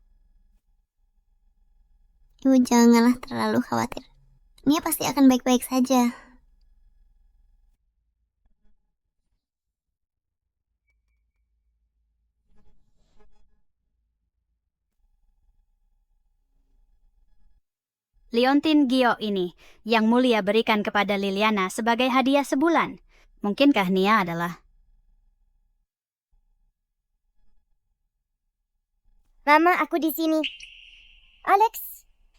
Speaker 8: Ibu janganlah terlalu khawatir. Nia pasti akan baik-baik saja.
Speaker 2: Liontin Gio ini yang mulia berikan kepada Liliana sebagai hadiah sebulan. Mungkinkah Nia adalah...
Speaker 3: Mama, aku di sini. Alex,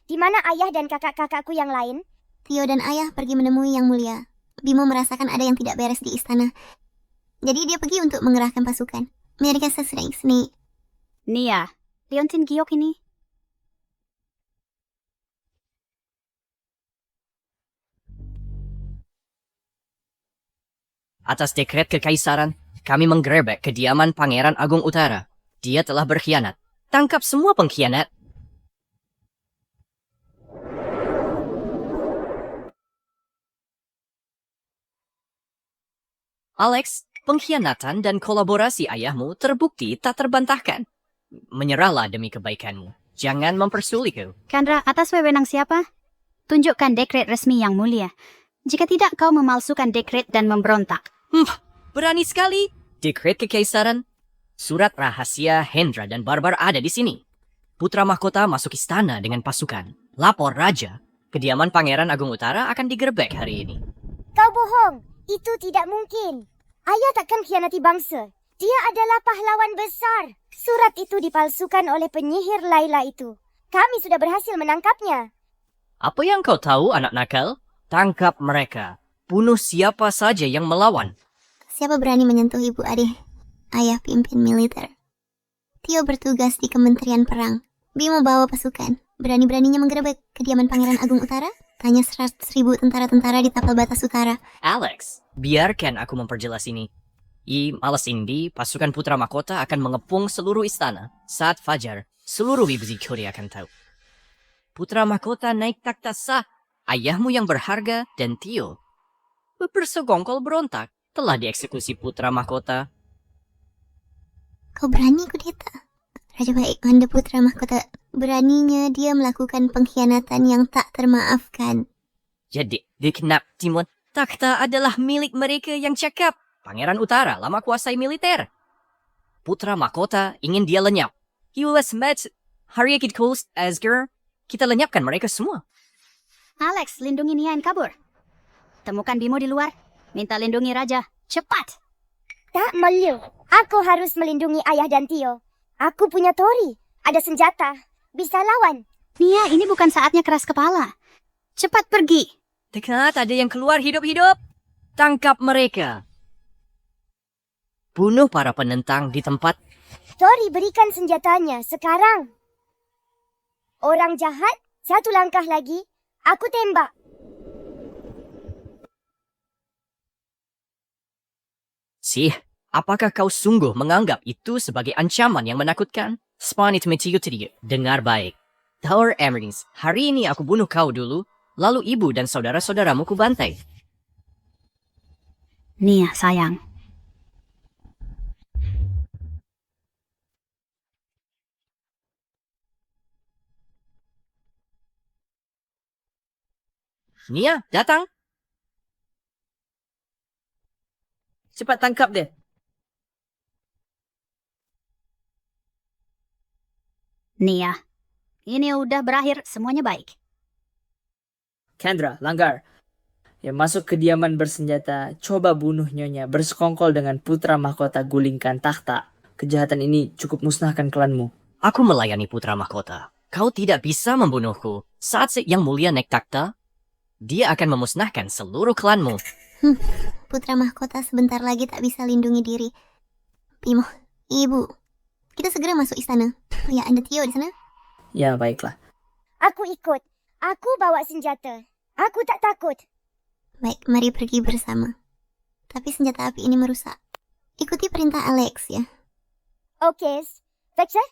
Speaker 3: di mana ayah dan kakak-kakakku yang lain?
Speaker 8: Tio dan ayah pergi menemui yang mulia. Bimo merasakan ada yang tidak beres di istana. Jadi dia pergi untuk mengerahkan pasukan. Mereka sering seni.
Speaker 2: Nia, Liontin Giok ini.
Speaker 12: Atas dekret kekaisaran, kami menggerebek kediaman Pangeran Agung Utara. Dia telah berkhianat. Tangkap semua pengkhianat. Alex, pengkhianatan dan kolaborasi ayahmu terbukti tak terbantahkan. Menyerahlah demi kebaikanmu. Jangan mempersulitku.
Speaker 2: Chandra, atas wewenang siapa? Tunjukkan dekret resmi yang mulia. Jika tidak, kau memalsukan dekret dan memberontak.
Speaker 12: Berani sekali. Dekret kekaisaran. Surat rahasia Hendra dan Barbar ada di sini. Putra mahkota masuk istana dengan pasukan. Lapor raja. Kediaman Pangeran Agung Utara akan digerebek hari ini.
Speaker 3: Kau bohong. Itu tidak mungkin. Ayah takkan khianati bangsa. Dia adalah pahlawan besar. Surat itu dipalsukan oleh penyihir Laila itu. Kami sudah berhasil menangkapnya.
Speaker 12: Apa yang kau tahu, anak nakal? Tangkap mereka. Bunuh siapa saja yang melawan.
Speaker 8: Siapa berani menyentuh ibu Ade? Ayah pimpin militer. Tio bertugas di Kementerian Perang. Bimo bawa pasukan. Berani-beraninya menggerebek kediaman Pangeran Agung Utara? Tanya 100.000 tentara-tentara di tapal batas utara.
Speaker 12: Alex, biarkan aku memperjelas ini. Malas ini, pasukan Putra Mahkota akan mengepung seluruh istana. Saat fajar, seluruh ibu Korea akan tahu. Putra Mahkota naik takhta sah. Ayahmu yang berharga dan Tio bersekongkol berontak telah dieksekusi Putra Mahkota.
Speaker 8: Kau berani, kudeta? Raja baik Anda Putra Mahkota. Beraninya dia melakukan pengkhianatan yang tak termaafkan.
Speaker 12: Jadi, dikenap Timon, takhta adalah milik mereka yang cakap. Pangeran Utara lama kuasai militer. Putra Mahkota ingin dia lenyap. He was met Haryakid Coast Asgar. Kita lenyapkan mereka semua.
Speaker 2: Alex, lindungi Nia yang kabur. Temukan Bimo di luar. Minta lindungi Raja. Cepat!
Speaker 3: Tak perlu. Aku harus melindungi ayah dan Tio. Aku punya Tori. Ada senjata. Bisa lawan.
Speaker 2: Nia, ini bukan saatnya keras kepala. Cepat pergi.
Speaker 12: Dekat ada yang keluar hidup-hidup. Tangkap mereka. Bunuh para penentang di tempat.
Speaker 3: Tori berikan senjatanya sekarang. Orang jahat, satu langkah lagi. Aku tembak.
Speaker 12: Sih, apakah kau sungguh menganggap itu sebagai ancaman yang menakutkan? Spawn itu metiyu. Dengar baik. Tower Emerings, hari ini aku bunuh kau dulu, lalu ibu dan saudara-saudaramu kubantai.
Speaker 2: Nia, sayang.
Speaker 12: Nia, datang. Cepat tangkap dia.
Speaker 2: Nia, ini udah berakhir, semuanya baik.
Speaker 5: Kendra, langgar. Yang masuk kediaman bersenjata, coba bunuh nyonya, bersekongkol dengan Putra Mahkota gulingkan takhta. Kejahatan ini cukup musnahkan klanmu.
Speaker 12: Aku melayani Putra Mahkota. Kau tidak bisa membunuhku. Saat Yang Mulia naik takhta, dia akan memusnahkan seluruh klanmu.
Speaker 8: Putra Mahkota sebentar lagi tak bisa lindungi diri. Bimo, ibu, kita segera masuk istana. Oh ya, Anda Tio di sana?
Speaker 5: Ya, baiklah.
Speaker 3: Aku ikut. Aku bawa senjata. Aku tak takut.
Speaker 8: Baik, mari pergi bersama. Tapi senjata api ini merusak. Ikuti perintah Alex ya.
Speaker 3: Oke, Vector?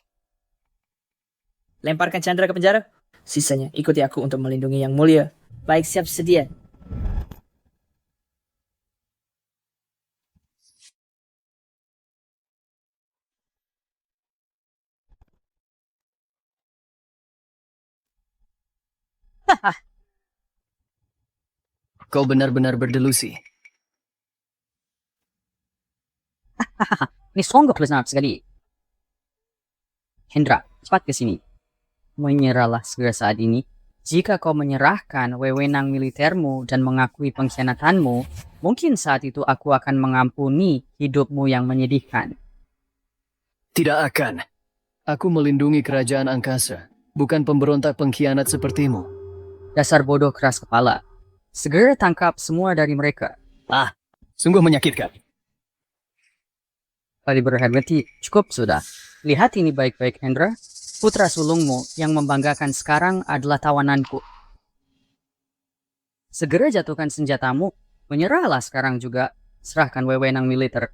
Speaker 5: Lemparkan Chandra ke penjara. Sisanya ikuti aku untuk melindungi Yang Mulia. Baik, siap sedia.
Speaker 6: Kau benar-benar berdelusi.
Speaker 9: Ini sungguh lezat sekali. Hendra, cepat ke sini. Menyerahlah segera saat ini. Jika kau menyerahkan wewenang militermu dan mengakui pengkhianatanmu, mungkin saat itu aku akan mengampuni hidupmu yang menyedihkan.
Speaker 6: Tidak akan. Aku melindungi kerajaan angkasa, bukan pemberontak pengkhianat sepertimu.
Speaker 9: Dasar bodoh keras kepala. Segera tangkap semua dari mereka.
Speaker 6: Sungguh menyakitkan.
Speaker 9: Kali berhati, cukup sudah. Lihat ini baik-baik, Hendra. Putra sulungmu yang membanggakan sekarang adalah tawananku. Segera jatuhkan senjatamu. Menyerahlah sekarang juga. Serahkan wewenang militer.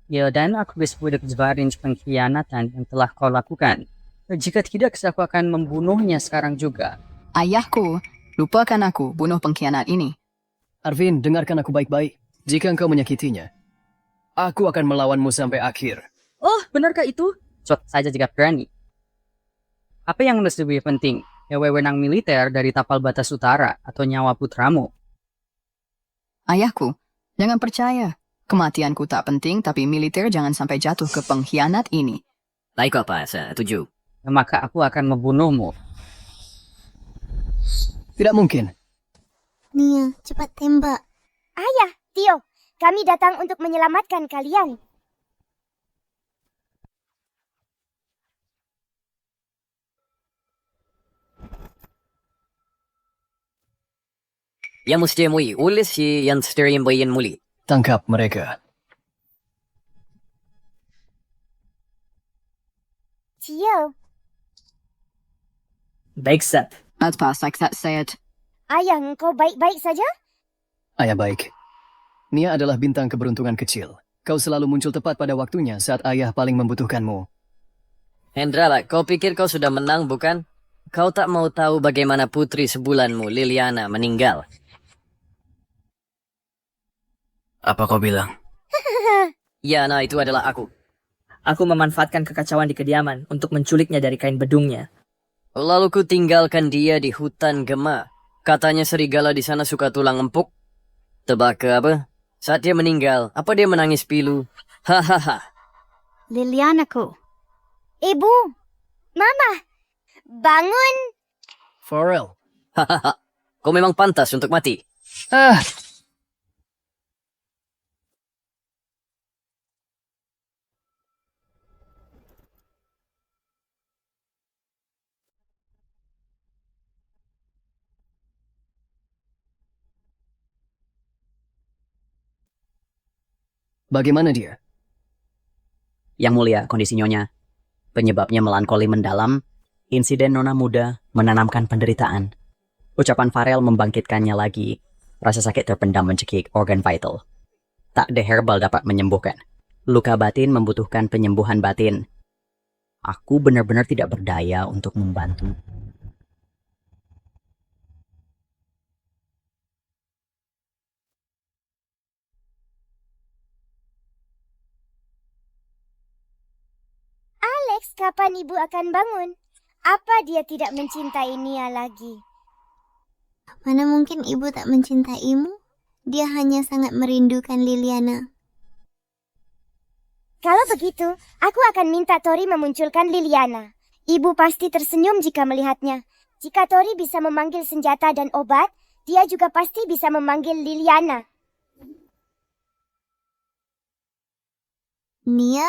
Speaker 9: Ya, dan aku disebut kejebarin pengkhianatan yang telah kau lakukan. Jika tidak, aku akan membunuhnya sekarang juga.
Speaker 16: Ayahku, lupakan aku bunuh pengkhianat ini.
Speaker 6: Arvin, dengarkan aku baik-baik. Jika engkau menyakitinya, aku akan melawanmu sampai akhir.
Speaker 9: Oh, benarkah itu? Cepat saja jika berani. Apa yang lebih penting? Wewenang militer dari tapal batas utara atau nyawa putramu?
Speaker 16: Ayahku, jangan percaya. Kematianku tak penting, tapi militer jangan sampai jatuh ke pengkhianat ini.
Speaker 13: Baik apa, setuju.
Speaker 9: Maka aku akan membunuhmu.
Speaker 6: Tidak mungkin.
Speaker 8: Nia, cepat tembak.
Speaker 3: Ayah, Tio, kami datang untuk menyelamatkan kalian.
Speaker 13: Yang mesti mui, ulis si yang setirin bayin muli.
Speaker 6: Tangkap mereka.
Speaker 3: Tio.
Speaker 5: Baik, Seth.
Speaker 16: Let's pass like that said.
Speaker 3: Ayah, engkau baik-baik saja?
Speaker 6: Ayah baik. Nia adalah bintang keberuntungan kecil. Kau selalu muncul tepat pada waktunya saat ayah paling membutuhkanmu.
Speaker 13: Hendra, kau pikir kau sudah menang, bukan? Kau tak mau tahu bagaimana putri sebulanmu, Liliana, meninggal.
Speaker 11: Apa kau bilang?
Speaker 13: Ya, nah itu adalah aku.
Speaker 5: Aku memanfaatkan kekacauan di kediaman untuk menculiknya dari kain bedungnya.
Speaker 13: Lalu ku tinggalkan dia di hutan gema. Katanya serigala di sana suka tulang empuk. Tebak ke apa? Saat dia meninggal, apa dia menangis pilu? Hahaha.
Speaker 2: Lilianaku.
Speaker 3: Ibu, Mama, bangun.
Speaker 6: Farrell.
Speaker 13: Hahaha. Kau memang pantas untuk mati.
Speaker 6: Bagaimana dia?
Speaker 9: Yang mulia, kondisi nyonya. Penyebabnya melankoli mendalam, insiden nona muda menanamkan penderitaan. Ucapan Farrell membangkitkannya lagi. Rasa sakit terpendam mencekik organ vital. Tak ada herbal dapat menyembuhkan. Luka batin membutuhkan penyembuhan batin. Aku benar-benar tidak berdaya untuk membantu.
Speaker 3: Alex, kapan ibu akan bangun? Apa dia tidak mencintai Nia lagi?
Speaker 8: Mana mungkin ibu tak mencintaimu? Dia hanya sangat merindukan Liliana.
Speaker 3: Kalau begitu, aku akan minta Tori memunculkan Liliana. Ibu pasti tersenyum jika melihatnya. Jika Tori bisa memanggil senjata dan obat, dia juga pasti bisa memanggil Liliana.
Speaker 8: Nia?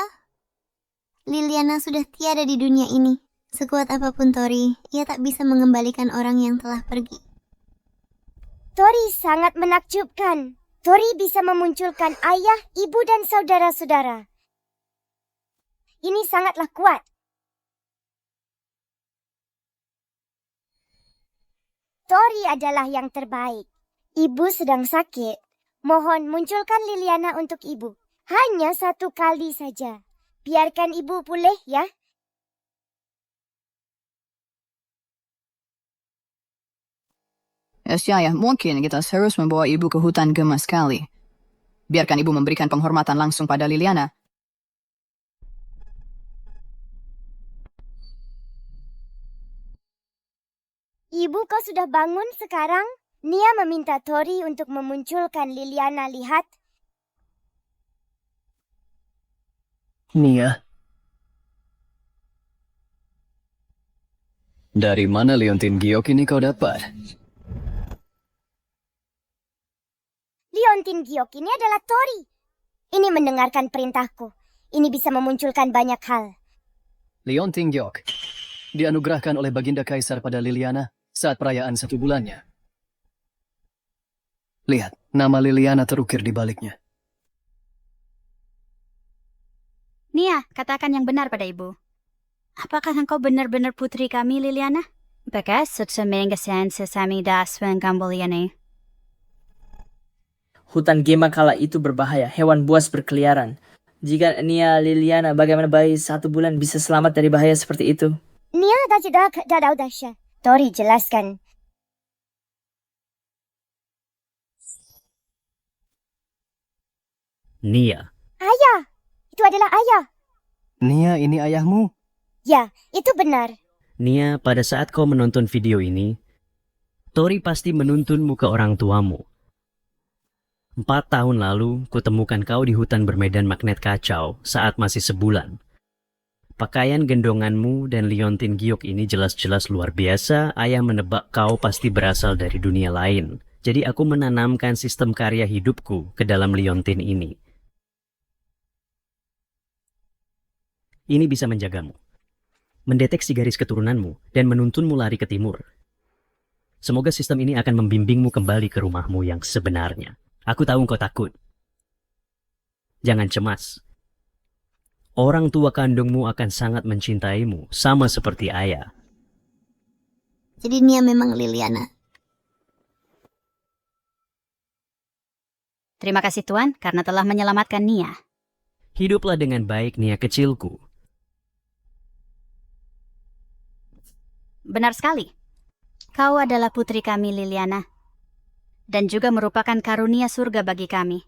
Speaker 8: Liliana sudah tiada di dunia ini. Sekuat apapun Tori, ia tak bisa mengembalikan orang yang telah pergi.
Speaker 3: Tori sangat menakjubkan. Tori bisa memunculkan ayah, ibu, dan saudara-saudara. Ini sangatlah kuat. Tori adalah yang terbaik. Ibu sedang sakit. Mohon munculkan Liliana untuk ibu. Hanya satu kali saja. Biarkan ibu pulih ya.
Speaker 16: Ya, mungkin kita harus membawa ibu ke hutan gema sekali. Biarkan ibu memberikan penghormatan langsung pada Liliana.
Speaker 3: Ibu, kau sudah bangun sekarang? Nia meminta Tori untuk memunculkan Liliana, lihat.
Speaker 6: Nia. Dari mana liontin giok ini kau dapat?
Speaker 3: Liontin giok ini adalah Tori. Ini mendengarkan perintahku. Ini bisa memunculkan banyak hal.
Speaker 6: Liontin giok dianugerahkan oleh Baginda Kaisar pada Liliana saat perayaan 1 bulannya. Lihat, nama Liliana terukir di baliknya.
Speaker 2: Nia, katakan yang benar pada ibu. Apakah engkau benar-benar putri kami, Liliana? Bekas semengasan sesami daswan kamboliane.
Speaker 5: Hutan Gema kala itu berbahaya, hewan buas berkeliaran. Jika Nia Liliana, bagaimana bayi 1 bulan bisa selamat dari bahaya seperti itu?
Speaker 3: Nia tidak dasya. Tori, jelaskan.
Speaker 14: Nia.
Speaker 3: Ayah, itu adalah ayah.
Speaker 6: Nia, ini ayahmu?
Speaker 3: Ya, itu benar.
Speaker 14: Nia, pada saat kau menonton video ini, Tori pasti menuntunmu ke orang tuamu. 4 tahun lalu, kutemukan kau di hutan bermedan magnet kacau saat masih sebulan. Pakaian gendonganmu dan liontin giok ini jelas-jelas luar biasa. Ayah menebak kau pasti berasal dari dunia lain. Jadi aku menanamkan sistem karya hidupku ke dalam liontin ini. Ini bisa menjagamu, mendeteksi garis keturunanmu, dan menuntunmu lari ke timur. Semoga sistem ini akan membimbingmu kembali ke rumahmu yang sebenarnya. Aku tahu engkau takut. Jangan cemas. Orang tua kandungmu akan sangat mencintaimu, sama seperti ayah.
Speaker 8: Jadi Nia memang Liliana.
Speaker 2: Terima kasih Tuan karena telah menyelamatkan Nia.
Speaker 14: Hiduplah dengan baik, Nia kecilku.
Speaker 2: Benar sekali. Kau adalah putri kami, Liliana. Dan juga merupakan karunia surga bagi kami.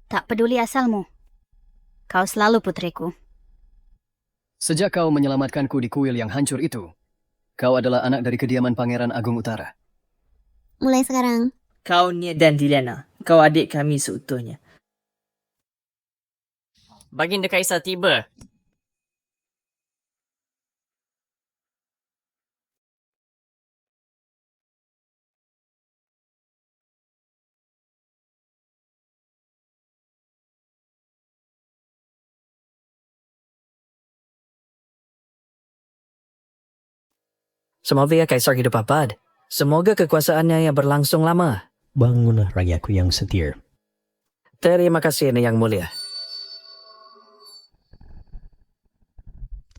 Speaker 2: Tak peduli asalmu. Kau selalu putriku.
Speaker 6: Sejak kau menyelamatkanku di kuil yang hancur itu, kau adalah anak dari kediaman Pangeran Agung Utara.
Speaker 8: Mulai sekarang.
Speaker 5: Kau, Nia dan Liliana, kau adik kami seutuhnya.
Speaker 12: Baginda Kaisar tiba.
Speaker 11: Semoga Kaisar hidup abad. Semoga kekuasaannya yang berlangsung lama.
Speaker 14: Bangunlah rakyatku yang setia.
Speaker 11: Terima kasih, Yang Mulia.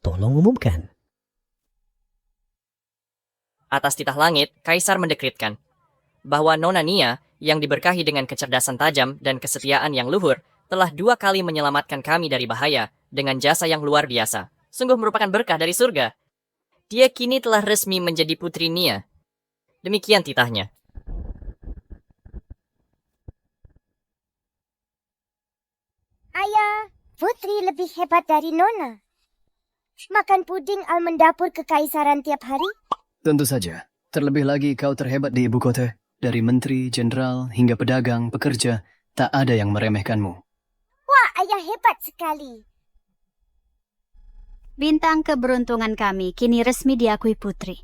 Speaker 14: Tolong umumkan.
Speaker 12: Atas titah langit, Kaisar mendekretkan bahwa Nona Nia yang diberkahi dengan kecerdasan tajam dan kesetiaan yang luhur telah 2 kali menyelamatkan kami dari bahaya dengan jasa yang luar biasa. Sungguh merupakan berkah dari surga. Dia kini telah resmi menjadi putri Nia. Demikian titahnya.
Speaker 3: Ayah, putri lebih hebat dari Nona. Makan puding almond dapur kekaisaran tiap hari?
Speaker 6: Tentu saja. Terlebih lagi kau terhebat di ibu kota. Dari menteri, jenderal, hingga pedagang, pekerja, tak ada yang meremehkanmu.
Speaker 3: Wah, ayah hebat sekali.
Speaker 2: Bintang keberuntungan kami kini resmi diakui putri.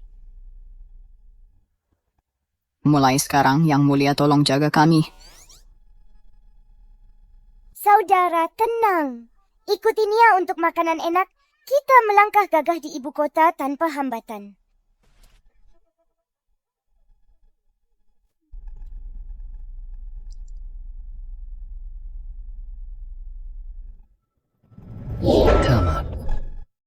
Speaker 16: Mulai sekarang, Yang Mulia tolong jaga kami.
Speaker 3: Saudara, tenang. Ikuti Nia untuk makanan enak. Kita melangkah gagah di ibu kota tanpa hambatan.